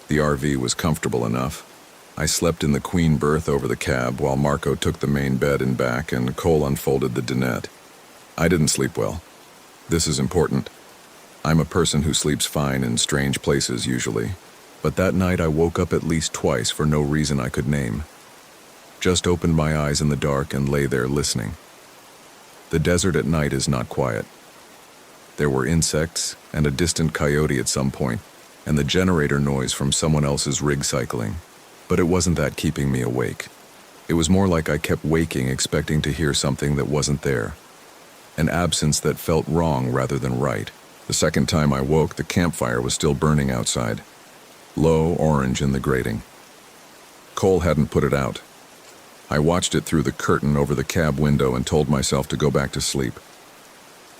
The RV was comfortable enough. I slept in the queen berth over the cab while Marco took the main bed in back and Cole unfolded the dinette. I didn't sleep well. This is important. I'm a person who sleeps fine in strange places usually, but that night I woke up at least twice for no reason I could name. Just opened my eyes in the dark and lay there listening. The desert at night is not quiet. There were insects and a distant coyote at some point, and the generator noise from someone else's rig cycling. But it wasn't that keeping me awake. It was more like I kept waking expecting to hear something that wasn't there. An absence that felt wrong rather than right. The second time I woke, the campfire was still burning outside. Low orange in the grating. Cole hadn't put it out. I watched it through the curtain over the cab window and told myself to go back to sleep.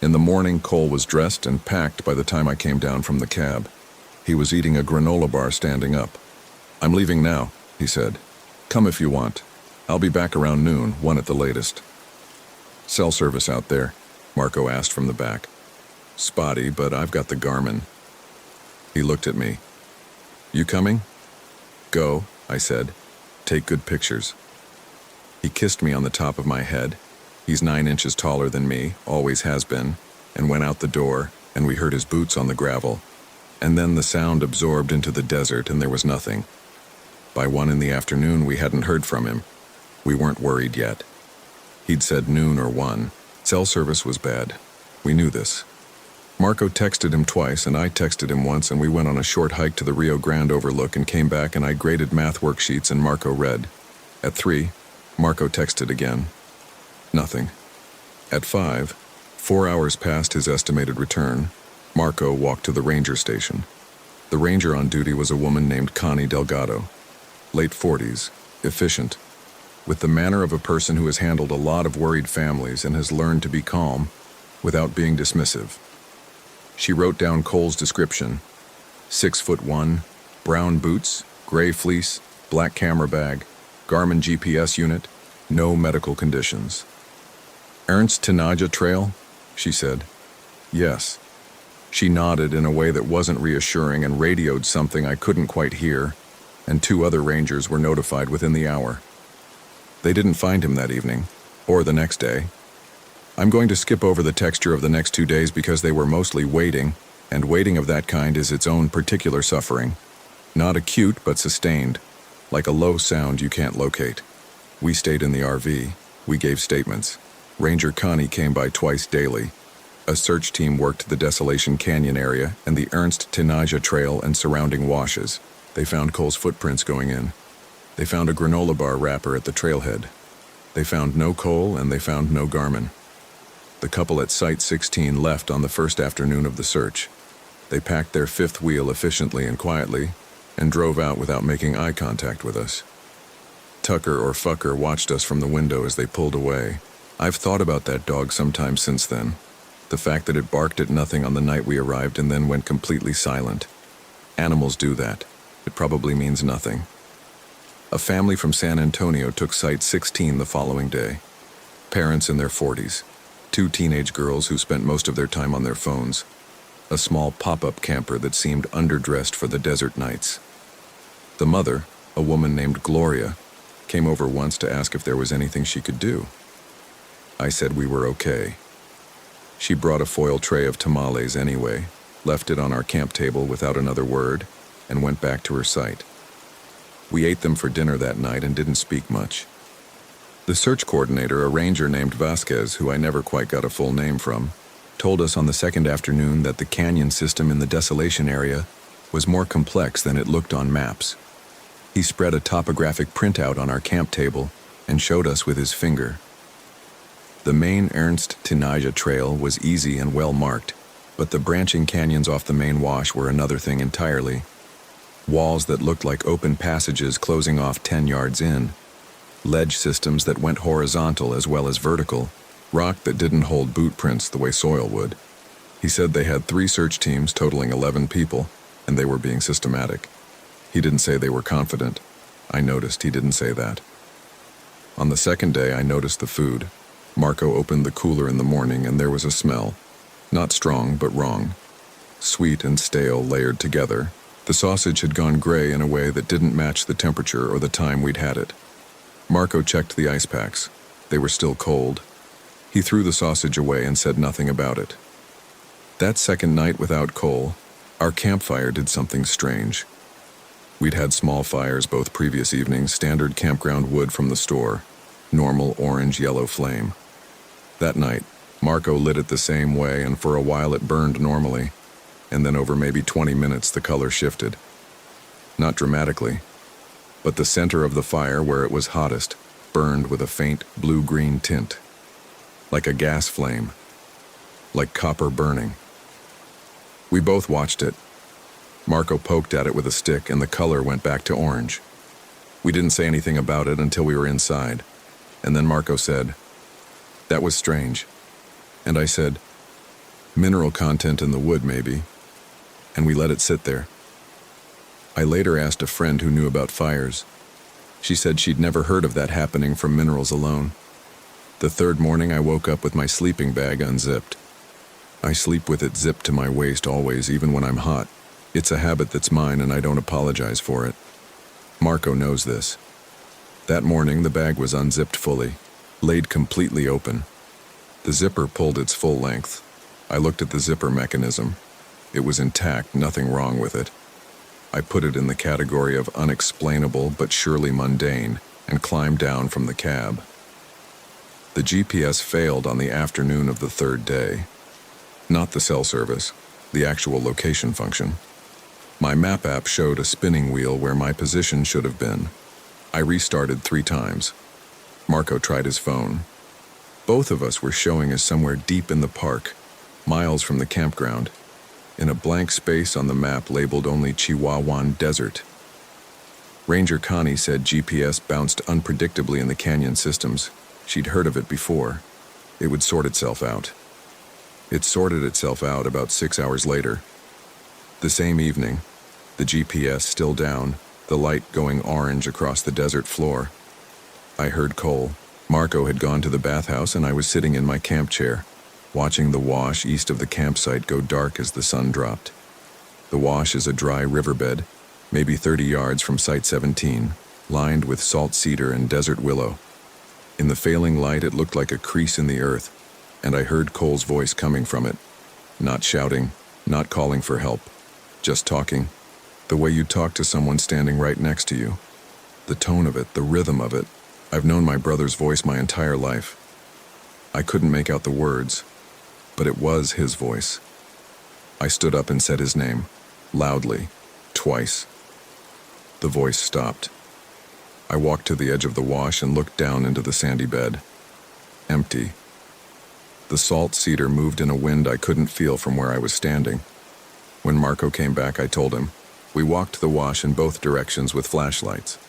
In the morning, Cole was dressed and packed by the time I came down from the cab. He was eating a granola bar standing up. I'm leaving now, he said. Come if you want. I'll be back around noon, 1 at the latest. Cell service out there? Marco asked from the back. Spotty, but I've got the Garmin. He looked at me. You coming? Go, I said. Take good pictures. He kissed me on the top of my head. He's 9 inches taller than me, always has been, and went out the door, and we heard his boots on the gravel. And then the sound absorbed into the desert and there was nothing. By 1 in the afternoon, we hadn't heard from him. We weren't worried yet. He'd said noon or 1. Cell service was bad. We knew this. Marco texted him twice, and I texted him once, and we went on a short hike to the Rio Grande overlook and came back, and I graded math worksheets and Marco read. At 3, Marco texted again. Nothing. At 5, 4 hours past his estimated return, Marco walked to the ranger station. The ranger on duty was a woman named Connie Delgado. Late 40s, efficient, with the manner of a person who has handled a lot of worried families and has learned to be calm without being dismissive. She wrote down Cole's description: 6'1", brown boots, gray fleece, black camera bag, Garmin GPS unit, no medical conditions. Ernst Tinaja Trail? She said. Yes. She nodded in a way that wasn't reassuring and radioed something I couldn't quite hear, and 2 other rangers were notified within the hour. They didn't find him that evening, or the next day. I'm going to skip over the texture of the next 2 days because they were mostly waiting, and waiting of that kind is its own particular suffering. Not acute, but sustained, like a low sound you can't locate. We stayed in the RV. We gave statements. Ranger Connie came by twice daily. A search team worked the Desolation Canyon area and the Ernst Tinaja Trail and surrounding washes. They found Cole's footprints going in. They found a granola bar wrapper at the trailhead. They found no Cole and they found no Garmin. The couple at Site 16 left on the first afternoon of the search. They packed their fifth wheel efficiently and quietly and drove out without making eye contact with us. Tucker or Fucker watched us from the window as they pulled away. I've thought about that dog sometimes since then. The fact that it barked at nothing on the night we arrived and then went completely silent. Animals do that. It probably means nothing. A family from San Antonio took Site 16 the following day. Parents in their 40s. 2 teenage girls who spent most of their time on their phones. A small pop-up camper that seemed underdressed for the desert nights. The mother, a woman named Gloria, came over once to ask if there was anything she could do. I said we were okay. She brought a foil tray of tamales anyway, left it on our camp table without another word, and went back to her site. We ate them for dinner that night and didn't speak much. The search coordinator, a ranger named Vasquez, who I never quite got a full name from, told us on the second afternoon that the canyon system in the Desolation area was more complex than it looked on maps. He spread a topographic printout on our camp table and showed us with his finger. The main Ernst Tinaja Trail was easy and well marked, but the branching canyons off the main wash were another thing entirely. Walls that looked like open passages closing off 10 yards in, ledge systems that went horizontal as well as vertical, rock that didn't hold boot prints the way soil would. He said they had 3 search teams totaling 11 people, and they were being systematic. He didn't say they were confident. I noticed he didn't say that. On the second day, I noticed the food. Marco opened the cooler in the morning, and there was a smell. Not strong, but wrong. Sweet and stale layered together. The sausage had gone gray in a way that didn't match the temperature or the time we'd had it. Marco checked the ice packs. They were still cold. He threw the sausage away and said nothing about it. That second night without Cole, our campfire did something strange. We'd had small fires both previous evenings, standard campground wood from the store, normal orange-yellow flame. That night, Marco lit it the same way, and for a while it burned normally, and then over maybe 20 minutes the color shifted. Not dramatically, but the center of the fire, where it was hottest, burned with a faint blue-green tint. Like a gas flame. Like copper burning. We both watched it. Marco poked at it with a stick and the color went back to orange. We didn't say anything about it until we were inside. And then Marco said, "That was strange." And I said, "Mineral content in the wood, maybe." And we let it sit there. I later asked a friend who knew about fires. She said she'd never heard of that happening from minerals alone. The third morning I woke up with my sleeping bag unzipped. I sleep with it zipped to my waist always, even when I'm hot. It's a habit that's mine and I don't apologize for it. Marco knows this. That morning the bag was unzipped fully, laid completely open. The zipper pulled its full length. I looked at the zipper mechanism. It was intact, nothing wrong with it. I put it in the category of unexplainable but surely mundane and climbed down from the cab. The GPS failed on the afternoon of the third day. Not the cell service, the actual location function. My map app showed a spinning wheel where my position should have been. I restarted 3 times. Marco tried his phone. Both of us were showing us somewhere deep in the park, miles from the campground, in a blank space on the map labeled only Chihuahuan Desert. Ranger Connie said GPS bounced unpredictably in the canyon systems. She'd heard of it before. It would sort itself out. It sorted itself out about 6 hours later. The same evening, the GPS still down, the light going orange across the desert floor. I heard Cole. Marco had gone to the bathhouse and I was sitting in my camp chair, watching the wash east of the campsite go dark as the sun dropped. The wash is a dry riverbed, maybe 30 yards from Site 17, lined with salt cedar and desert willow. In the failing light, it looked like a crease in the earth, and I heard Cole's voice coming from it. Not shouting, not calling for help, just talking, the way you talk to someone standing right next to you. The tone of it, the rhythm of it. I've known my brother's voice my entire life. I couldn't make out the words, but it was his voice. I stood up and said his name, loudly, twice. The voice stopped. I walked to the edge of the wash and looked down into the sandy bed. Empty. The salt cedar moved in a wind I couldn't feel from where I was standing. When Marco came back, I told him. We walked the wash in both directions with flashlights.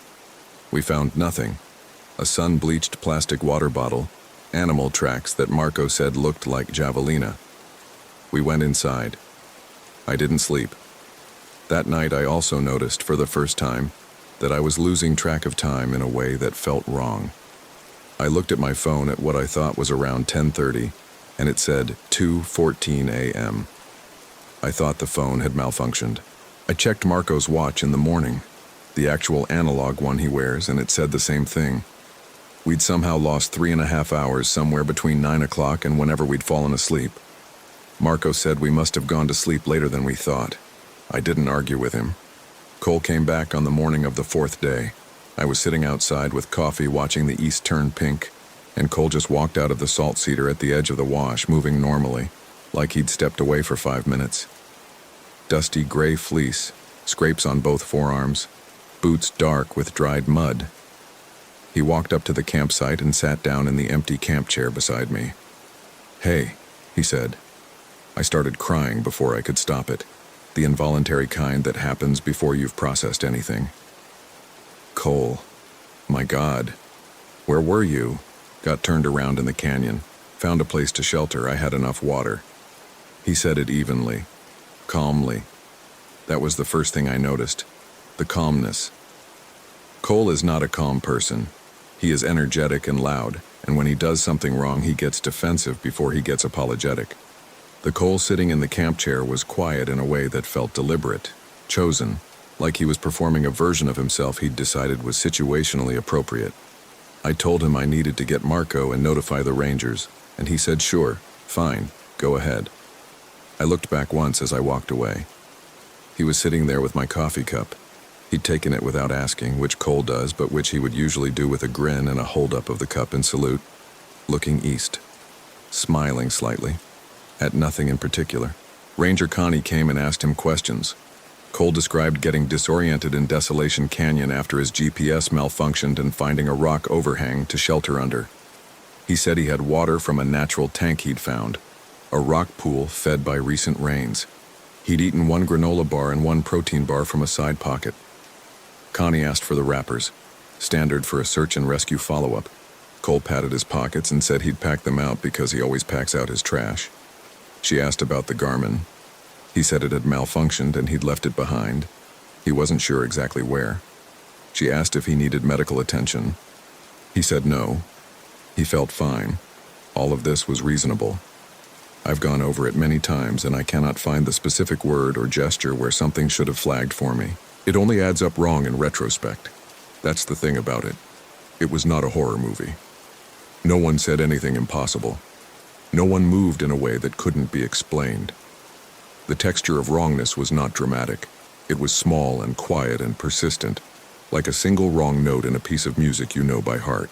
We found nothing. A sun-bleached plastic water bottle, animal tracks that Marco said looked like javelina. We went inside. I didn't sleep. That night I also noticed, for the first time, that I was losing track of time in a way that felt wrong. I looked at my phone at what I thought was around 10:30, and it said 2:14 a.m. I thought the phone had malfunctioned. I checked Marco's watch in the morning, the actual analog one he wears, and it said the same thing. We'd somehow lost 3.5 hours somewhere between 9 o'clock and whenever we'd fallen asleep. Marco said we must have gone to sleep later than we thought. I didn't argue with him. Cole came back on the morning of the 4th day. I was sitting outside with coffee watching the east turn pink, and Cole just walked out of the salt cedar at the edge of the wash, moving normally, like he'd stepped away for 5 minutes. Dusty gray fleece, scrapes on both forearms, boots dark with dried mud. He walked up to the campsite and sat down in the empty camp chair beside me. "Hey," he said. I started crying before I could stop it, the involuntary kind that happens before you've processed anything. Cole. My God. Where were you? Got turned around in the canyon. Found a place to shelter. I had enough water. He said it evenly, calmly. That was the first thing I noticed. The calmness. Cole is not a calm person. He is energetic and loud, and when he does something wrong, he gets defensive before he gets apologetic. The Cole sitting in the camp chair was quiet in a way that felt deliberate, chosen, like he was performing a version of himself he'd decided was situationally appropriate. I told him I needed to get Marco and notify the Rangers, and he said sure, fine, go ahead. I looked back once as I walked away. He was sitting there with my coffee cup. He'd taken it without asking, which Cole does, but which he would usually do with a grin and a hold-up of the cup in salute, looking east, smiling slightly, at nothing in particular. Ranger Connie came and asked him questions. Cole described getting disoriented in Desolation Canyon after his GPS malfunctioned and finding a rock overhang to shelter under. He said he had water from a natural tank he'd found, a rock pool fed by recent rains. He'd eaten 1 granola bar and 1 protein bar from a side pocket. Connie asked for the wrappers, standard for a search and rescue follow-up. Cole patted his pockets and said he'd pack them out because he always packs out his trash. She asked about the Garmin. He said it had malfunctioned and he'd left it behind. He wasn't sure exactly where. She asked if he needed medical attention. He said no. He felt fine. All of this was reasonable. I've gone over it many times and I cannot find the specific word or gesture where something should have flagged for me. It only adds up wrong in retrospect. That's the thing about it. It was not a horror movie. No one said anything impossible. No one moved in a way that couldn't be explained. The texture of wrongness was not dramatic. It was small and quiet and persistent, like a single wrong note in a piece of music you know by heart.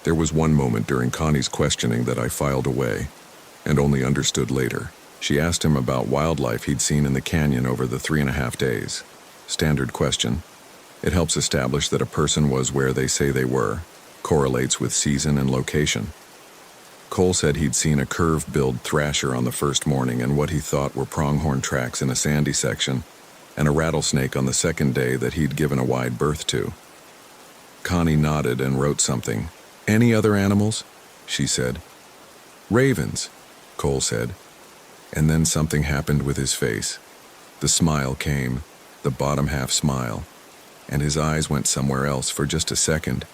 There was one moment during Connie's questioning that I filed away, and only understood later. She asked him about wildlife he'd seen in the canyon over the 3.5 days. Standard question. It helps establish that a person was where they say they were, correlates with season and location. Cole said he'd seen a curve-billed thrasher on the first morning and what he thought were pronghorn tracks in a sandy section, and a rattlesnake on the second day that he'd given a wide berth to. Connie nodded and wrote something. "Any other animals?" she said. "Ravens," Cole said. And then something happened with his face. The smile came, the bottom half smile, and his eyes went somewhere else for just a second,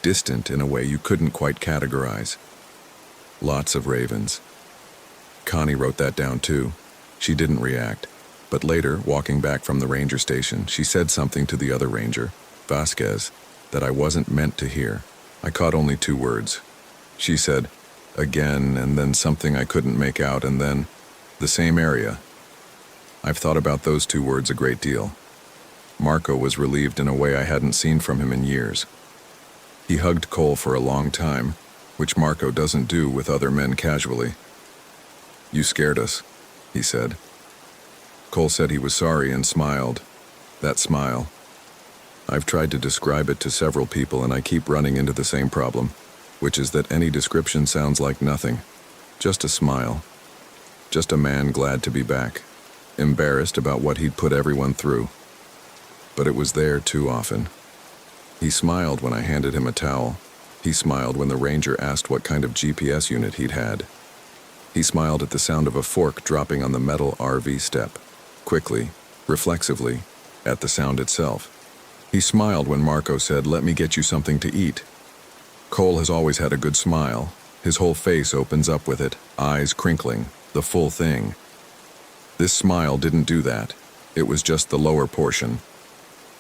distant in a way you couldn't quite categorize. Lots of ravens. Connie wrote that down too. She didn't react, but later, walking back from the ranger station, she said something to the other ranger, Vasquez, that I wasn't meant to hear. I caught only 2 words. She said, "Again," and then something I couldn't make out, and then, "The same area." I've thought about those 2 words a great deal. Marco was relieved in a way I hadn't seen from him in years. He hugged Cole for a long time, which Marco doesn't do with other men casually. "You scared us," he said. Cole said he was sorry and smiled. That smile. I've tried to describe it to several people and I keep running into the same problem, which is that any description sounds like nothing. Just a smile. Just a man glad to be back, embarrassed about what he'd put everyone through. But it was there too often. He smiled when I handed him a towel. He smiled when the ranger asked what kind of GPS unit he'd had. He smiled at the sound of a fork dropping on the metal RV step, quickly, reflexively, at the sound itself. He smiled when Marco said, "Let me get you something to eat." Cole has always had a good smile. His whole face opens up with it, eyes crinkling, the full thing. This smile didn't do that. It was just the lower portion.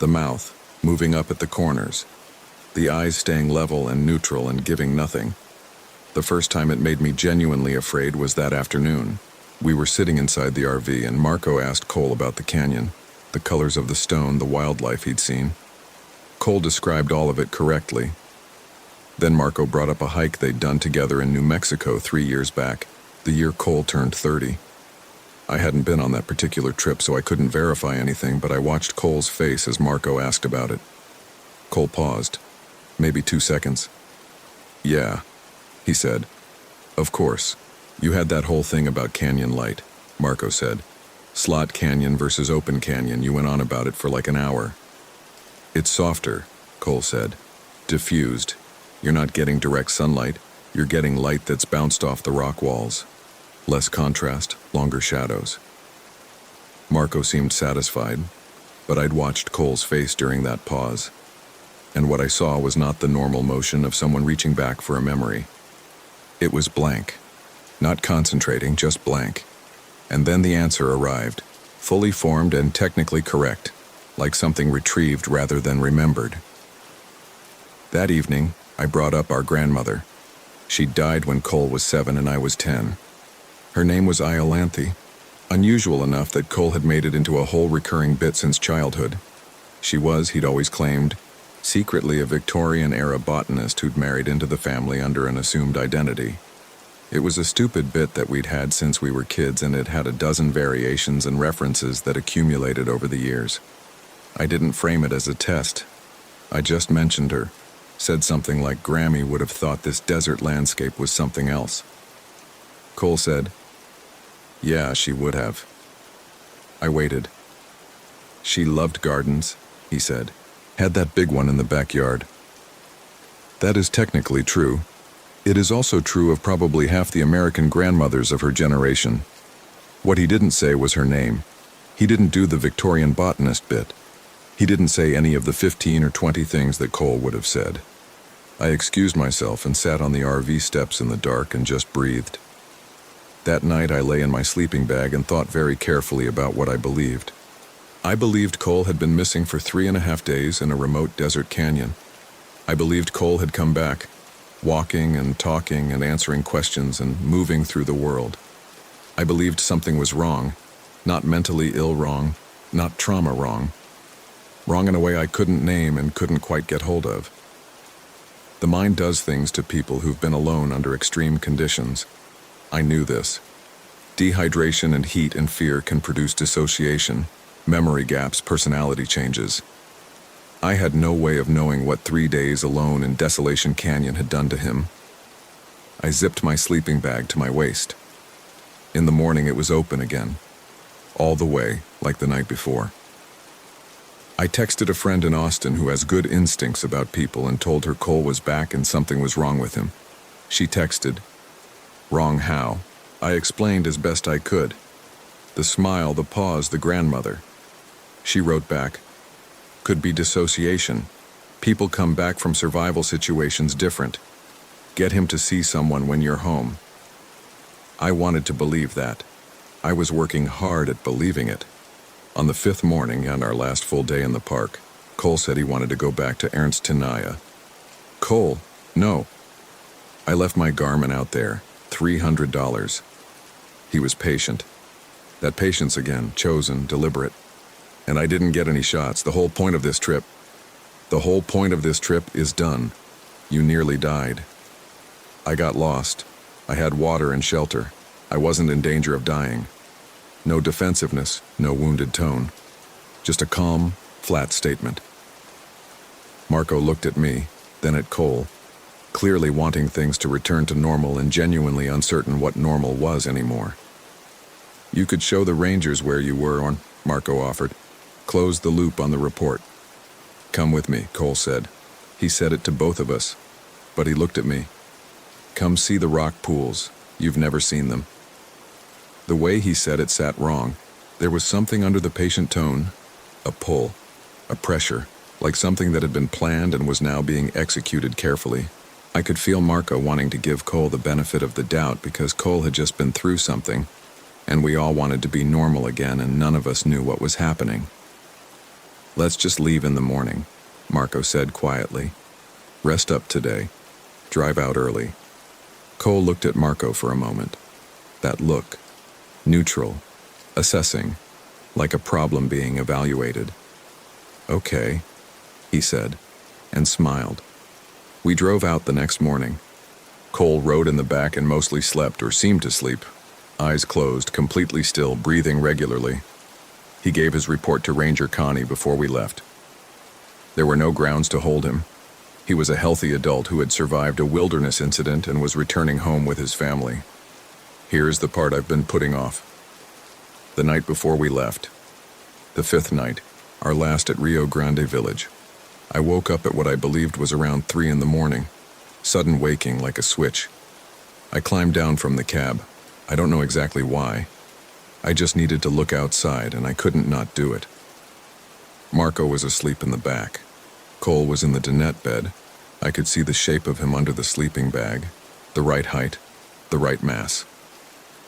The mouth, moving up at the corners. The eyes staying level and neutral and giving nothing. The first time it made me genuinely afraid was that afternoon. We were sitting inside the RV and Marco asked Cole about the canyon, the colors of the stone, the wildlife he'd seen. Cole described all of it correctly. Then Marco brought up a hike they'd done together in New Mexico 3 years back, the year Cole turned 30. I hadn't been on that particular trip, so I couldn't verify anything, but I watched Cole's face as Marco asked about it. Cole paused, maybe 2 seconds. "Yeah," he said. "Of course. You had that whole thing about canyon light," Marco said. "Slot canyon versus open canyon, you went on about it for like an hour." "It's softer," Cole said. "Diffused. You're not getting direct sunlight, you're getting light that's bounced off the rock walls. Less contrast, longer shadows." Marco seemed satisfied, but I'd watched Cole's face during that pause. And what I saw was not the normal motion of someone reaching back for a memory. It was blank. Not concentrating, just blank. And then the answer arrived, fully formed and technically correct, like something retrieved rather than remembered. That evening, I brought up our grandmother. She died when Cole was 7 and I was 10. Her name was Iolanthe, unusual enough that Cole had made it into a whole recurring bit since childhood. She was, he'd always claimed, secretly a Victorian-era botanist who'd married into the family under an assumed identity. It was a stupid bit that we'd had since we were kids, and it had a dozen variations and references that accumulated over the years. I didn't frame it as a test. I just mentioned her, said something like Grammy would have thought this desert landscape was something else. Cole said, "Yeah, she would have." I waited. "She loved gardens," he said. "Had that big one in the backyard." That is technically true. It is also true of probably half the American grandmothers of her generation. What he didn't say was her name. He didn't do the Victorian botanist bit. He didn't say any of the 15 or 20 things that Cole would have said. I excused myself and sat on the RV steps in the dark and just breathed. That night I lay in my sleeping bag and thought very carefully about what I believed. I believed Cole had been missing for 3.5 days in a remote desert canyon. I believed Cole had come back, walking and talking and answering questions and moving through the world. I believed something was wrong, not mentally ill wrong, Not trauma wrong. Wrong in a way I couldn't name and couldn't quite get hold of. The mind does things to people who've been alone under extreme conditions. I knew this. Dehydration and heat and fear can produce dissociation, memory gaps, personality changes. I had no way of knowing what 3 days alone in Desolation Canyon had done to him. I zipped my sleeping bag to my waist. In the morning it was open again, all the way like the night before. I texted a friend in Austin who has good instincts about people and told her Cole was back and something was wrong with him. She texted, "Wrong how?" I explained as best I could. The smile, the pause, the grandmother. She wrote back, "Could be dissociation. People come back from survival situations different. Get him to see someone when you're home." I wanted to believe that. I was working hard at believing it. On the 5th morning, on our last full day in the park, Cole said he wanted to go back to Ernst Tenaya. Cole, no. I left my Garmin out there, $300. He was patient. That patience again, chosen, deliberate. And I didn't get any shots. The whole point of this trip is done. You nearly died. I got lost. I had water and shelter. I wasn't in danger of dying. No defensiveness, no wounded tone. Just a calm, flat statement. Marco looked at me, then at Cole, clearly wanting things to return to normal and genuinely uncertain what normal was anymore. "You could show the Rangers where you were," Marco offered. "Close the loop on the report." "Come with me," Cole said. He said it to both of us, but he looked at me. "Come see the rock pools. You've never seen them." The way he said it sat wrong. There was something under the patient tone, a pull, a pressure, like something that had been planned and was now being executed carefully. I could feel Marco wanting to give Cole the benefit of the doubt because Cole had just been through something, and we all wanted to be normal again and none of us knew what was happening. "Let's just leave in the morning," Marco said quietly. "Rest up today. Drive out early." Cole looked at Marco for a moment. That look. Neutral, assessing, like a problem being evaluated. "Okay," he said, and smiled. We drove out the next morning. Cole rode in the back and mostly slept or seemed to sleep, eyes closed, completely still, breathing regularly. He gave his report to Ranger Connie before we left. There were no grounds to hold him. He was a healthy adult who had survived a wilderness incident and was returning home with his family. Here's the part I've been putting off. The night before we left, the 5th night, our last at Rio Grande Village, I woke up at what I believed was around 3 in the morning, sudden waking like a switch. I climbed down from the cab. I don't know exactly why. I just needed to look outside and I couldn't not do it. Marco was asleep in the back. Cole was in the dinette bed. I could see the shape of him under the sleeping bag, the right height, the right mass.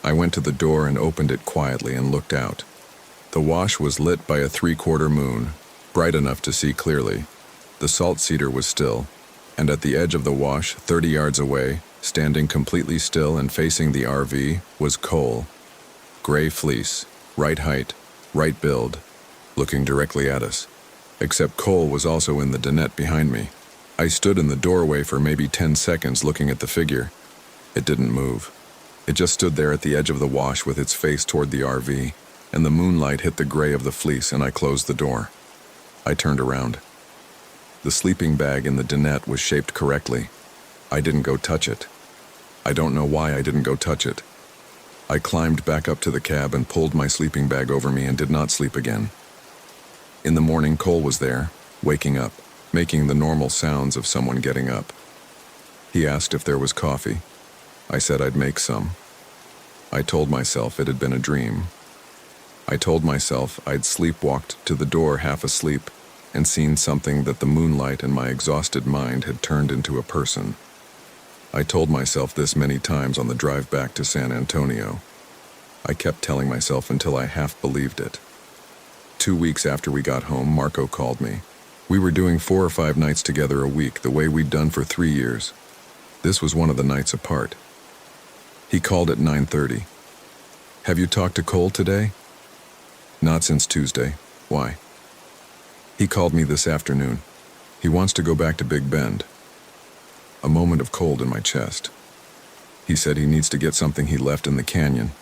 I went to the door and opened it quietly and looked out. The wash was lit by a 3/4 moon, bright enough to see clearly. The salt cedar was still, and at the edge of the wash, 30 yards away, standing completely still and facing the RV, was Cole. Gray fleece, right height, right build, looking directly at us. Except Cole was also in the dinette behind me. I stood in the doorway for maybe 10 seconds looking at the figure. It didn't move. It just stood there at the edge of the wash with its face toward the RV, and the moonlight hit the gray of the fleece and I closed the door. I turned around. The sleeping bag in the dinette was shaped correctly. I didn't go touch it. I don't know why I didn't go touch it. I climbed back up to the cab and pulled my sleeping bag over me and did not sleep again. In the morning, Cole was there, waking up, making the normal sounds of someone getting up. He asked if there was coffee. I said I'd make some. I told myself it had been a dream. I told myself I'd sleepwalked to the door half asleep and seen something that the moonlight and my exhausted mind had turned into a person. I told myself this many times on the drive back to San Antonio. I kept telling myself until I half believed it. 2 weeks after we got home, Marco called me. We were doing 4 or 5 nights together a week, the way we'd done for 3 years. This was one of the nights apart. He called at 9:30. "Have you talked to Cole today?" "Not since Tuesday. Why? He called me this afternoon. He wants to go back to Big Bend. A moment of cold in my chest. He said he needs to get something he left in the canyon.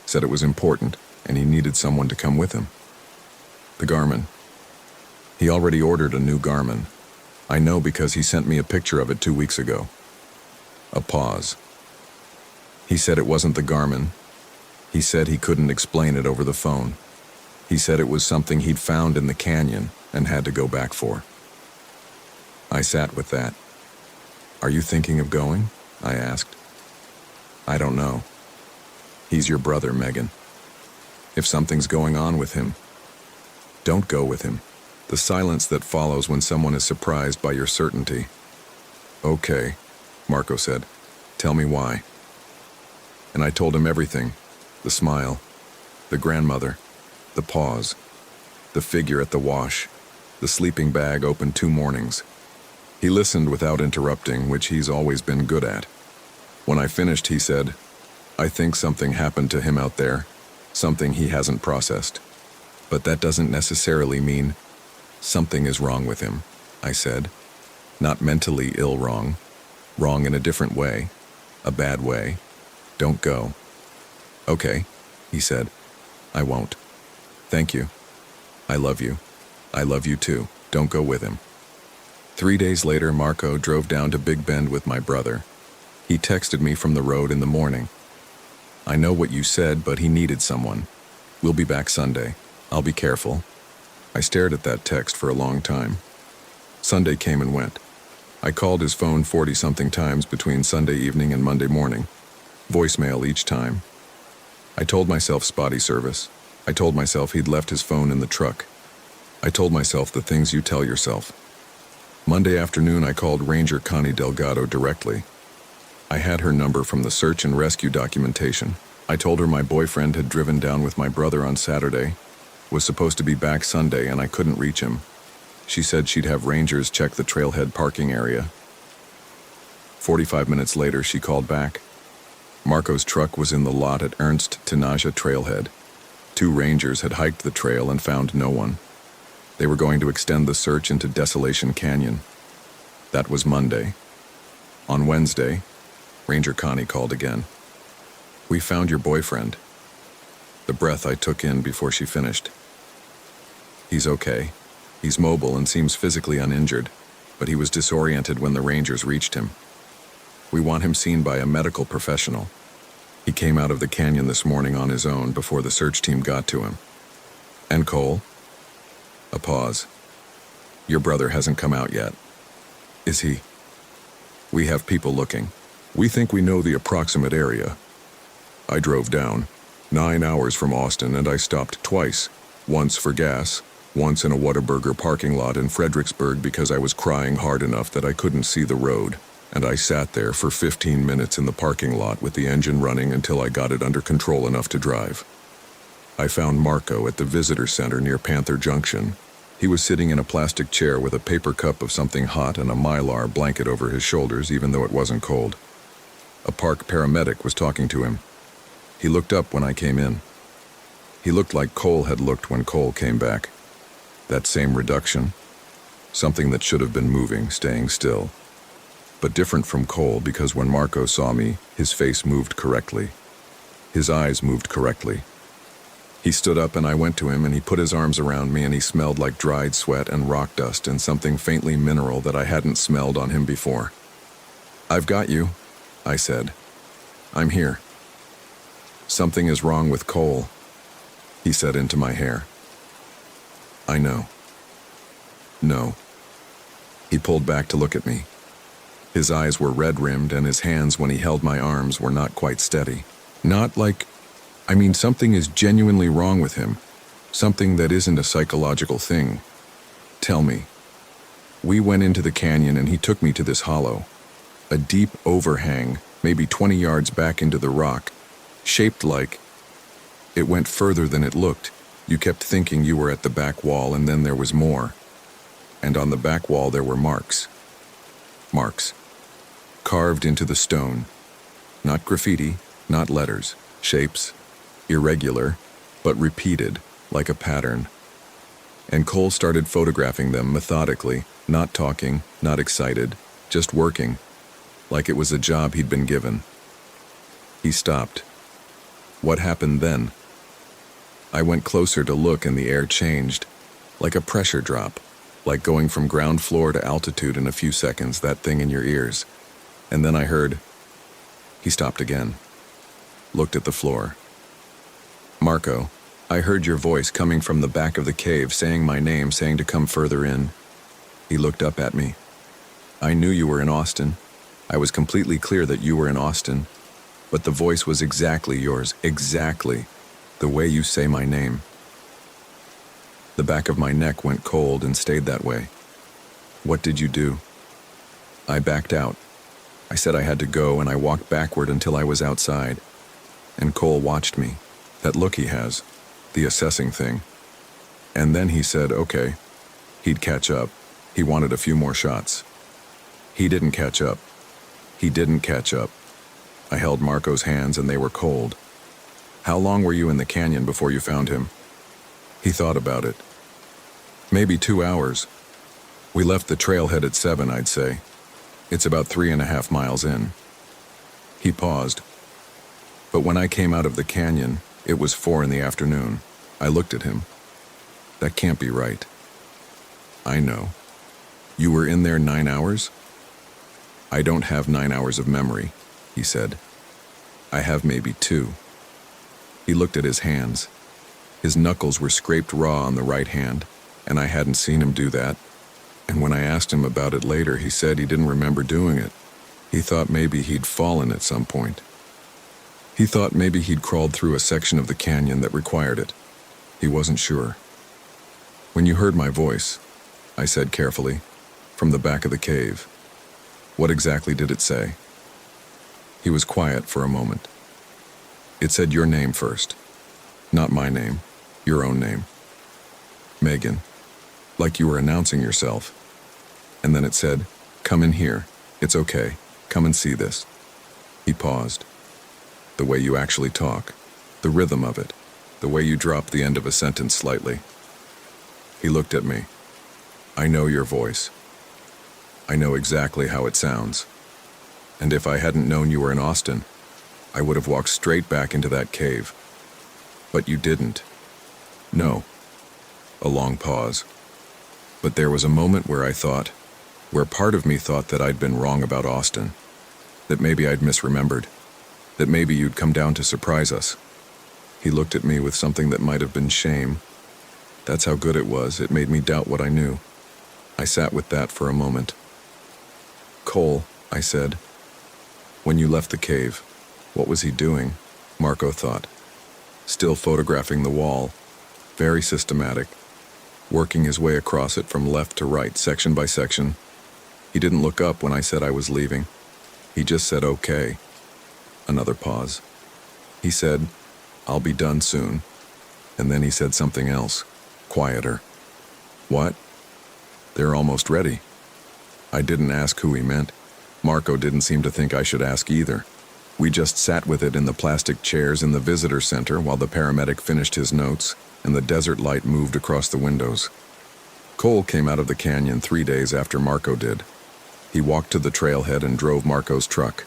Said it was important, and he needed someone to come with him. The Garmin. He already ordered a new Garmin. I know because he sent me a picture of it 2 weeks ago. A pause. He said it wasn't the Garmin. He said he couldn't explain it over the phone. He said it was something he'd found in the canyon and had to go back for. I sat with that. Are you thinking of going? I asked. I don't know. He's your brother, Megan. If something's going on with him, don't go with him. The silence that follows when someone is surprised by your certainty. Okay, Marco said. Tell me why. And I told him everything. The smile, the grandmother, the pause, the figure at the wash, the sleeping bag open 2 mornings. He listened without interrupting, which he's always been good at. When I finished, he said, I think something happened to him out there, something he hasn't processed. But that doesn't necessarily mean something is wrong with him, I said. Not mentally ill wrong in a different way, a bad way. Don't go. Okay, he said. I won't. Thank you. I love you. I love you too. Don't go with him. 3 days later, Marco drove down to Big Bend with my brother. He texted me from the road in the morning. I know what you said, but he needed someone. We'll be back Sunday. I'll be careful. I stared at that text for a long time. Sunday came and went. I called his phone 40-something times between Sunday evening and Monday morning. Voicemail each time. I told myself spotty service. I told myself he'd left his phone in the truck. I told myself the things you tell yourself. Monday afternoon, I called Ranger Connie Delgado directly. I had her number from the search and rescue documentation. I told her my boyfriend had driven down with my brother on Saturday, was supposed to be back Sunday, and I couldn't reach him. She said she'd have rangers check the trailhead parking area. 45 minutes later, she called back. Marco's truck was in the lot at Ernst Tinaja Trailhead. 2 rangers had hiked the trail and found no one. They were going to extend the search into Desolation Canyon. That was Monday. On Wednesday, Ranger Connie called again. We found your boyfriend. The breath I took in before she finished. He's okay. He's mobile and seems physically uninjured, but he was disoriented when the rangers reached him. We want him seen by a medical professional. He came out of the canyon this morning on his own before the search team got to him. And Cole? A pause. Your brother hasn't come out yet. Is he? We have people looking. We think we know the approximate area. I drove down, 9 hours from Austin, and I stopped twice. Once for gas, once in a Whataburger parking lot in Fredericksburg because I was crying hard enough that I couldn't see the road, and I sat there for 15 minutes in the parking lot with the engine running until I got it under control enough to drive. I found Marco at the visitor center near Panther Junction. He was sitting in a plastic chair with a paper cup of something hot and a Mylar blanket over his shoulders, even though it wasn't cold. A park paramedic was talking to him. He looked up when I came in. He looked like Cole had looked when Cole came back. That same reduction. Something that should have been moving, staying still. But different from Cole because when Marco saw me, his face moved correctly. His eyes moved correctly. He stood up and I went to him and he put his arms around me and he smelled like dried sweat and rock dust and something faintly mineral that I hadn't smelled on him before. I've got you, I said. I'm here. Something is wrong with Cole, he said into my hair. I know. No. He pulled back to look at me. His eyes were red-rimmed and his hands when he held my arms were not quite steady. Not like, something is genuinely wrong with him. Something that isn't a psychological thing. Tell me. We went into the canyon and he took me to this hollow. A deep overhang, maybe 20 yards back into the rock, shaped like... It went further than it looked. You kept thinking you were at the back wall and then there was more. And on the back wall there were marks. Marks. Carved into the stone. Not graffiti, not letters. Shapes. Irregular, but repeated, like a pattern. And Cole started photographing them methodically, not talking, not excited, just working, like it was a job he'd been given. He stopped. What happened then? I went closer to look and the air changed, like a pressure drop, like going from ground floor to altitude in a few seconds, that thing in your ears. And then I heard. He stopped again, looked at the floor. Marco, I heard your voice coming from the back of the cave, saying my name, saying to come further in. He looked up at me. I knew you were in Austin. I was completely clear that you were in Austin, but the voice was exactly yours, exactly the way you say my name. The back of my neck went cold and stayed that way. What did you do? I backed out. I said I had to go, and I walked backward until I was outside. And Cole watched me. That look he has, the assessing thing. And then he said, okay, he'd catch up. He wanted a few more shots. He didn't catch up. He didn't catch up. I held Marco's hands and they were cold. How long were you in the canyon before you found him? He thought about it. Maybe 2 hours. We left the trailhead at 7, I'd say. It's about 3.5 miles in. He paused. But when I came out of the canyon, it was 4 in the afternoon. I looked at him. That can't be right. I know. You were in there 9 hours? I don't have 9 hours of memory, he said. I have maybe 2. He looked at his hands. His knuckles were scraped raw on the right hand, and I hadn't seen him do that. And when I asked him about it later, he said he didn't remember doing it. He thought maybe he'd fallen at some point. He thought maybe he'd crawled through a section of the canyon that required it. He wasn't sure. When you heard my voice, I said carefully, from the back of the cave, what exactly did it say? He was quiet for a moment. It said your name first. Not my name, your own name. Megan. Like you were announcing yourself. And then it said, come in here. It's okay. Come and see this. He paused. The way you actually talk. The rhythm of it. The way you drop the end of a sentence slightly. He looked at me. I know your voice. I know exactly how it sounds. And if I hadn't known you were in Austin, I would have walked straight back into that cave. But you didn't. No. A long pause. But there was a moment where part of me thought that I'd been wrong about Austin, that maybe I'd misremembered, that maybe you'd come down to surprise us. He looked at me with something that might have been shame. That's how good it was. It made me doubt what I knew. I sat with that for a moment. Cole, I said, when you left the cave, what was he doing? Marco thought. Still photographing the wall, very systematic, working his way across it from left to right, section by section. He didn't look up when I said I was leaving. He just said, okay. Another pause. He said, I'll be done soon. And then he said something else, quieter. What? They're almost ready. I didn't ask who he meant. Marco didn't seem to think I should ask either. We just sat with it in the plastic chairs in the visitor center while the paramedic finished his notes and the desert light moved across the windows. Cole came out of the canyon 3 days after Marco did. He walked to the trailhead and drove Marco's truck.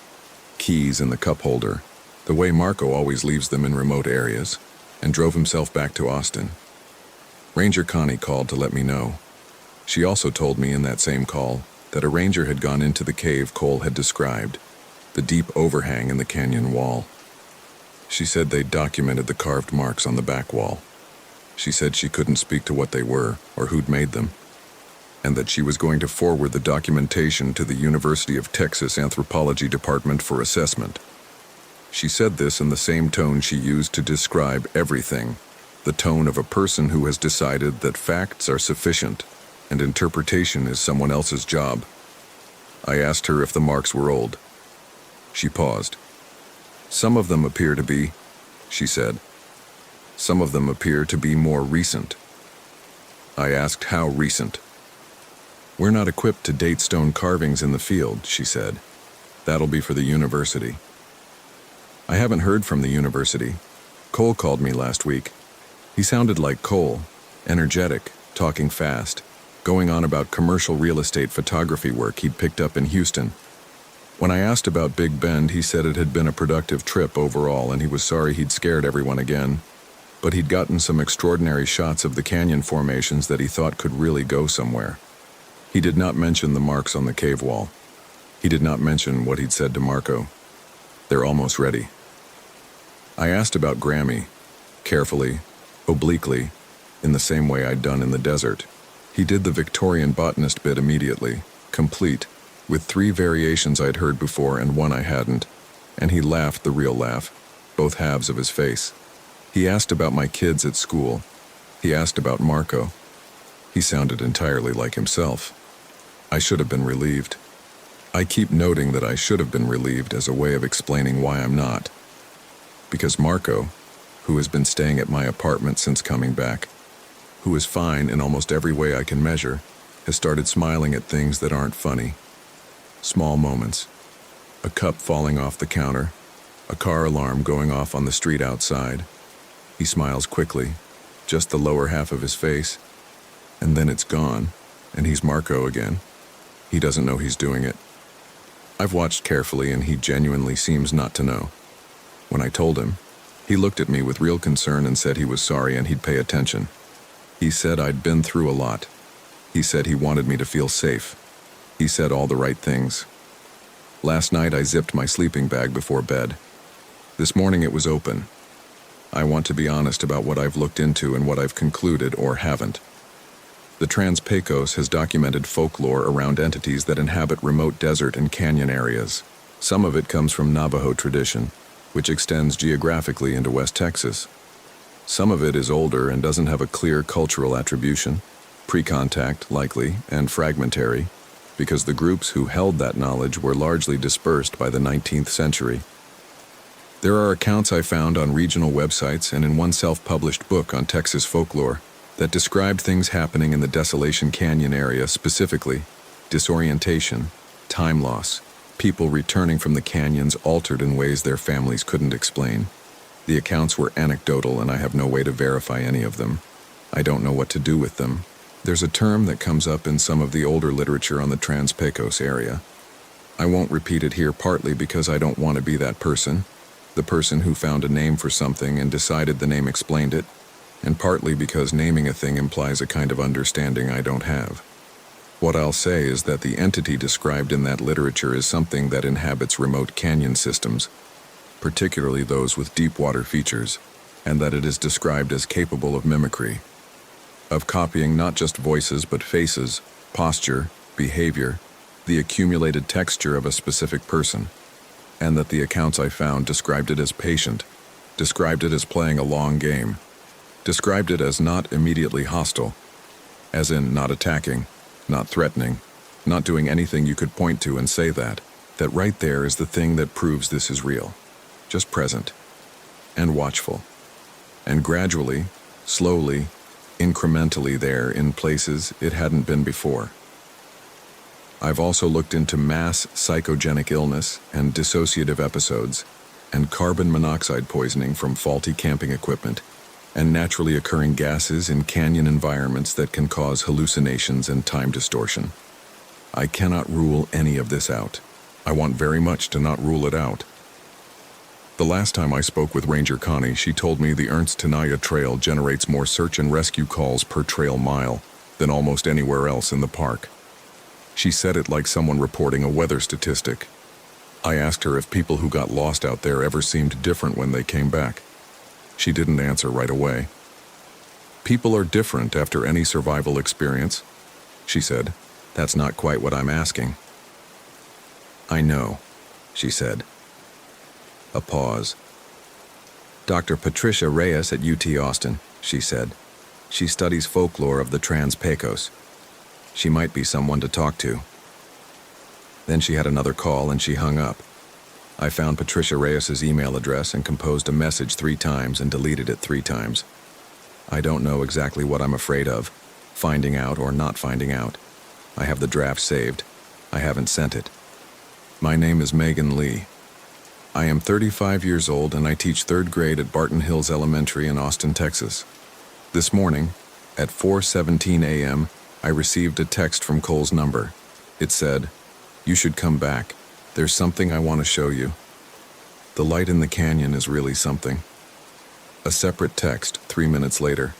Keys in the cup holder, the way Marco always leaves them in remote areas, and drove himself back to Austin. Ranger Connie called to let me know. She also told me in that same call that a ranger had gone into the cave Cole had described, the deep overhang in the canyon wall. She said they'd documented the carved marks on the back wall. She said she couldn't speak to what they were or who'd made them, and that she was going to forward the documentation to the University of Texas Anthropology Department for assessment. She said this in the same tone she used to describe everything, the tone of a person who has decided that facts are sufficient and interpretation is someone else's job. I asked her if the marks were old. She paused. Some of them appear to be, she said. Some of them appear to be more recent. I asked how recent. We're not equipped to date stone carvings in the field, she said. That'll be for the university. I haven't heard from the university. Cole called me last week. He sounded like Cole, energetic, talking fast, going on about commercial real estate photography work he'd picked up in Houston. When I asked about Big Bend, he said it had been a productive trip overall and he was sorry he'd scared everyone again, but he'd gotten some extraordinary shots of the canyon formations that he thought could really go somewhere. He did not mention the marks on the cave wall. He did not mention what he'd said to Marco. They're almost ready. I asked about Grammy, carefully, obliquely, in the same way I'd done in the desert. He did the Victorian botanist bit immediately, complete, with 3 variations I'd heard before and one I hadn't, and he laughed the real laugh, both halves of his face. He asked about my kids at school. He asked about Marco. He sounded entirely like himself. I should have been relieved. I keep noting that I should have been relieved as a way of explaining why I'm not. Because Marco, who has been staying at my apartment since coming back, who is fine in almost every way I can measure, has started smiling at things that aren't funny. Small moments. A cup falling off the counter, a car alarm going off on the street outside. He smiles quickly, just the lower half of his face, and then it's gone, and he's Marco again. He doesn't know he's doing it. I've watched carefully and he genuinely seems not to know. When I told him, he looked at me with real concern and said he was sorry and he'd pay attention. He said I'd been through a lot. He said he wanted me to feel safe. He said all the right things. Last night I zipped my sleeping bag before bed. This morning it was open. I want to be honest about what I've looked into and what I've concluded or haven't. The Trans-Pecos has documented folklore around entities that inhabit remote desert and canyon areas. Some of it comes from Navajo tradition, which extends geographically into West Texas. Some of it is older and doesn't have a clear cultural attribution, pre-contact, likely, and fragmentary, because the groups who held that knowledge were largely dispersed by the 19th century. There are accounts I found on regional websites and in one self-published book on Texas folklore that described things happening in the Desolation Canyon area, specifically disorientation, time loss, people returning from the canyons altered in ways their families couldn't explain. The accounts were anecdotal and I have no way to verify any of them. I don't know what to do with them. There's a term that comes up in some of the older literature on the Trans-Pecos area. I won't repeat it here, partly because I don't want to be that person, the person who found a name for something and decided the name explained it, and partly because naming a thing implies a kind of understanding I don't have. What I'll say is that the entity described in that literature is something that inhabits remote canyon systems, particularly those with deep water features, and that it is described as capable of mimicry, of copying not just voices but faces, posture, behavior, the accumulated texture of a specific person, and that the accounts I found described it as patient, described it as playing a long game, described it as not immediately hostile, as in not attacking, not threatening, not doing anything you could point to and say that right there is the thing that proves this is real. Just present, and watchful, and gradually, slowly, incrementally there in places it hadn't been before. I've also looked into mass psychogenic illness and dissociative episodes, and carbon monoxide poisoning from faulty camping equipment, and naturally occurring gases in canyon environments that can cause hallucinations and time distortion. I cannot rule any of this out. I want very much to not rule it out. The last time I spoke with Ranger Connie, she told me the Ernst Tenaya Trail generates more search and rescue calls per trail mile than almost anywhere else in the park. She said it like someone reporting a weather statistic. I asked her if people who got lost out there ever seemed different when they came back. She didn't answer right away. People are different after any survival experience, she said. That's not quite what I'm asking. I know, she said. A pause. Dr. Patricia Reyes at UT Austin, she said. She studies folklore of the Trans-Pecos. She might be someone to talk to. Then she had another call and she hung up. I found Patricia Reyes's email address and composed a message 3 times and deleted it 3 times. I don't know exactly what I'm afraid of, finding out or not finding out. I have the draft saved. I haven't sent it. My name is Megan Lee. I am 35 years old and I teach 3rd grade at Barton Hills Elementary in Austin, Texas. This morning, At 4:17 a.m., I received a text from Cole's number. It said, "You should come back. There's something I want to show you." The light in the canyon is really something. A separate text 3 minutes later.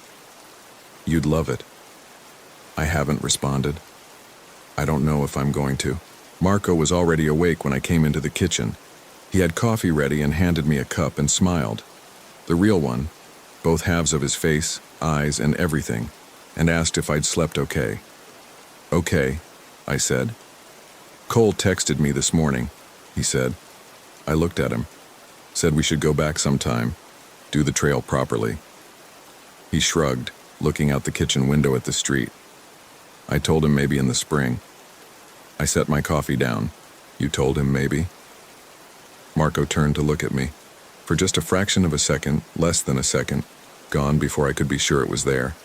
"You'd love it." I haven't responded. I don't know if I'm going to. Marco was already awake when I came into the kitchen. He had coffee ready and handed me a cup and smiled. The real one, both halves of his face, eyes, and everything, and asked if I'd slept okay. "Okay," I said. "Cole texted me this morning," he said. I looked at him. Said we should go back sometime, do the trail properly. He shrugged, looking out the kitchen window at the street. I told him maybe in the spring. I set my coffee down. "You told him maybe?" Marco turned to look at me. For just a fraction of a second, less than a second, gone before I could be sure it was there.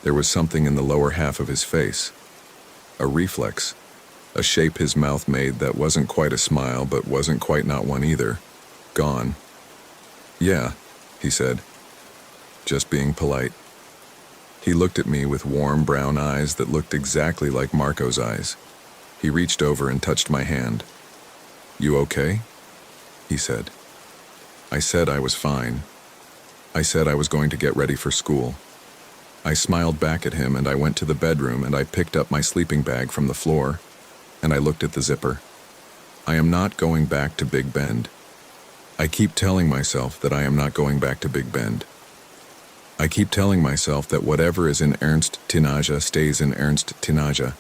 There was something in the lower half of his face. A reflex. A shape his mouth made that wasn't quite a smile, but wasn't quite not one either. Gone. "Yeah," he said. Just being polite. He looked at me with warm brown eyes that looked exactly like Marco's eyes. He reached over and touched my hand. "You okay?" he said. I said I was fine. I said I was going to get ready for school. I smiled back at him and I went to the bedroom and I picked up my sleeping bag from the floor and I looked at the zipper. I am not going back to Big Bend. I keep telling myself that I am not going back to Big Bend. I keep telling myself that whatever is in Ernst Tinaja stays in Ernst Tinaja,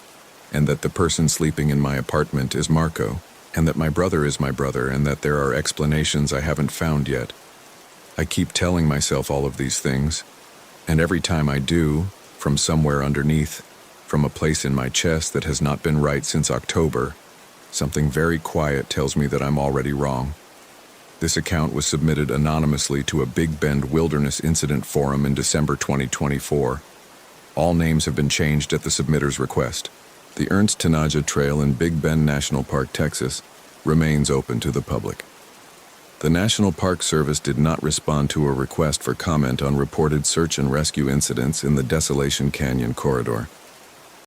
and that the person sleeping in my apartment is Marco, and that my brother is my brother, and that there are explanations I haven't found yet. I keep telling myself all of these things, and every time I do, from somewhere underneath, from a place in my chest that has not been right since October, something very quiet tells me that I'm already wrong. This account was submitted anonymously to a Big Bend Wilderness Incident Forum in December 2024. All names have been changed at the submitter's request. The Ernst Tinaja Trail in Big Bend National Park, Texas, remains open to the public. The National Park Service did not respond to a request for comment on reported search and rescue incidents in the Desolation Canyon corridor.